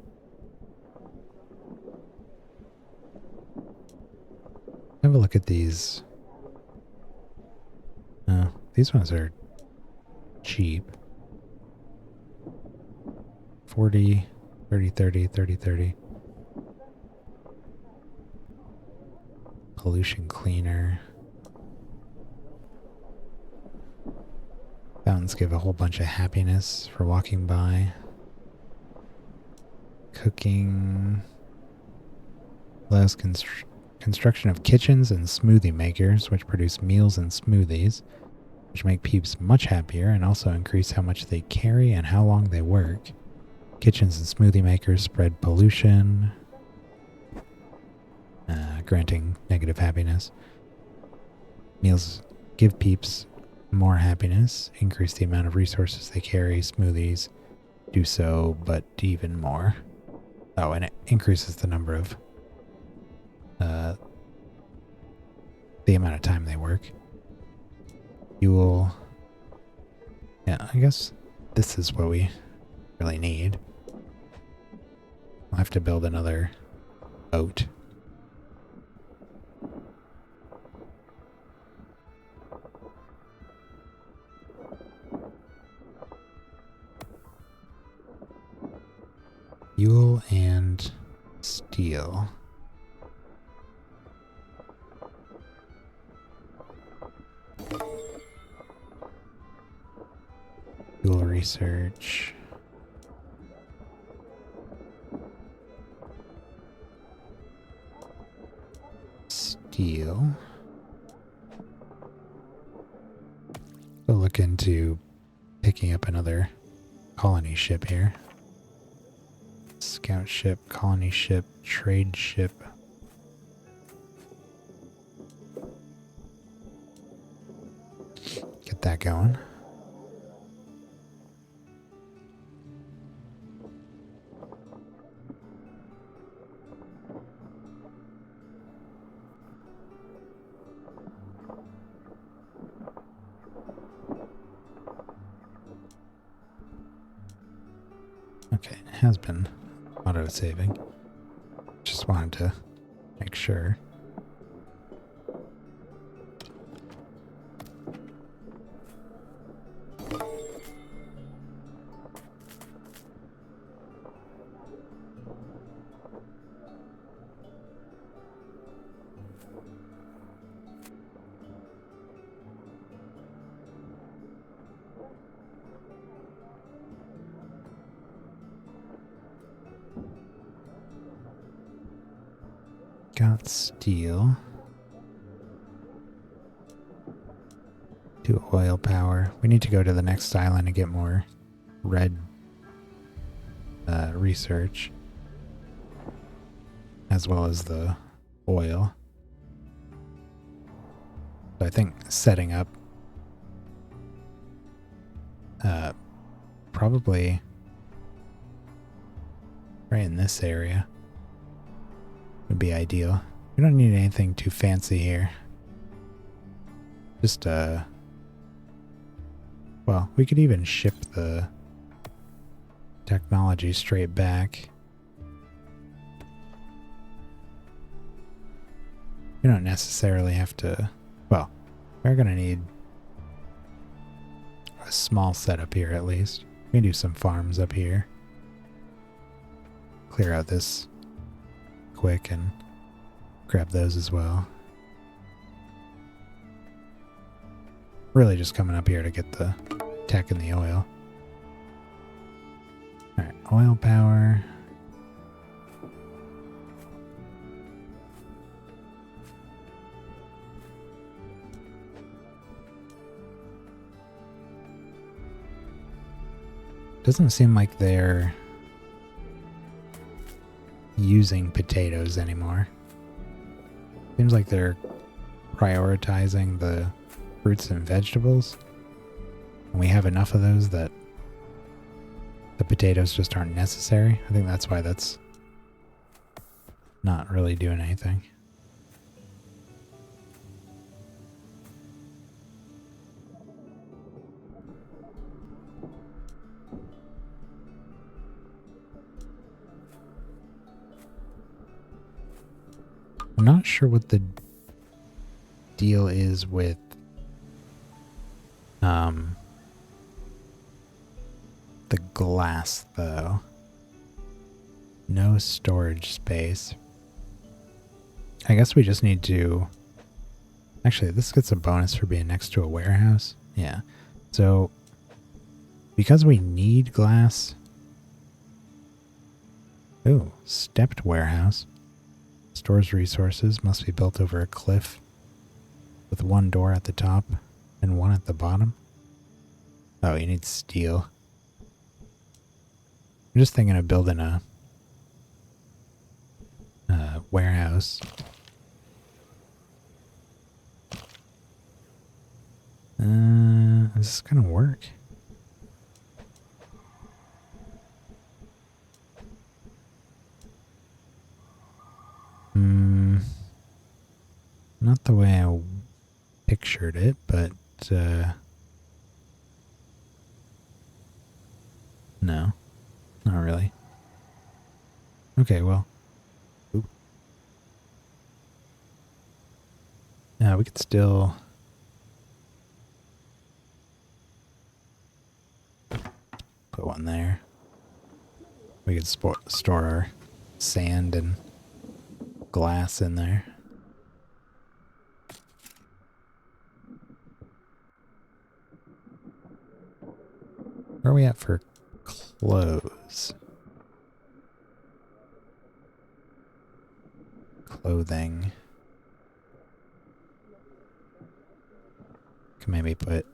Speaker 1: Have a look at these. These ones are cheap. 40, 30, 30, 30, 30. Pollution cleaner. Fountains give a whole bunch of happiness for walking by. Cooking. Allows construction of kitchens and smoothie makers, which produce meals and smoothies, which make peeps much happier and also increase how much they carry and how long they work. Kitchens and smoothie makers spread pollution, granting negative happiness. Meals give peeps more happiness, increase the amount of resources they carry. Smoothies do so, but even more. Oh, and it increases the number of the amount of time they work. Fuel. Yeah, I guess this is what we really need. I'll have to build another boat. Fuel and steel. Fuel research. Steel. We'll look into picking up another colony ship here. Scout ship, colony ship, trade ship. Get that going. Okay, it has been auto-saving. Just wanted to make sure. Got steel. Do oil power. We need to go to the next island and get more red research, as well as the oil. So I think setting up probably right in this area would be ideal. We don't need anything too fancy here. Just, well, we could even ship the technology straight back. We don't necessarily have to, well, we're going to need a small setup here at least. We can do some farms up here. Clear out this quick and grab those as well. Really just coming up here to get the tech and the oil. Alright, oil power. Doesn't seem like they're using potatoes anymore. Seems like they're prioritizing the fruits and vegetables. And we have enough of those that the potatoes just aren't necessary. I think that's why that's not really doing anything. I'm not sure what the deal is with the glass though. No storage space. I guess we just need to... Actually, this gets a bonus for being next to a warehouse. Yeah. So, because we need glass... Ooh, stepped warehouse. Stores resources, must be built over a cliff with one door at the top and one at the bottom. Oh, you need steel. I'm just thinking of building a warehouse. Is this gonna work? Not the way I pictured it, but no, not really. Okay, well. Oop. Yeah, we could still... Put one there. We could store our sand and glass in there. Where are we at for clothes? Clothing. Can maybe put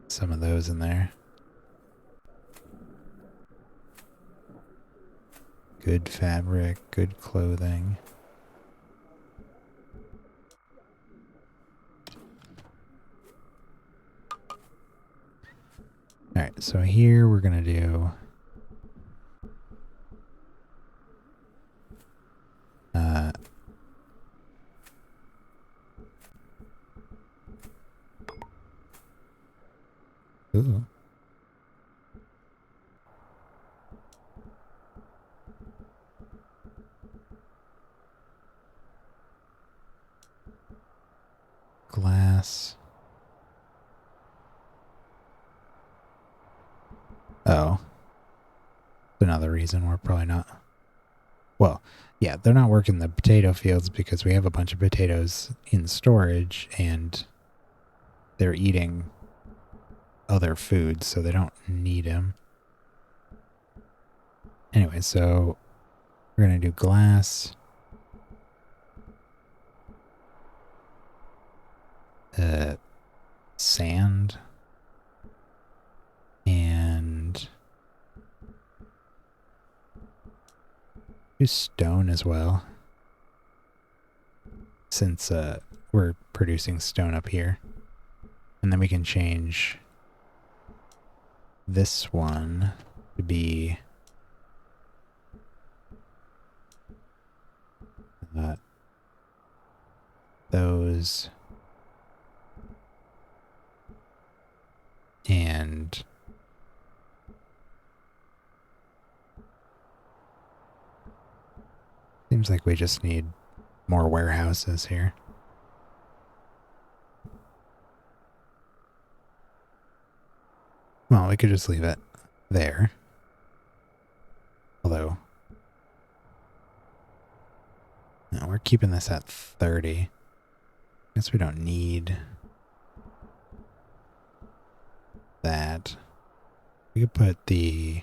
Speaker 1: some of those in there. Good fabric, good clothing. Alright, so here we're going to do... Ooh. Glass. Oh. Another reason we're probably not... Well, yeah, they're not working the potato fields because we have a bunch of potatoes in storage and they're eating other foods, so they don't need them. Anyway, so we're going to do glass. Sand. And do stone as well. Since we're producing stone up here. And then we can change this one to be those and seems like we just need more warehouses here. Well, we could just leave it there. Although, no, we're keeping this at 30. Guess we don't need that. We could put the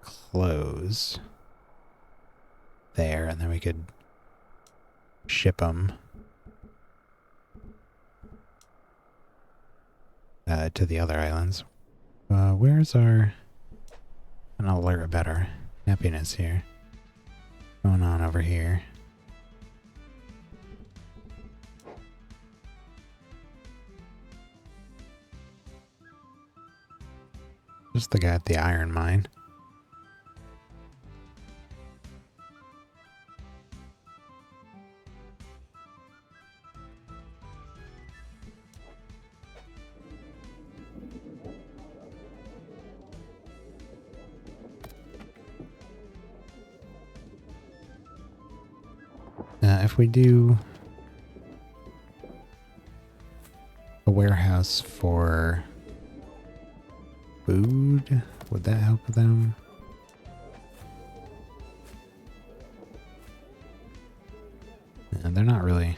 Speaker 1: clothes there, and then we could ship them to the other islands. Where's our... an alert about our happiness here? What's going on over here? Just the guy at the iron mine. if we do a warehouse for food, would that help them? And they're not really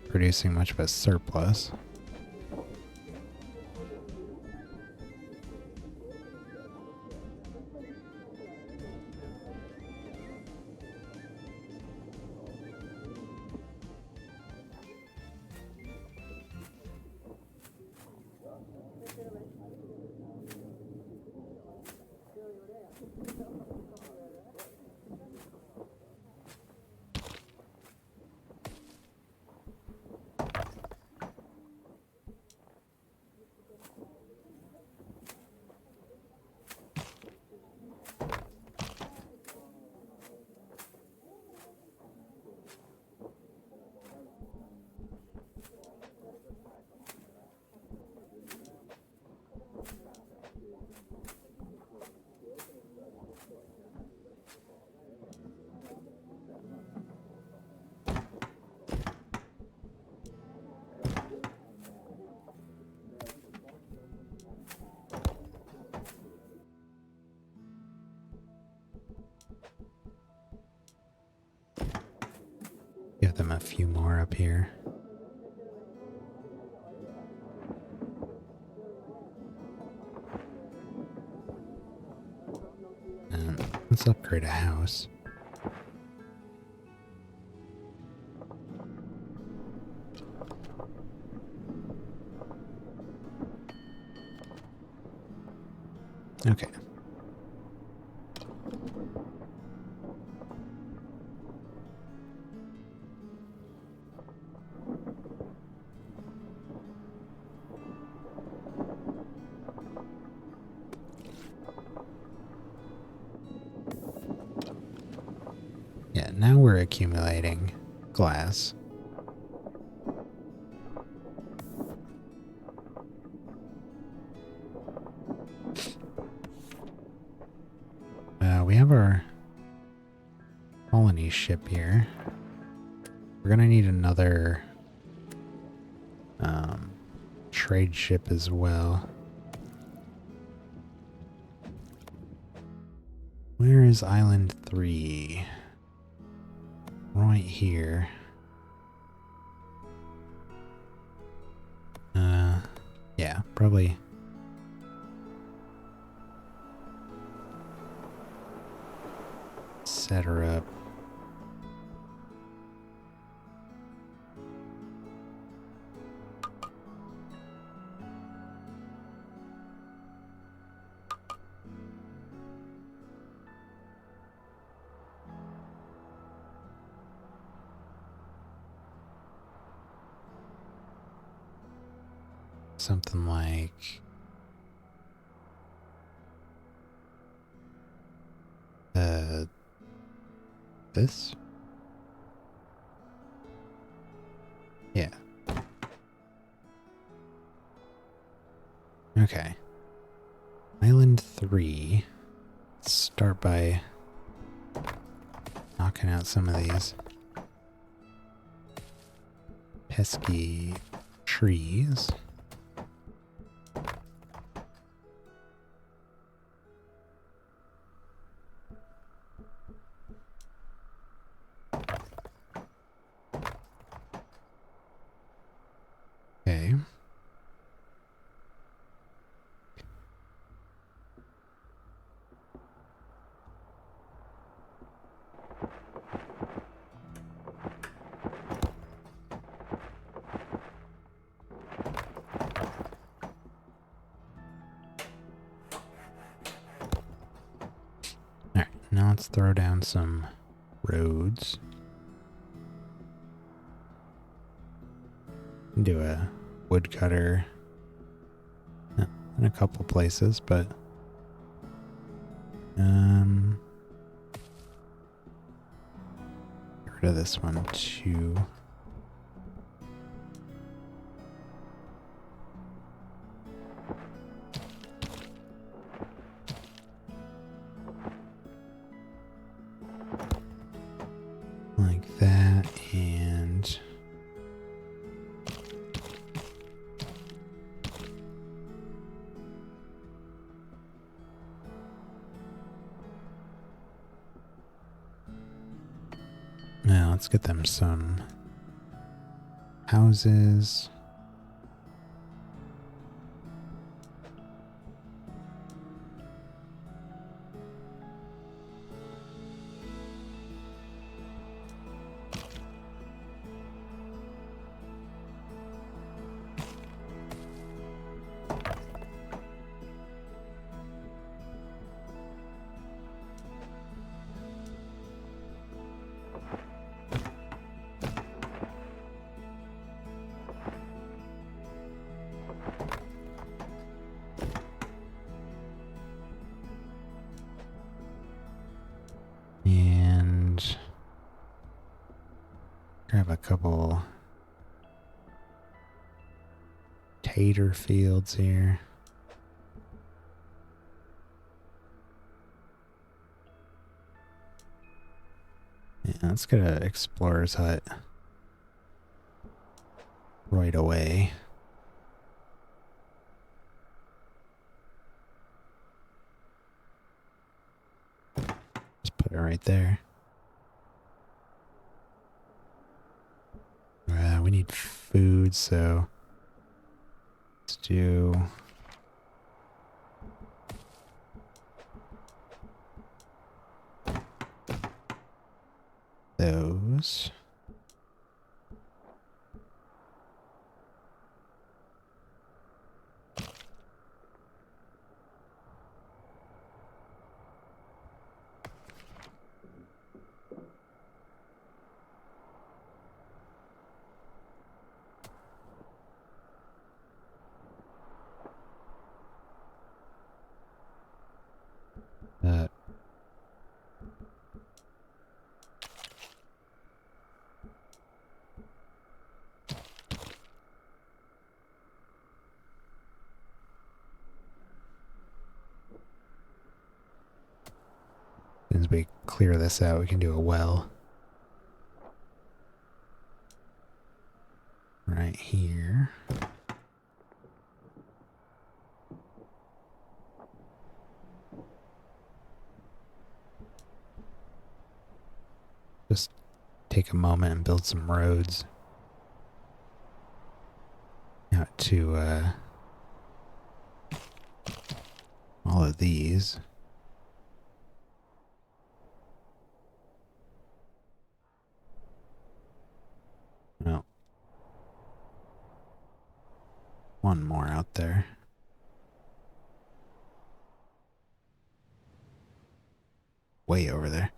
Speaker 1: producing much of a surplus. Give them a few more up here. And let's upgrade a house. Okay. Yeah, now we're accumulating glass. We have our colony ship here. We're gonna need another trade ship as well. Where is Island 3? Right here. Yeah, probably. Set her up. Something like this? Yeah. Okay. Island 3. Let's start by knocking out some of these pesky trees. Okay. Alright, now let's throw down some roads. Do a woodcutter in a couple places, but get rid of this one too. like that, and now let's get them some houses. And grab a couple tater fields here. Yeah, let's get an explorer's hut right away. Just put it right there. We need food, so let's do those. As we clear this out, we can do a well. Right here. Just take a moment and build some roads out to all of these. Well, one more out there. Way over there.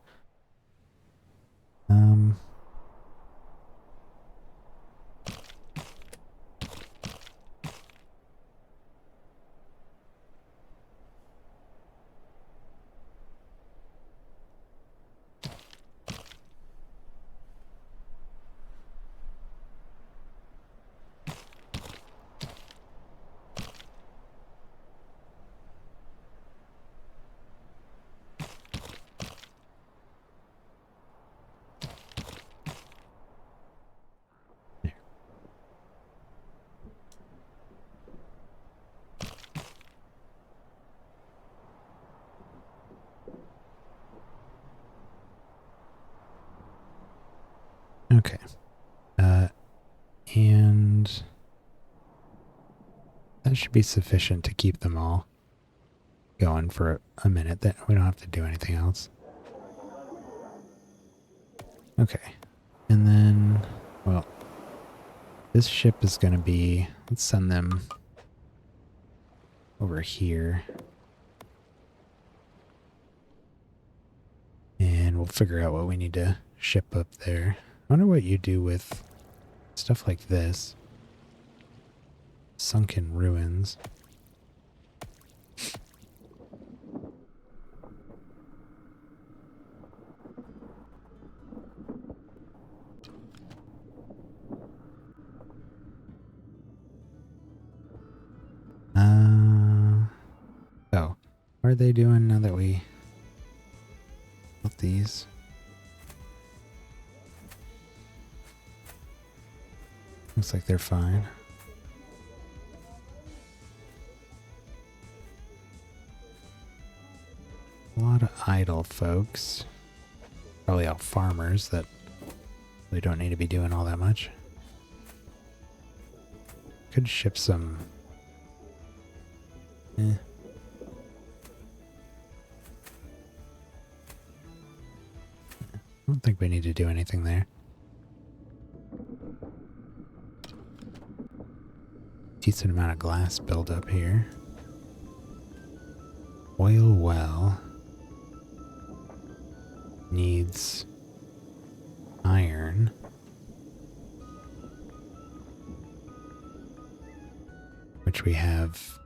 Speaker 1: Okay. And that should be sufficient to keep them all going for a minute. That we don't have to do anything else. Okay. And then, well, this ship is going to be, let's send them over here. And we'll figure out what we need to ship up there. I wonder what you do with stuff like this. Sunken ruins. Oh, what are they doing now that we built these? Looks like they're fine. A lot of idle folks. Probably all farmers that really don't need to be doing all that much. Could ship some... I don't think we need to do anything there. Decent amount of glass buildup here. Oil well. Needs iron. Which we have.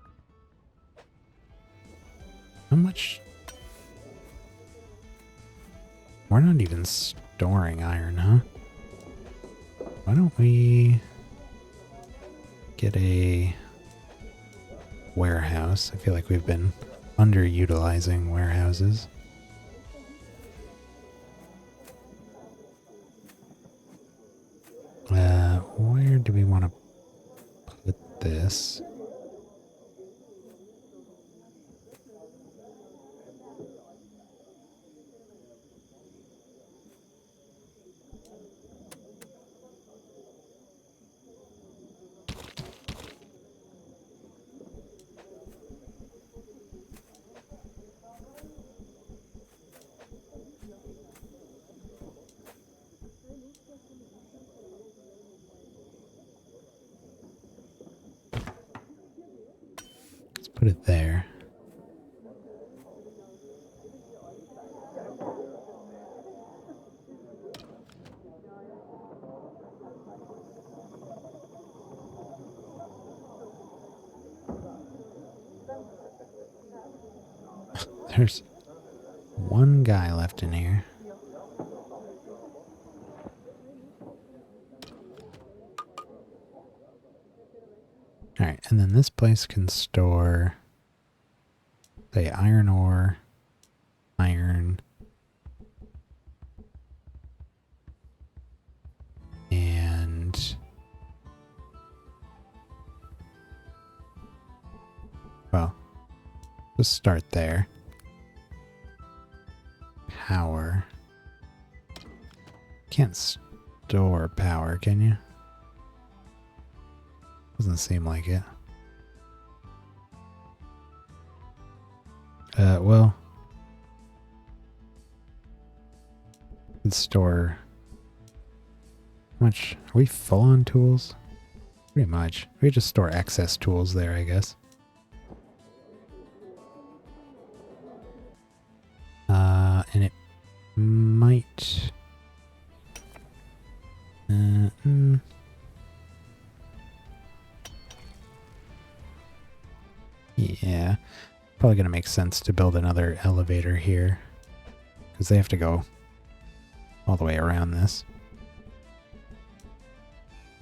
Speaker 1: How much? We're not even storing iron, huh? Why don't we get a warehouse? I feel like we've been underutilizing warehouses. Where do we want to put this? Put it there. There's one guy left in here. Alright, and then this place can store, say, iron ore, iron, and, well, let's start there. Power. Can't store power, can you? Doesn't seem like it. Well, let's store. How much? Are we full on tools? Pretty much. We just store excess tools there, I guess. And it might. Yeah, probably gonna make sense to build another elevator here because they have to go all the way around this.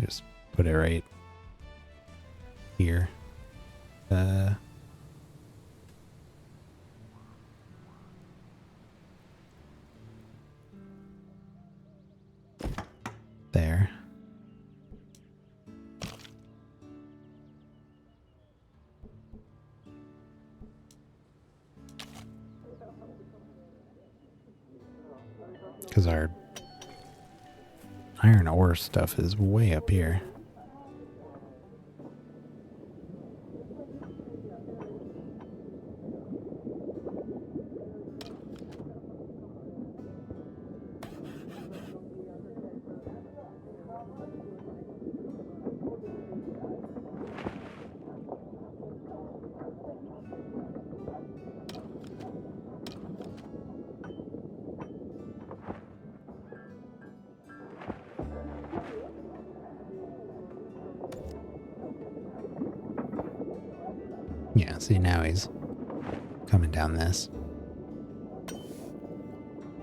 Speaker 1: Just put it right here. There. Because our iron ore stuff is way up here. Yeah, see, now he's coming down this.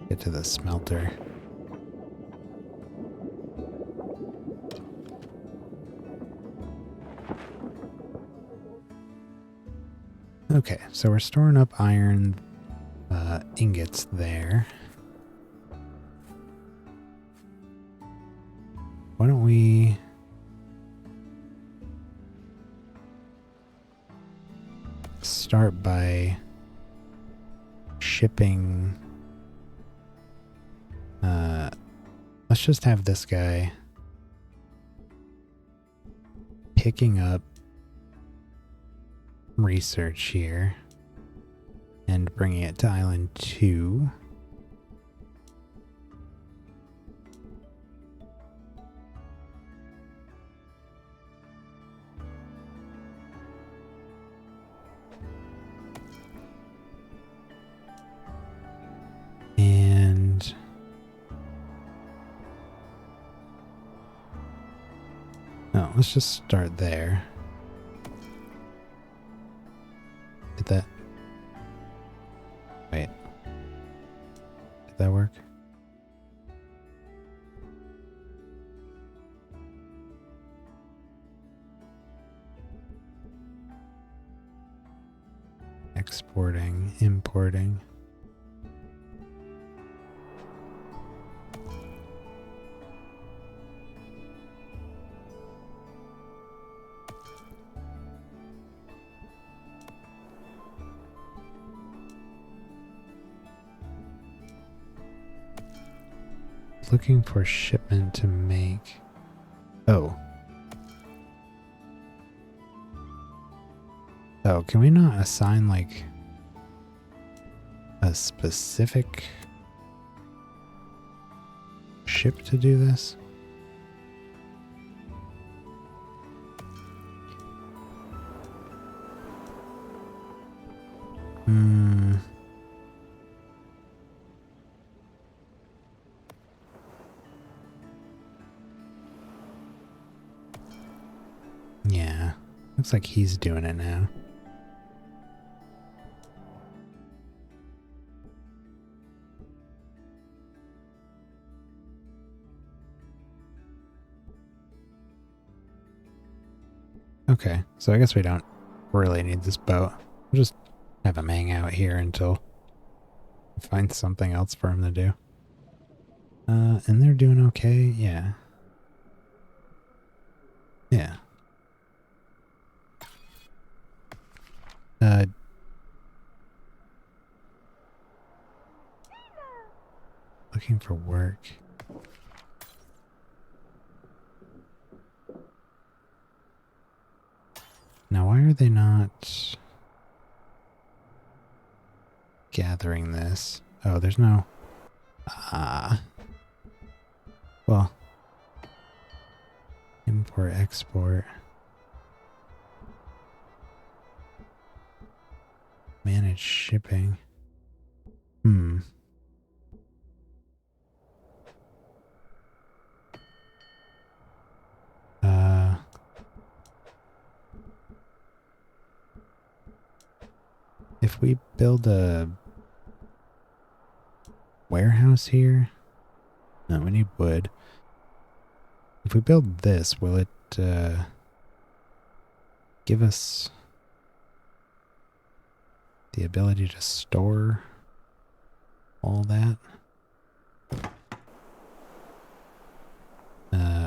Speaker 1: Get to the smelter. Okay, so we're storing up iron ingots there. Why don't we shipping. Let's just have this guy picking up research here and bringing it to Island 2. And no, let's just start there. Did that? Wait. Did that work? Exporting, importing. Looking for shipment to make. Oh. Oh, can we not assign like a specific ship to do this? Yeah, looks like he's doing it now. Okay, so I guess we don't really need this boat. We'll just have him hang out here until we find something else for him to do. And they're doing okay, yeah. Yeah. Looking for work. Now, why are they not gathering this? Oh, there's no... well... Import, export... Manage shipping... If we build a warehouse here, no, we need wood. If we build this, will it give us the ability to store all that?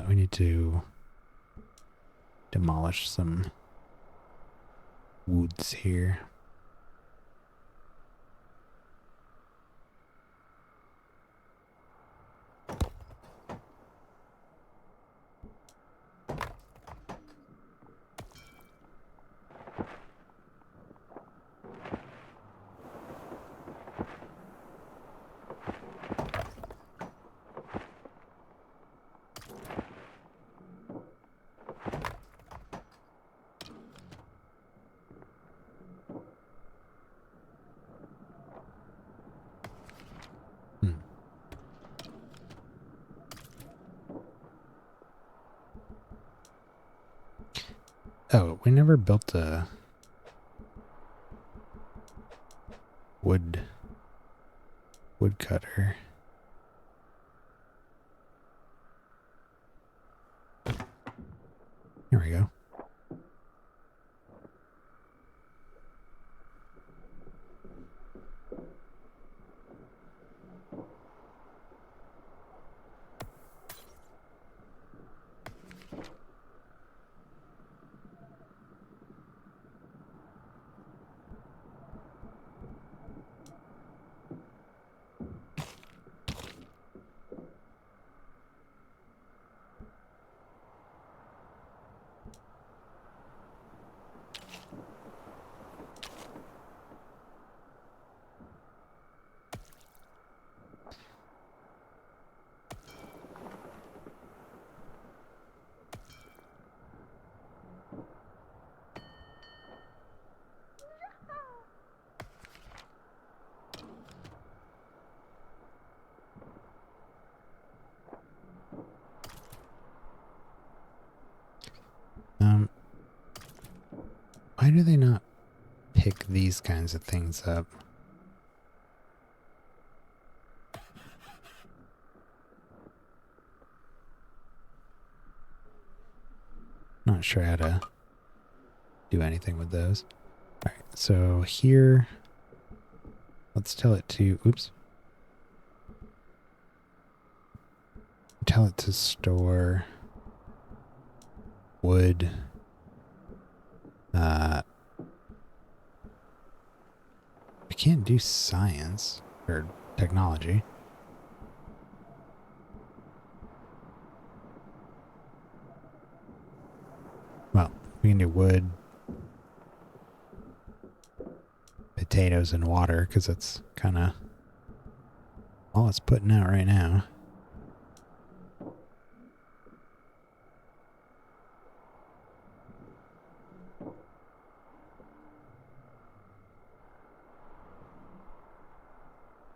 Speaker 1: We need to demolish some woods here. Oh, we never built a woodcutter. Here we go. Why do they not pick these kinds of things up? Not sure how to do anything with those. Alright, so here, let's tell it to, oops. Tell it to store wood. I can't do science or technology. Well, we can do wood, potatoes, and water because that's kind of all it's putting out right now.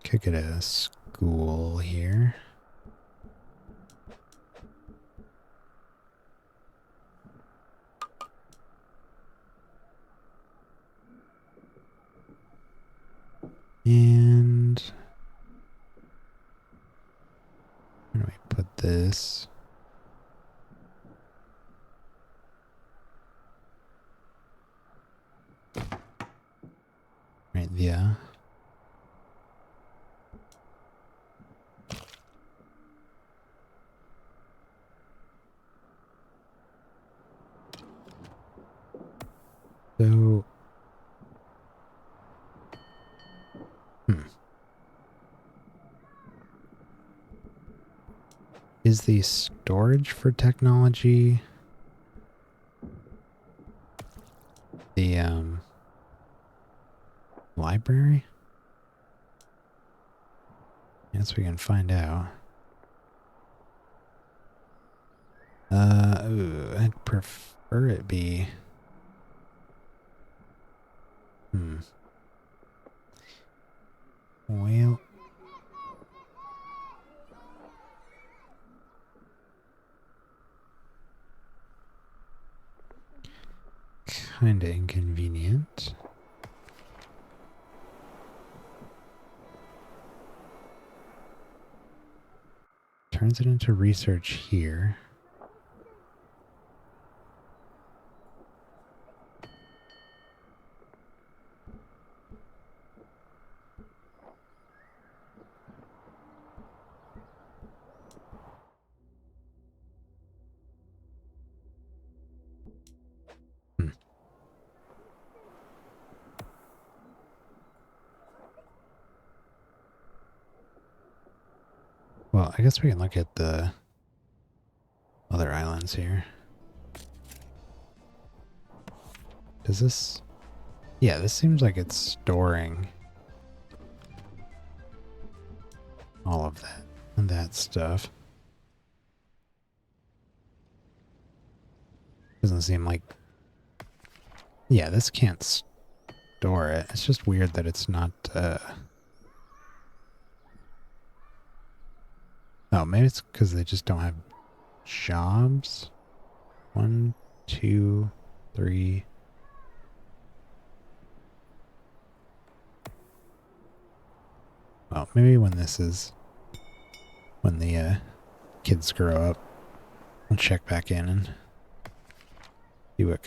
Speaker 1: Could get a school here. And where do we put this? Right, yeah. So, is the storage for technology the library? Yes, we can find out. Ooh, I'd prefer it be. Well, kinda inconvenient. Turns it into research here. Well, I guess we can look at the other islands here. Does this... Yeah, this seems like it's storing all of that stuff. Doesn't seem like... Yeah, this can't store it. It's just weird that it's not... Oh, maybe it's because they just don't have jobs. 1, 2, 3... Well, maybe when the kids grow up, we'll check back in and see what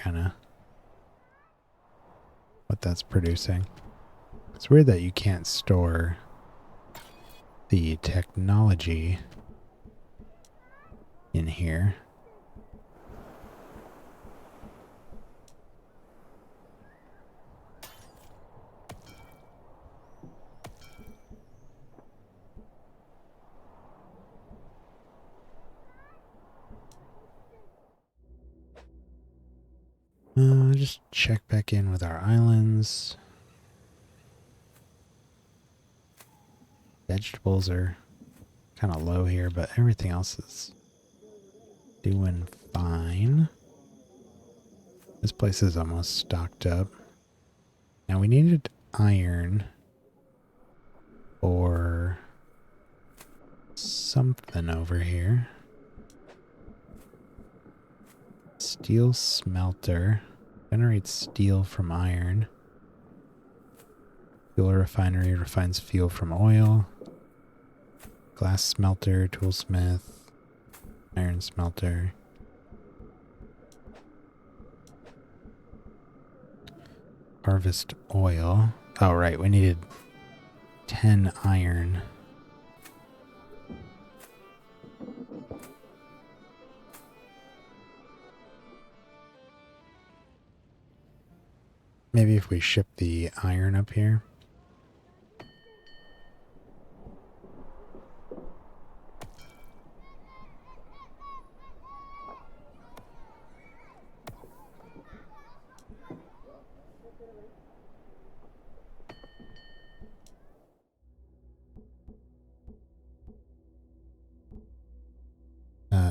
Speaker 1: that's producing. It's weird that you can't store the technology in here. Just check back in with our islands. Vegetables are kind of low here, but everything else is doing fine. This place is almost stocked up. Now we needed iron or something over here. Steel smelter. Generates steel from iron. Fuel refinery refines fuel from oil. Glass smelter, toolsmith, iron smelter. Harvest oil. Oh, right. We needed 10 iron. Maybe if we ship the iron up here.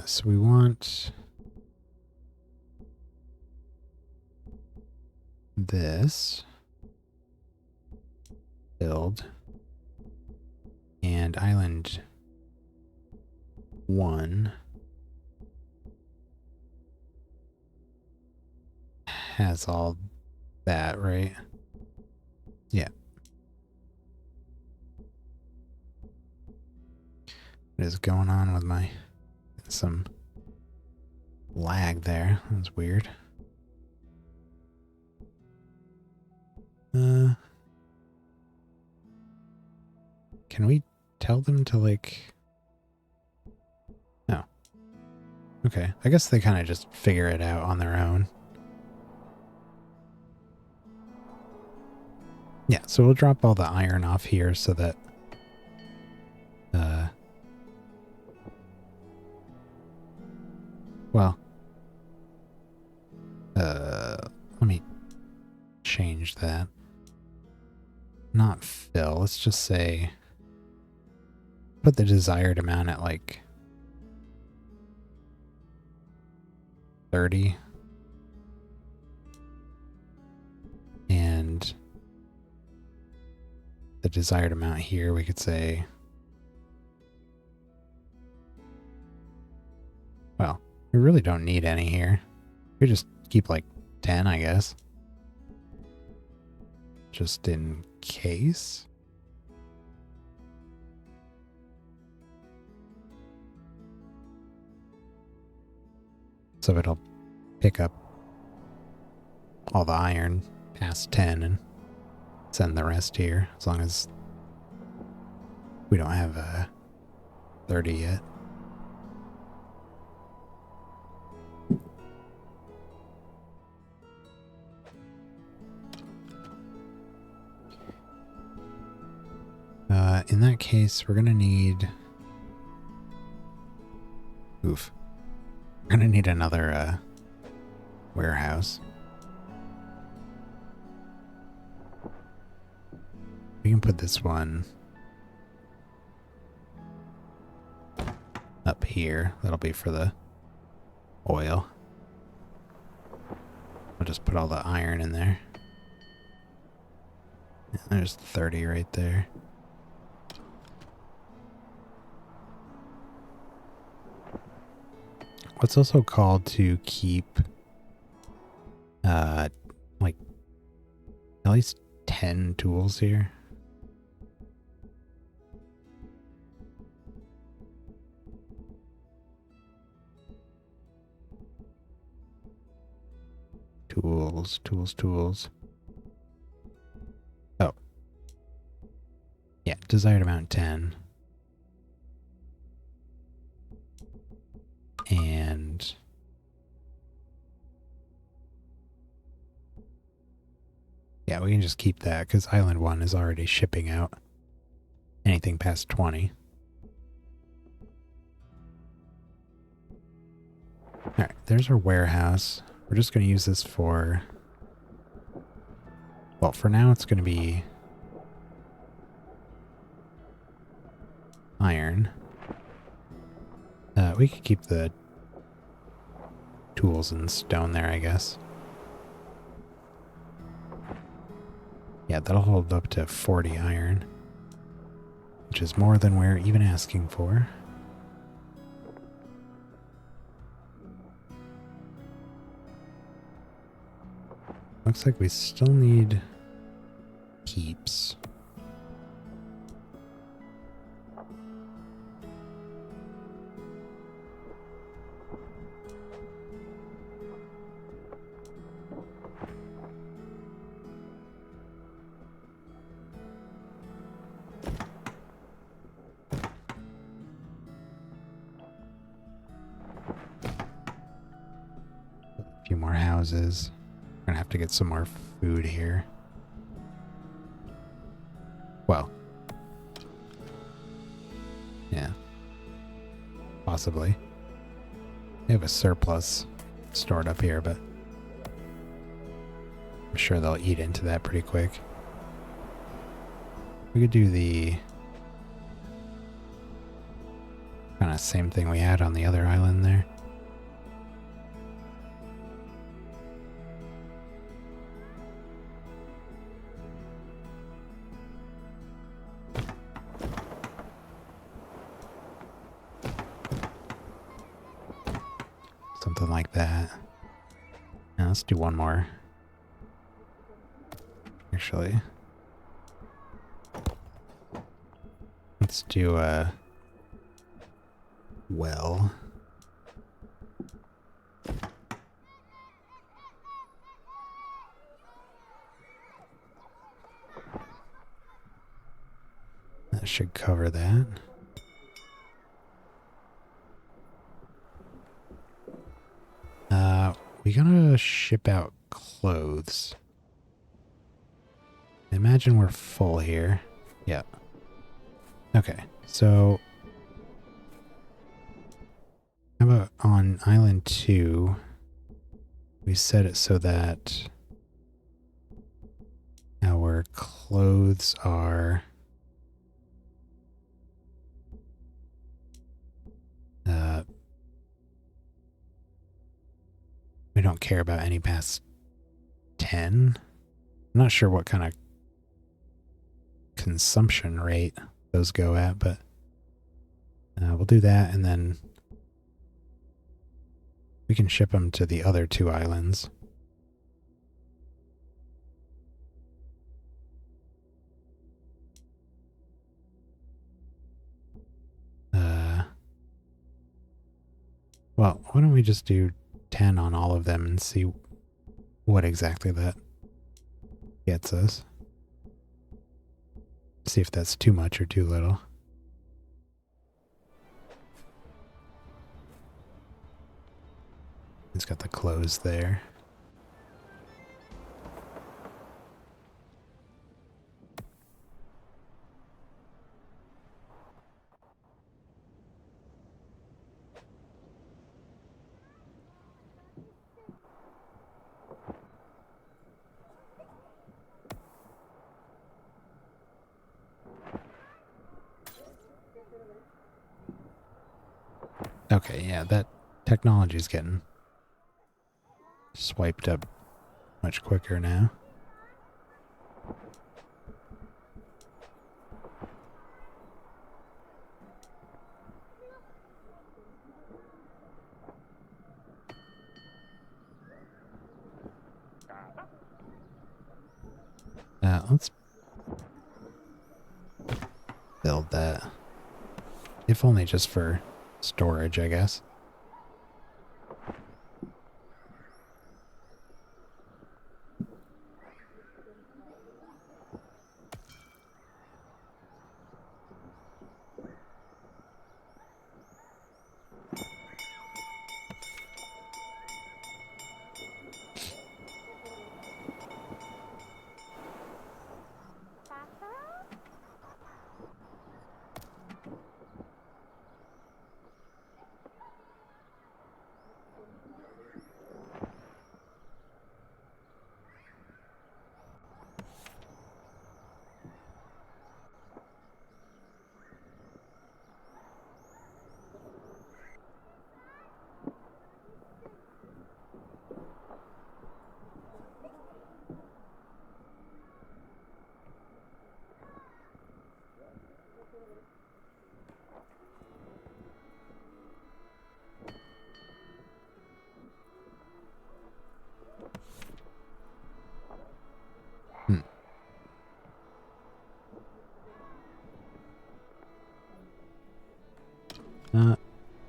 Speaker 1: So we want this build and island 1 has all that, right? Yeah. What is going on with my some lag there? That's weird. Can we tell them to like... No. Okay. I guess they kind of just figure it out on their own. Yeah, so we'll drop all the iron off here so that well, let me change that. Not fill, let's just say put the desired amount at like 30. And the desired amount here, we could say, well, we really don't need any here. We just keep like 10, I guess. Just in case. So it'll pick up all the iron past 10 and send the rest here, as long as we don't have 30 yet. In that case, we're gonna need... Oof. We're gonna need another warehouse. We can put this one up here. That'll be for the oil. I'll just put all the iron in there. There's 30 right there. What's also called to keep like at least 10 tools here? Tools. Oh. Yeah, desired amount 10. And yeah, we can just keep that because Island 1 is already shipping out anything past 20. Alright, there's our warehouse. We're just going to use this for... Well, for now it's going to be iron. We could keep the tools and stone there, I guess. Yeah, that'll hold up to 40 iron, which is more than we're even asking for. Looks like we still need keeps. A few more houses. We're gonna have to get some more food here. Well. Yeah. Possibly. They have a surplus stored up here, but I'm sure they'll eat into that pretty quick. We could do the kind of same thing we had on the other island there. Something like that. Now let's do one more. Actually, let's do a well. That should cover that. We gotta ship out clothes. I imagine we're full here. Yeah. Okay, so how about on Island 2, we set it so that our clothes are we don't care about any past 10. I'm not sure what kind of consumption rate those go at, but we'll do that, and then we can ship them to the other 2 islands. Well, why don't we just do 10 on all of them and see what exactly that gets us. See if that's too much or too little. It's got the clothes there. Okay, yeah, that technology's getting swiped up much quicker now. Let's build that. If only just for storage, I guess.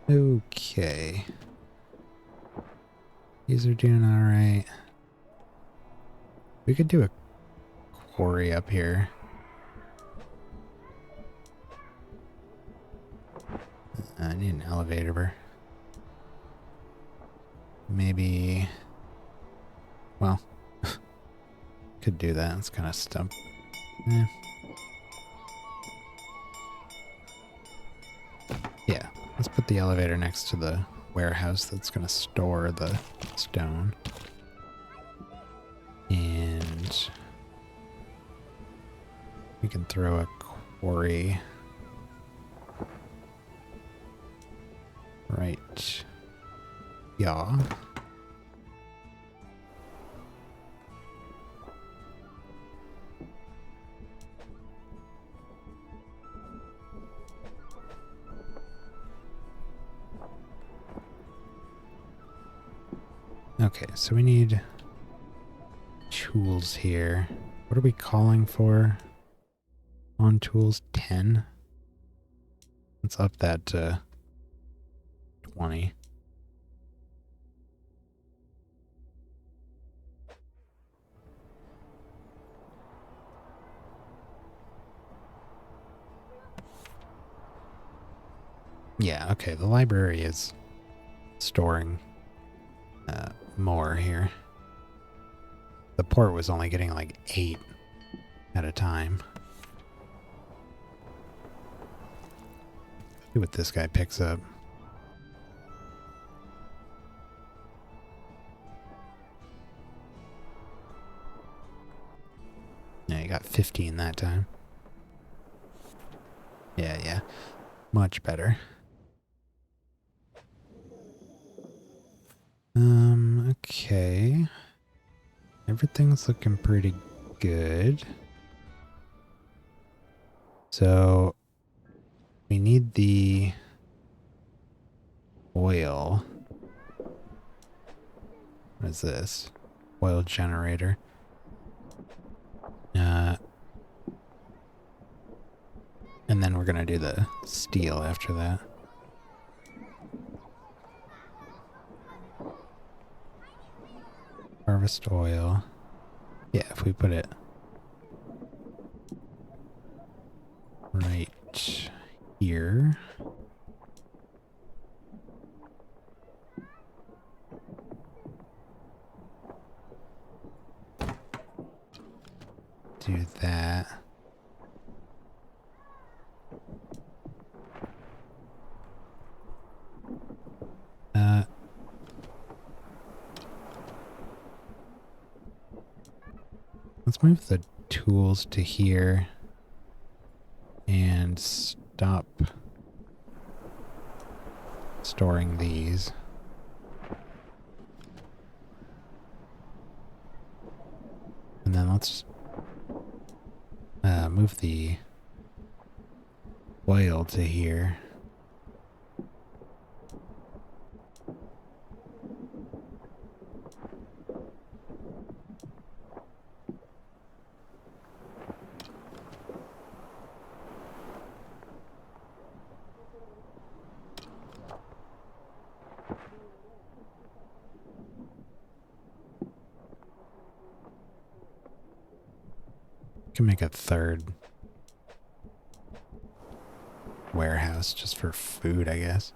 Speaker 1: Okay. These are doing alright. We could do a quarry up here. I need an elevator. Maybe... Well, could do that. It's kind of stump. Yeah, let's put the elevator next to the warehouse that's going to store the stone. And we can throw a quarry right. Yeah. Okay, so we need tools here. What are we calling for on tools? 10? Let's up that to 20. Yeah, okay, the library is storing more here. The port was only getting like 8 at a time. See what this guy picks up. Yeah, he got 15 that time. Yeah. Much better. Okay. Everything's looking pretty good. So we need the oil. What is this? Oil generator. And then we're gonna do the steel after that. Harvest oil. Yeah, if we put it right here. Do that. Let's move the tools to here and stop storing these. And then let's move the oil to here. Can make a third warehouse just for food, I guess.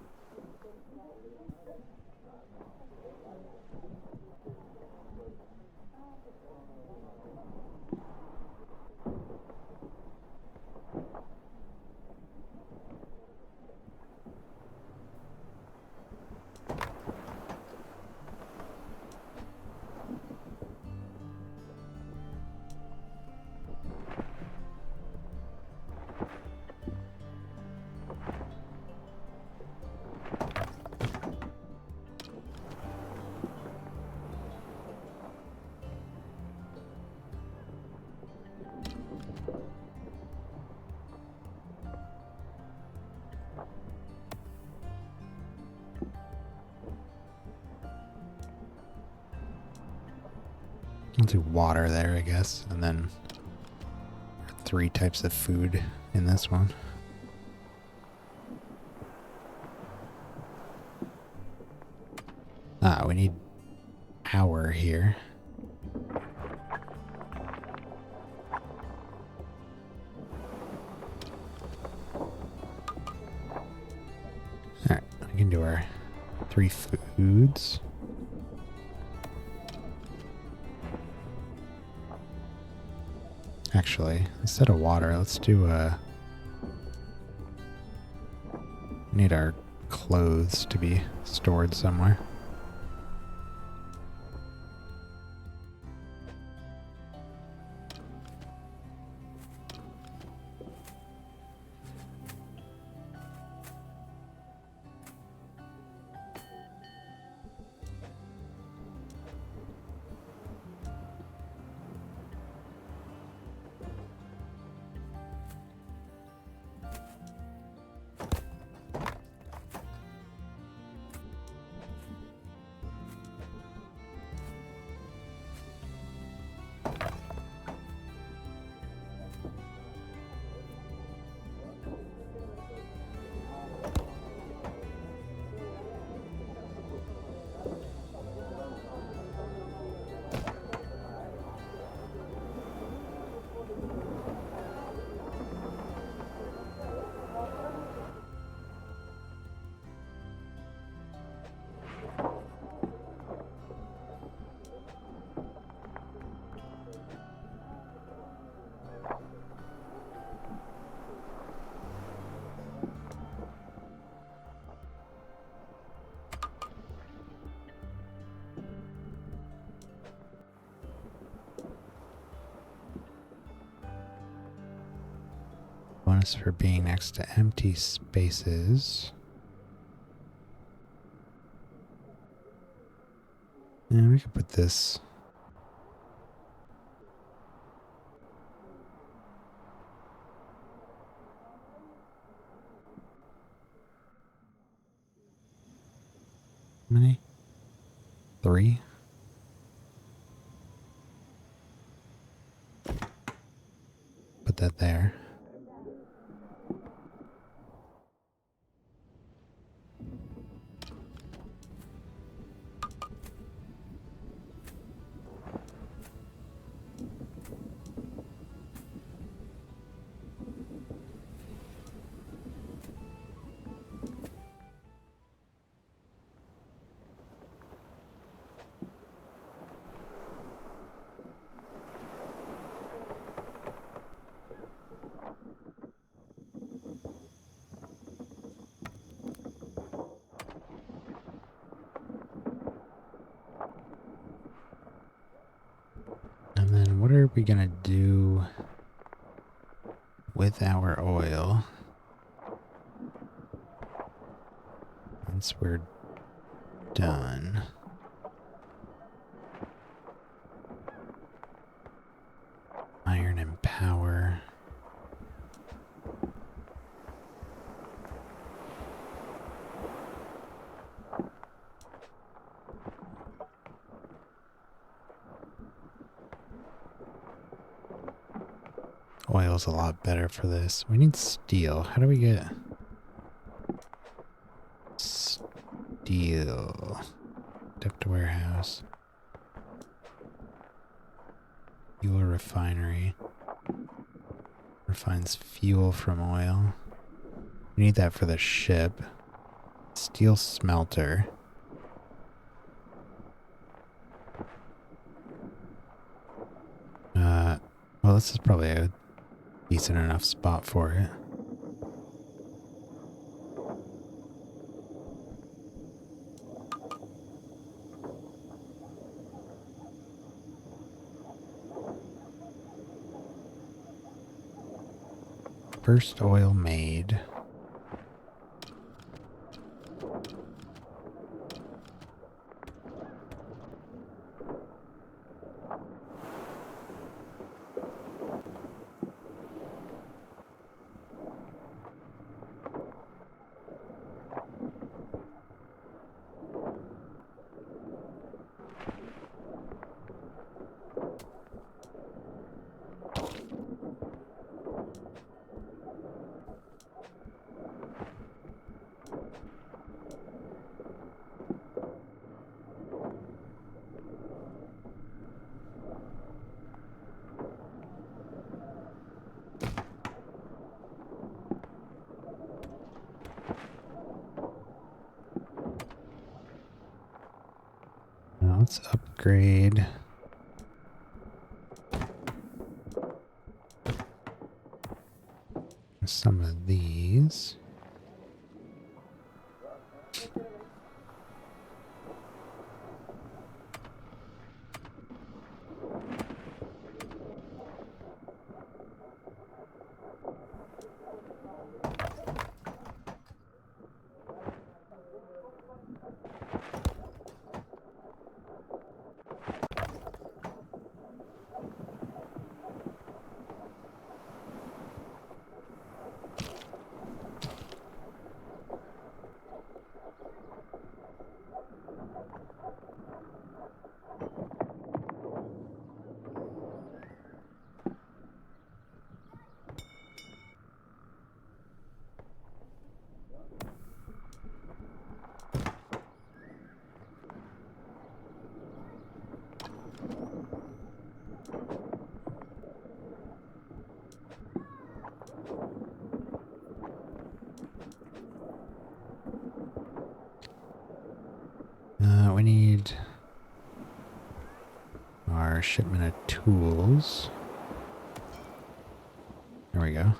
Speaker 1: I'll do water there, I guess, and then 3 types of food in this one. Ah, we need power here. Alright, we can do our 3 foods. Actually, instead of water, let's do need our clothes to be stored somewhere. Bonus for being next to empty spaces. And we could put this. How many? 3? Put that there. And then what are we gonna do with our oil once we're done? Iron and power. Oil's a lot better for this. We need steel. How do we get steel? Duct warehouse. Fuel refinery. Refines fuel from oil. We need that for the ship. Steel smelter. Well, this is probably a decent enough spot for it. First oil made. Let's upgrade. Some of these. We need our shipment of tools. There we go.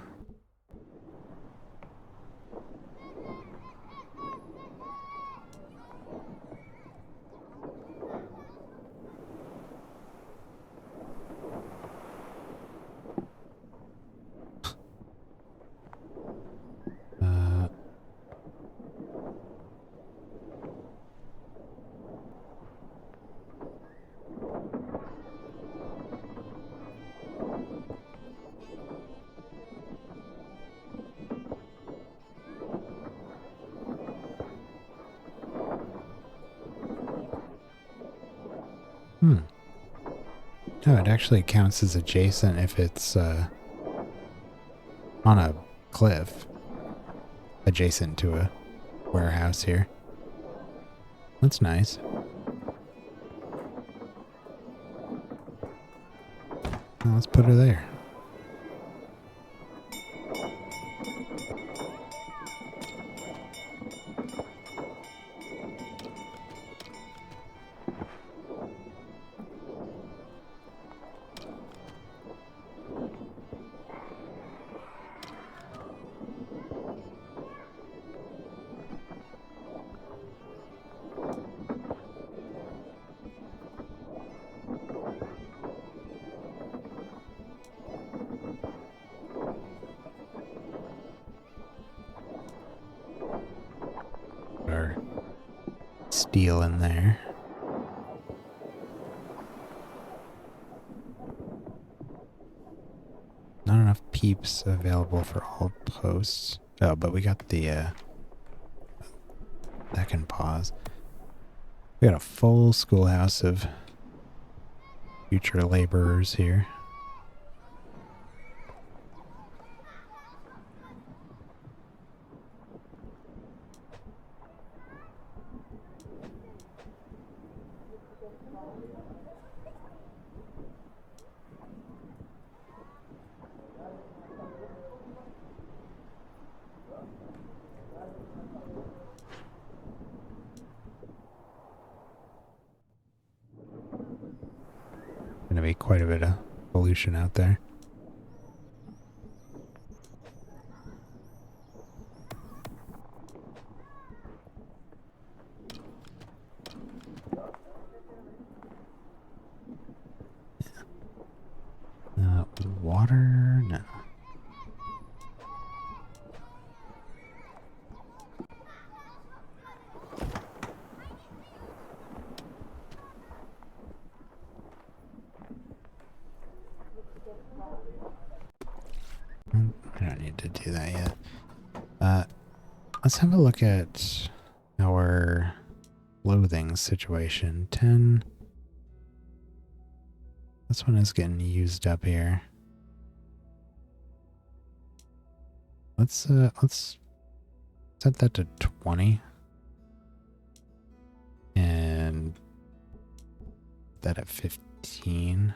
Speaker 1: No, it actually counts as adjacent if it's on a cliff adjacent to a warehouse here. That's nice. Well, let's put her there. Our steel in there. Not enough peeps available for all posts. Oh, but we got the that can pause. We got a full schoolhouse of future laborers here. Gonna be quite a bit of pollution out there. Water? No. I don't need to do that yet. Let's have a look at our clothing situation. 10. This one is getting used up here. Let's set that to 20. And that at 15.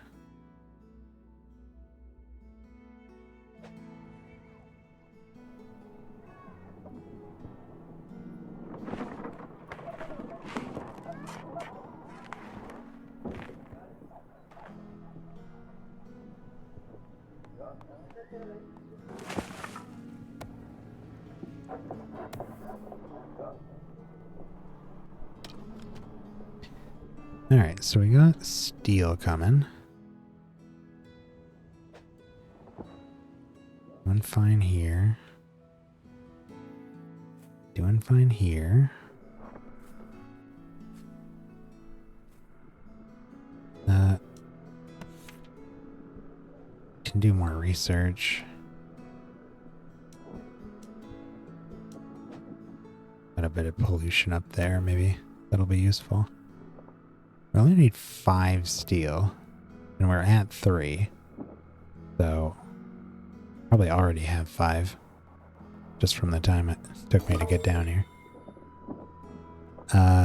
Speaker 1: Alright, so we got steel coming. Doing fine here. Doing fine here. Can do more research. Got a bit of pollution up there, maybe that'll be useful. We only need 5 steel, and we're at 3. So, probably already have 5, just from the time it took me to get down here.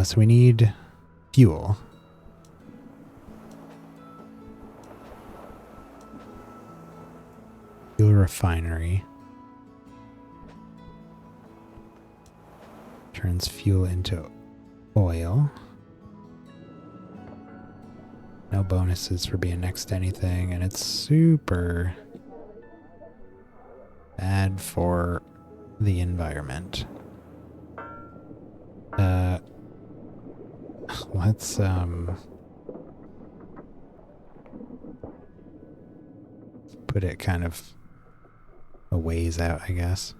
Speaker 1: So we need fuel. Fuel refinery. Turns fuel into oil. No bonuses for being next to anything, and it's super bad for the environment. Let's put it kind of a ways out, I guess.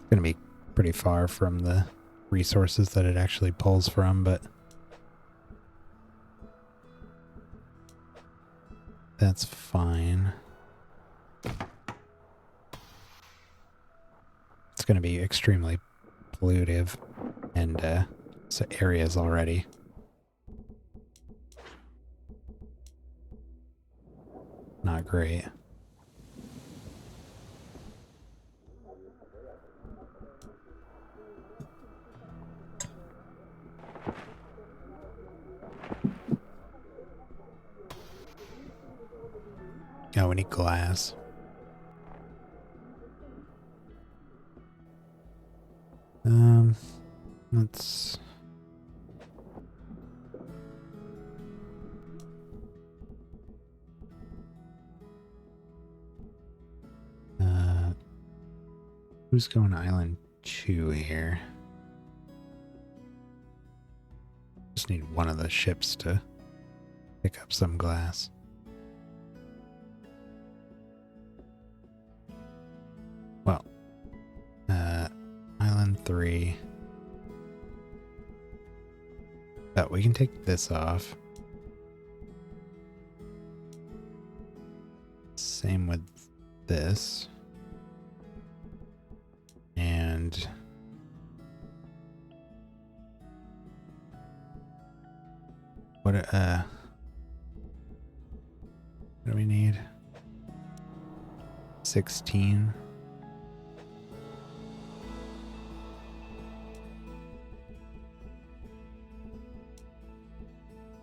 Speaker 1: Gonna be pretty far from the resources that it actually pulls from, but that's fine. It's gonna be extremely pollutive, and so areas already. Not great. Oh, we need glass. Let's... who's going to Island 2 here? Just need one of the ships to pick up some glass. Well, Island 3. Oh, we can take this off. Same with this. And what do we need? 16.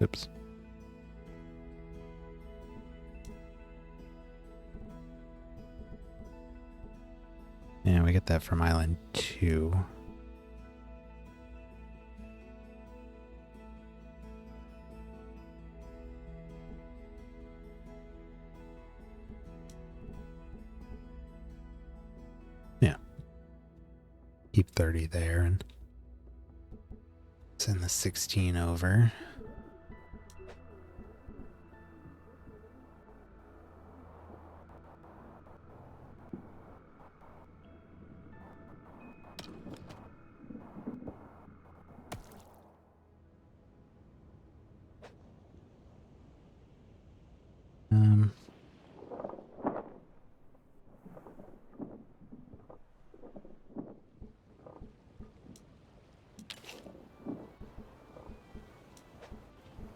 Speaker 1: Oops. And we get that from Island 2. Yeah. Keep 30 there and send the 16 over.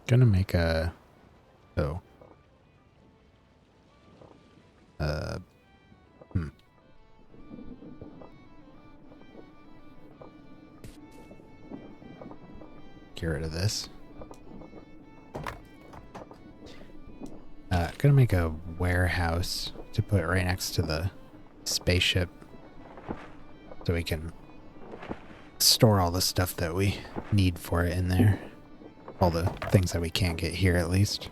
Speaker 1: Gonna make a... Oh. Get rid of this. Gonna make a warehouse to put right next to the spaceship so we can store all the stuff that we need for it in there. All the things that we can't get here, at least.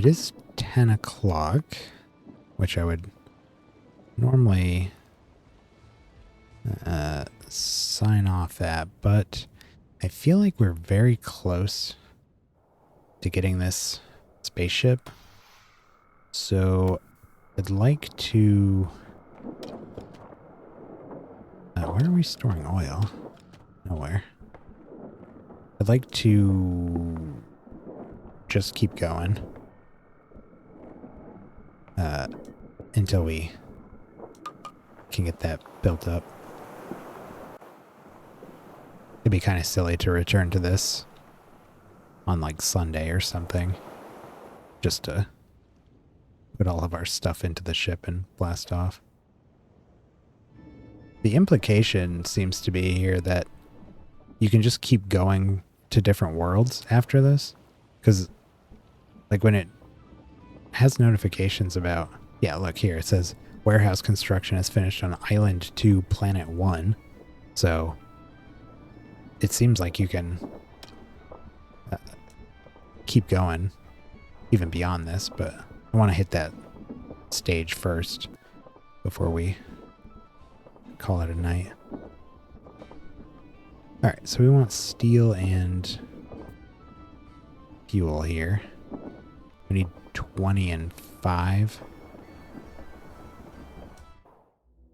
Speaker 1: It is 10 o'clock, which I would normally sign off at, but I feel like we're very close to getting this spaceship. So I'd like to... where are we storing oil? Nowhere. I'd like to just keep going until we can get that built up. It'd be kind of silly to return to this on like Sunday or something, just to put all of our stuff into the ship and blast off. The implication seems to be here that you can just keep going to different worlds after this, because like when it has notifications about, yeah, look here, it says warehouse construction is finished on Island 2, Planet 1. So it seems like you can keep going even beyond this, but I want to hit that stage first before we call it a night. Alright, so we want steel and fuel here. We need 20 and 5.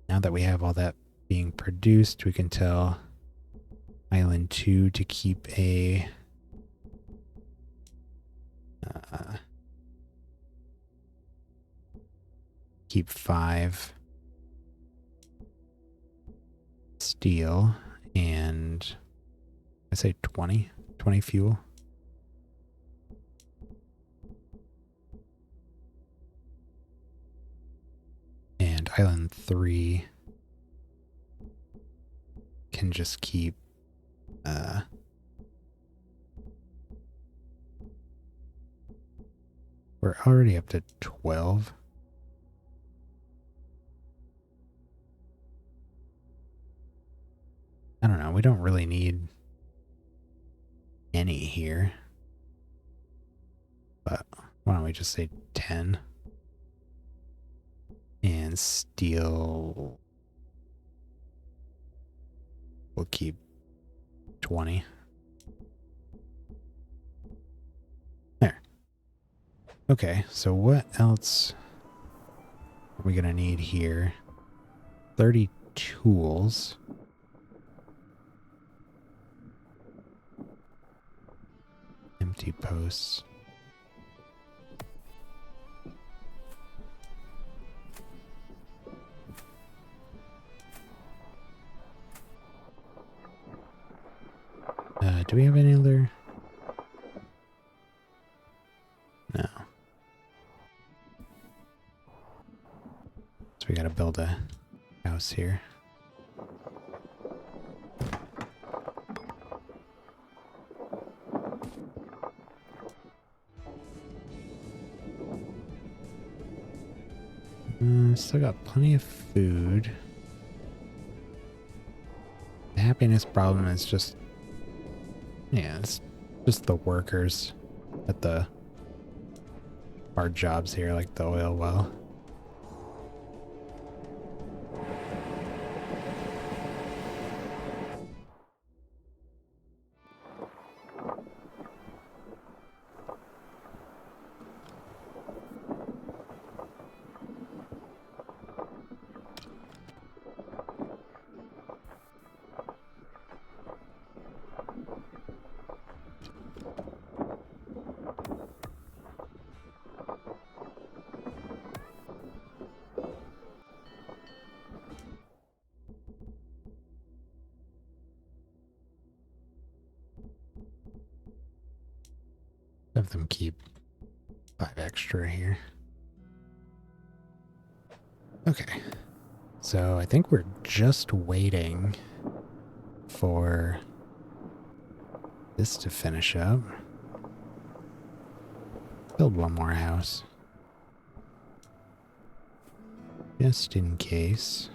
Speaker 1: Now that we have all that being produced, we can tell Island 2 to keep a keep 5 steel and I say 20 fuel. And Island 3 can just keep we're already up to 12. I don't know, we don't really need any here. But why don't we just say 10? And steel, we'll keep 20. There. Okay, so what else are we gonna need here? 30 tools. Empty posts. Do we have any other? No. So we gotta build a house here. Still got plenty of food. The happiness problem is just, yeah, it's just the workers at the hard jobs here, like the oil well. Have them keep 5 extra here. Okay. So I think we're just waiting for this to finish up. Build one more house. Just in case.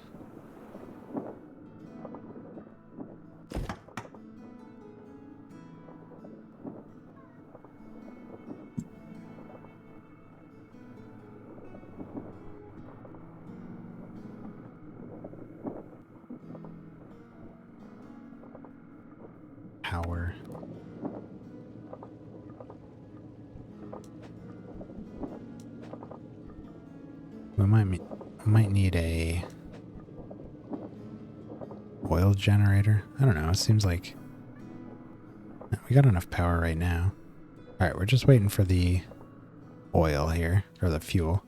Speaker 1: We might need a oil generator. I don't know. It seems like we got enough power right now. All right, we're just waiting for the oil here, or the fuel.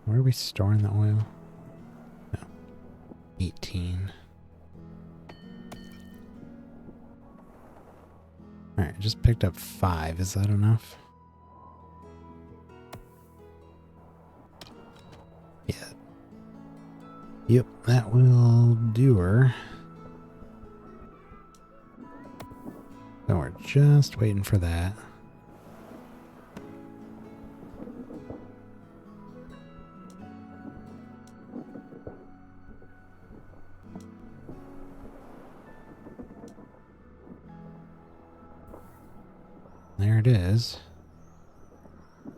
Speaker 1: Where are we storing the oil? No. 18. Alright, I just picked up 5. Is that enough? Yeah. Yep, that will do her. So we're just waiting for that. There it is.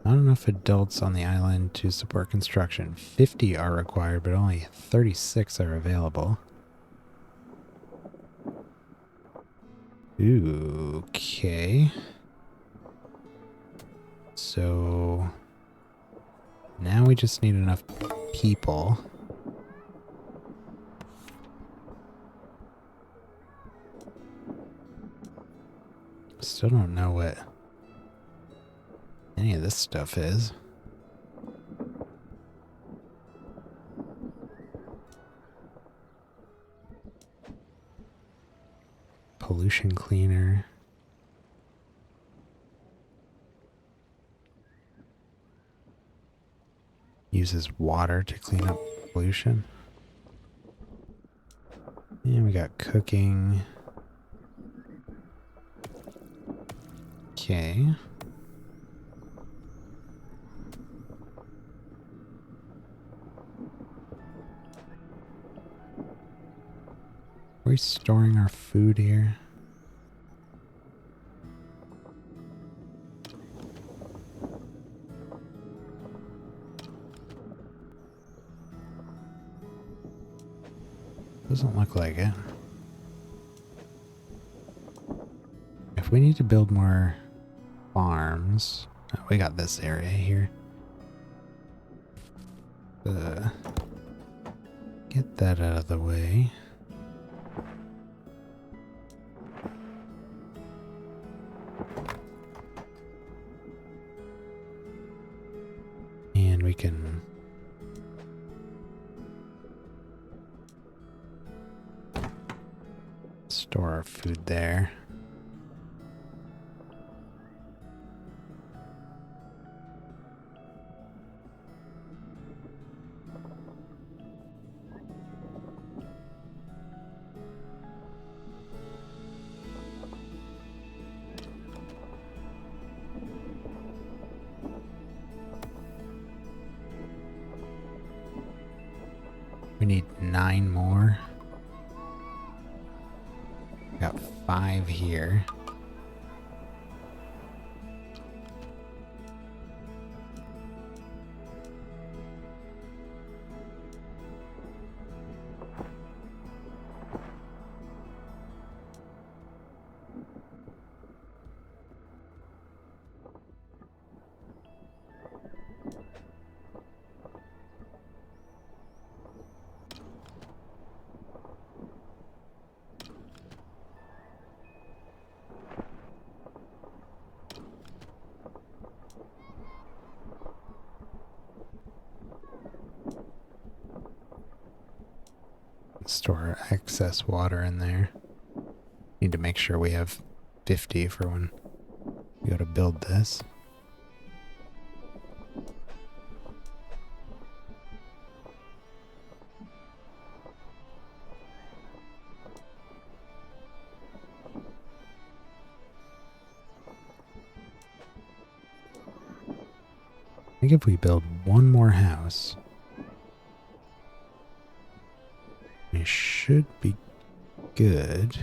Speaker 1: Not enough adults on the island to support construction. 50 are required, but only 36 are available. Okay. So now we just need enough people. Still don't know what any of this stuff is. Pollution cleaner. Uses water to clean up pollution. And we got cooking. Okay. Are we storing our food here? Doesn't look like it. If we need to build more farms, oh, we got this area here. Get that out of the way. And we can store our food there. We need 9 more. Got 5 here. Store excess water in there. Need to make sure we have 50 for when we go to build this. I think if we build one more house, we should be good.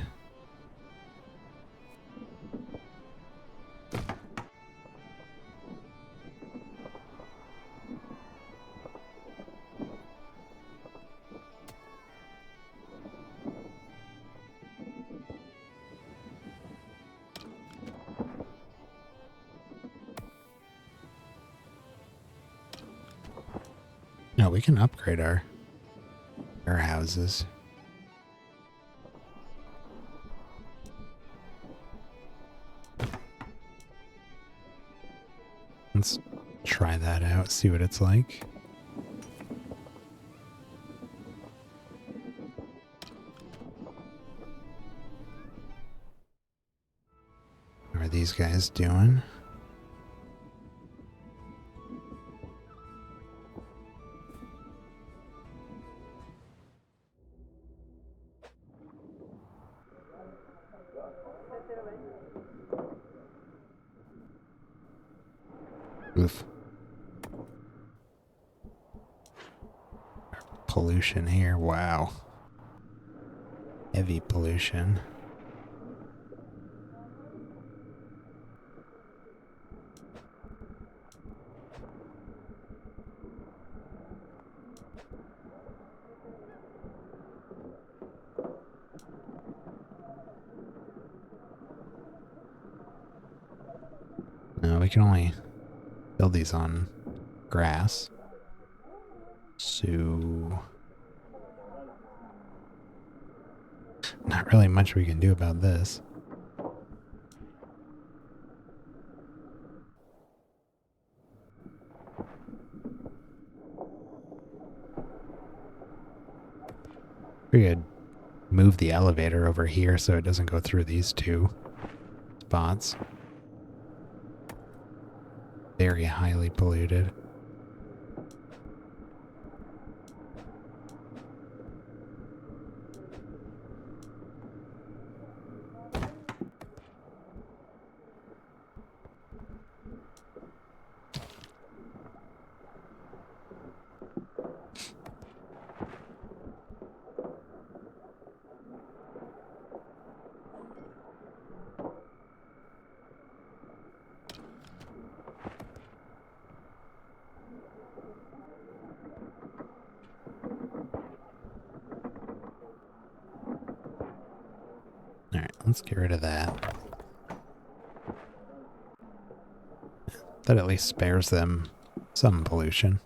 Speaker 1: No, we can upgrade our warehouses. Let's try that out, see what it's like. How are these guys doing? Oof. Pollution here, wow. Heavy pollution. No, we can only build these on grass. So not really much we can do about this. We could move the elevator over here so it doesn't go through these two spots. Very highly polluted. Alright, let's get rid of that. That at least spares them some pollution.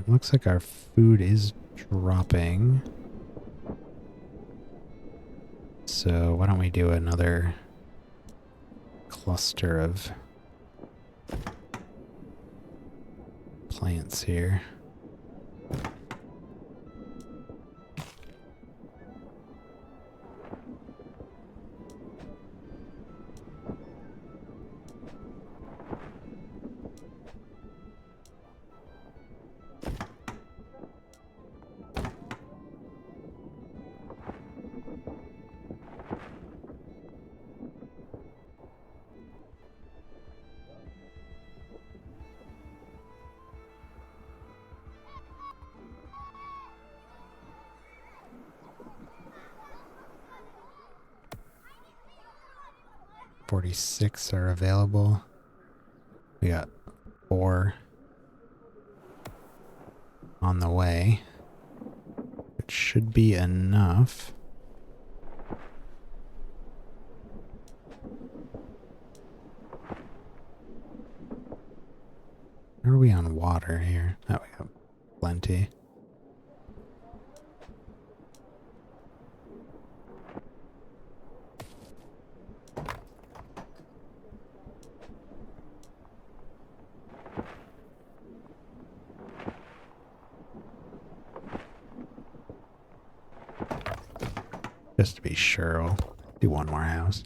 Speaker 1: Looks like our food is dropping. So why don't we do another cluster of plants here. $46 are available. We got 4 on the way, which should be enough. How are we on water here? Oh, we got plenty. Just to be sure, we'll do one more house.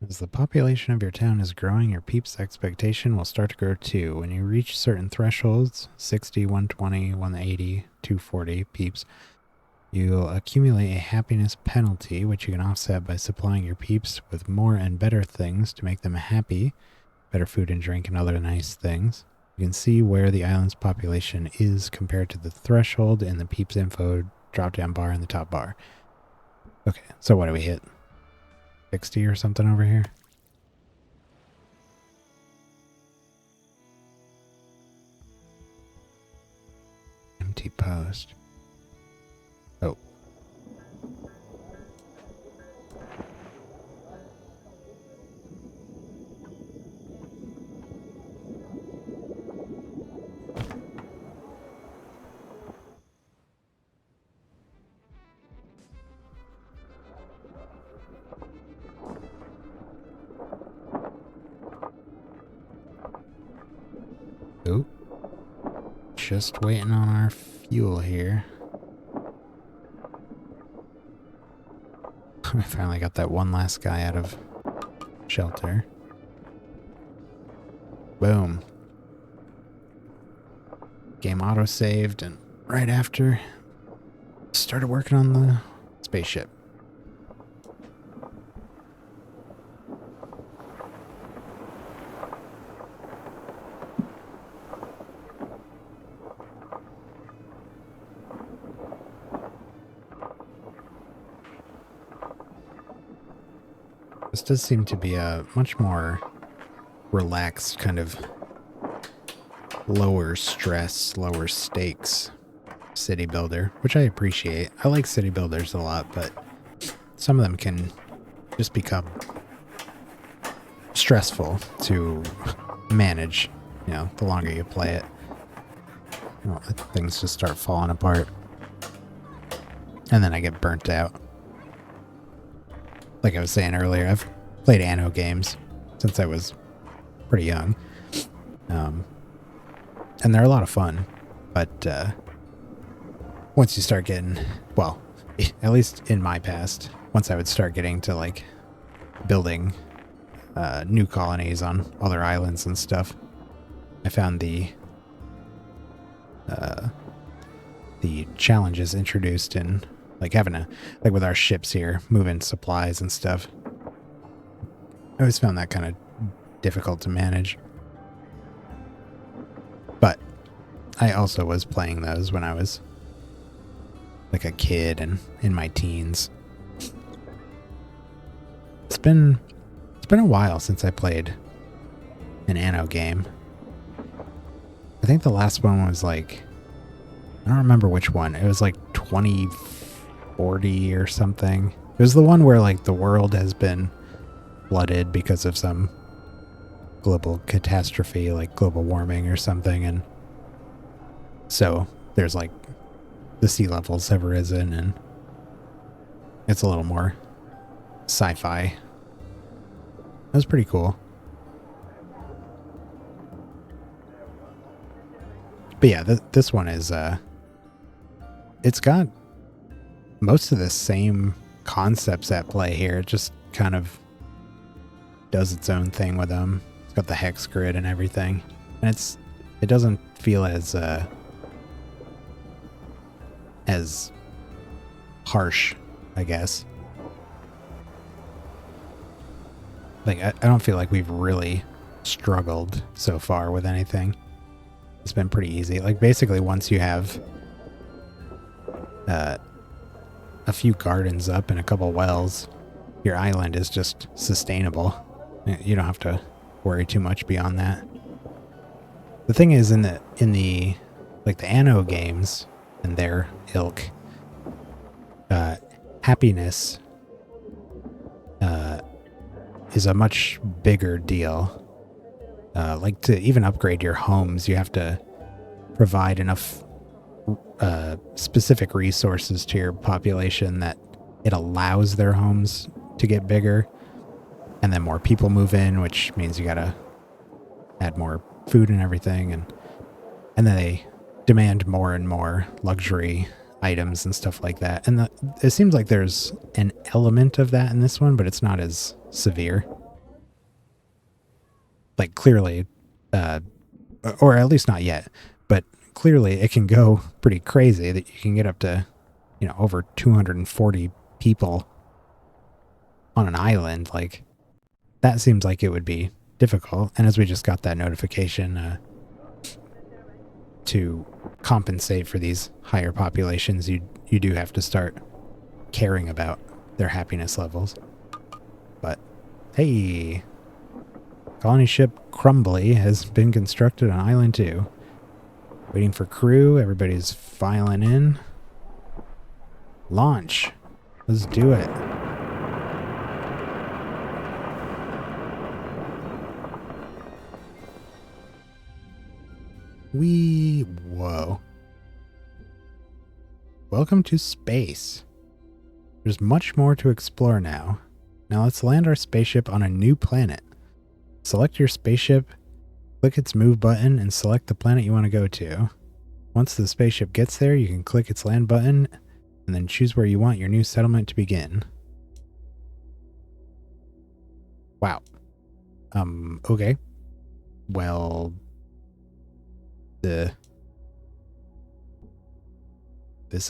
Speaker 1: As the population of your town is growing, your peeps' expectation will start to grow too. When you reach certain thresholds, 60, 120, 180, 240 peeps, you'll accumulate a happiness penalty, which you can offset by supplying your peeps with more and better things to make them happy. Better food and drink and other nice things. You can see where the island's population is compared to the threshold in the peeps info drop-down bar in the top bar. Okay, so what do we hit? 60 or something over here? Empty post. Oh. Oh. Just waiting on our fuel here. I finally got that one last guy out of shelter. Boom. Game auto-saved, and right after, started working on the spaceship. This does seem to be a much more relaxed, kind of lower stress, lower stakes city builder, which I appreciate. I like city builders a lot, but some of them can just become stressful to manage, you know, the longer you play it. Well, things just start falling apart. And then I get burnt out. Like I was saying earlier, I've played Anno games since I was pretty young. And they're a lot of fun. But once you start getting, well, at least in my past, once I would start getting to like building new colonies on other islands and stuff, I found the challenges introduced in like having a, like with our ships here, moving supplies and stuff. I always found that kind of difficult to manage. But I also was playing those when I was like a kid and in my teens. It's been a while since I played an Anno game. I think the last one was like, I don't remember which one. It was like 2040 or something. It was the one where like the world has been flooded because of some global catastrophe, like global warming or something, and so there's like the sea levels have risen and it's a little more sci-fi. That was pretty cool. But yeah, this one is it's got most of the same concepts at play here. It just kind of does its own thing with them. It's got the hex grid and everything, and it doesn't feel as harsh, I guess. Like I don't feel like we've really struggled so far with anything. It's been pretty easy. Like basically once you have a few gardens up and a couple wells, your island is just sustainable. You don't have to worry too much beyond that. The thing is in the like the Anno games and their ilk, happiness is a much bigger deal. Like to even upgrade your homes, you have to provide enough specific resources to your population that it allows their homes to get bigger, and then more people move in, which means you gotta add more food and everything, and then they demand more and more luxury items and stuff like that. And it seems like there's an element of that in this one, but it's not as severe. like clearly, or at least not yet, but clearly it can go pretty crazy that you can get up to, you know, over 240 people on an island. Like, that seems like it would be difficult. And as we just got that notification to compensate for these higher populations, you do have to start caring about their happiness levels. But hey, colony ship Crumbly has been constructed on Island 2. Waiting for crew. Everybody's filing in. Launch. Let's do it. Whoa. Welcome to space. There's much more to explore now. Now let's land our spaceship on a new planet. Select your spaceship, click its move button, and select the planet you want to go to. Once the spaceship gets there, you can click its land button, and then choose where you want your new settlement to begin. Wow. Okay. Well, this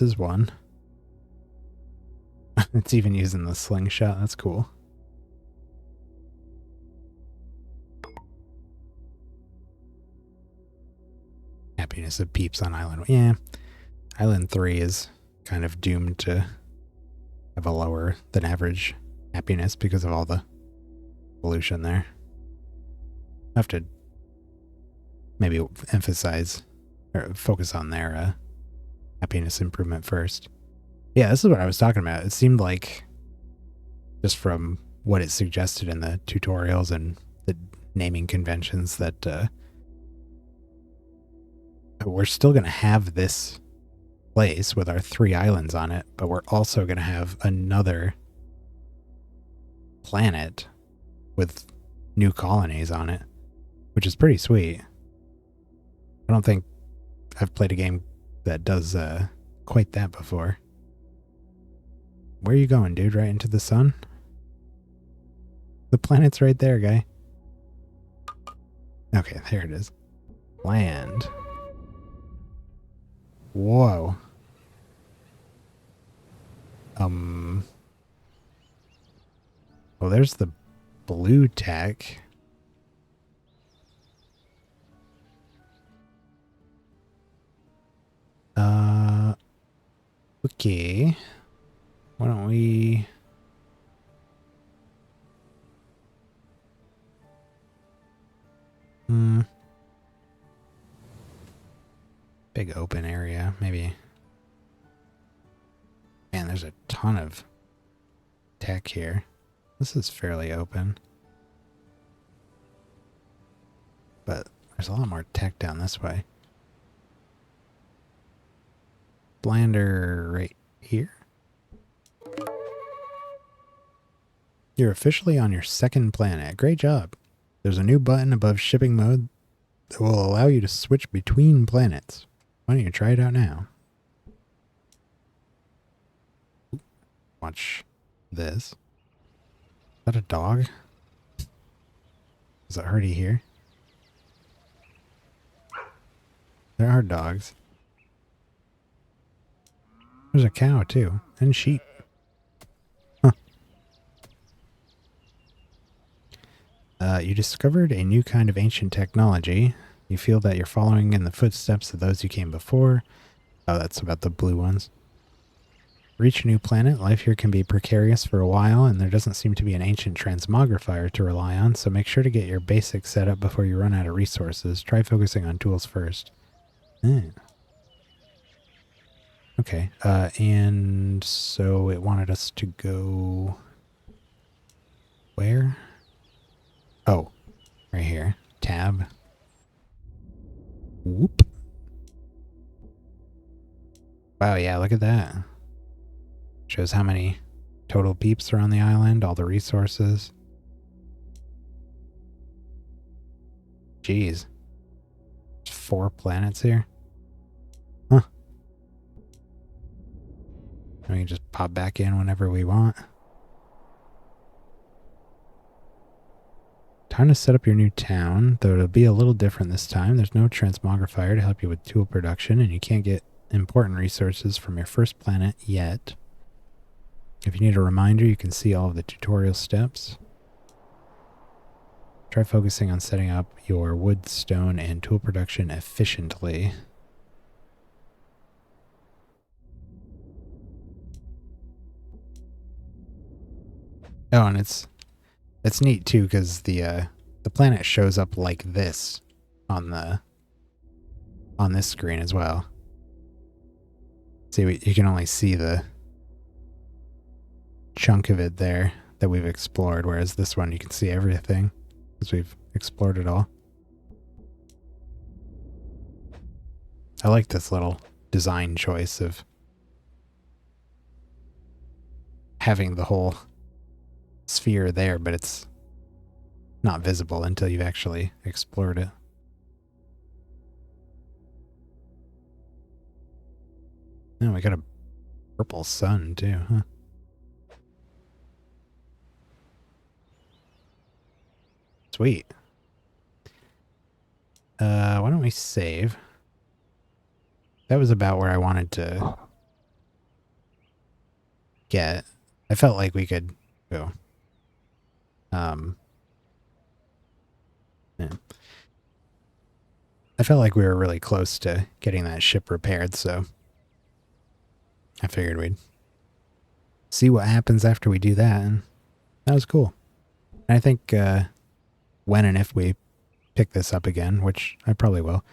Speaker 1: is one. It's even using the slingshot. That's cool. Happiness of peeps on Island. Yeah. Island 3 is kind of doomed to have a lower than average happiness because of all the pollution there. I have to maybe emphasize or focus on their happiness improvement first. Yeah, this is what I was talking about. It seemed like, just from what it suggested in the tutorials and the naming conventions, that we're still going to have this place with our 3 islands on it, but we're also going to have another planet with new colonies on it, which is pretty sweet. I don't think I've played a game that does quite that before. Where are you going, dude? Right into the sun? The planet's right there, guy. Okay, there it is. Land. Whoa. Well, there's the blue tech. Okay. Why don't we... Big open area, maybe. Man, there's a ton of tech here. This is fairly open. But there's a lot more tech down this way. Blander right here. You're officially on your second planet. Great job. There's a new button above shipping mode that will allow you to switch between planets. Why don't you try it out now? Watch this. Is that a dog? Is it hardy here? There are dogs. There's a cow too, and sheep. Huh. You discovered a new kind of ancient technology. You feel that you're following in the footsteps of those who came before. Oh, that's about the blue ones. Reach a new planet. Life here can be precarious for a while, and there doesn't seem to be an ancient transmogrifier to rely on, so make sure to get your basics set up before you run out of resources. Try focusing on tools first. Okay, and so it wanted us to go... Where? Oh, right here. Tab. Whoop. Wow, yeah, look at that. Shows how many total peeps are on the island, all the resources. Jeez. There's 4 planets here. Huh. We can just pop back in whenever we want. Time to set up your new town, though it'll be a little different this time. There's no transmogrifier to help you with tool production, and you can't get important resources from your first planet yet. If you need a reminder, you can see all of the tutorial steps. Try focusing on setting up your wood, stone, and tool production efficiently. Oh, and it's neat too because the planet shows up like this on this screen as well. See, you can only see the chunk of it there that we've explored, whereas this one you can see everything because we've explored it all. I like this little design choice of having the whole sphere there, but it's not visible until you've actually explored it. Oh, we got a purple sun too, huh? Sweet. Why don't we save? That was about where I wanted to get. I felt like we could go. Yeah. I felt like we were really close to getting that ship repaired, so I figured we'd see what happens after we do that, and that was cool. And I think when and if we pick this up again, which I probably will,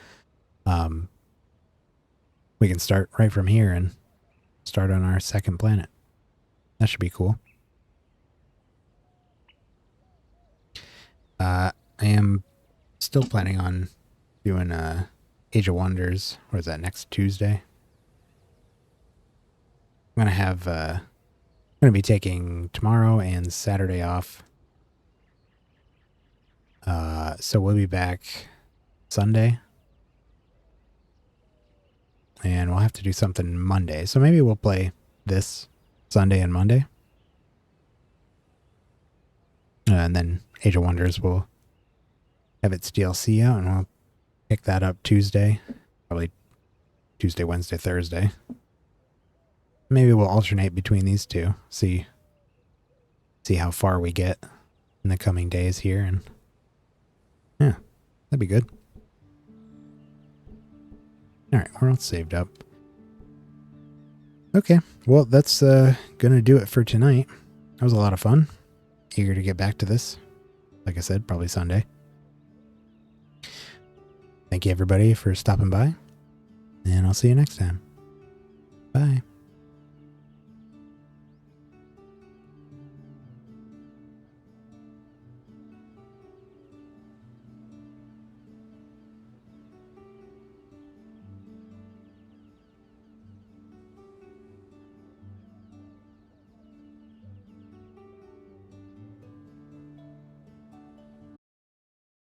Speaker 1: we can start right from here and start on our second planet. That should be cool. I am still planning on doing Age of Wonders. What is that, next Tuesday? I'm gonna be taking tomorrow and Saturday off. So we'll be back Sunday. And we'll have to do something Monday. So maybe we'll play this Sunday and Monday. And then Age of Wonders will have its DLC out, and we'll pick that up Tuesday. Probably Tuesday, Wednesday, Thursday. Maybe we'll alternate between these two. See how far we get in the coming days here, and yeah, that'd be good. Alright, we're all saved up. Okay, well, that's gonna do it for tonight. That was a lot of fun. Eager to get back to this. Like I said, probably Sunday. Thank you, everybody, for stopping by. And I'll see you next time. Bye.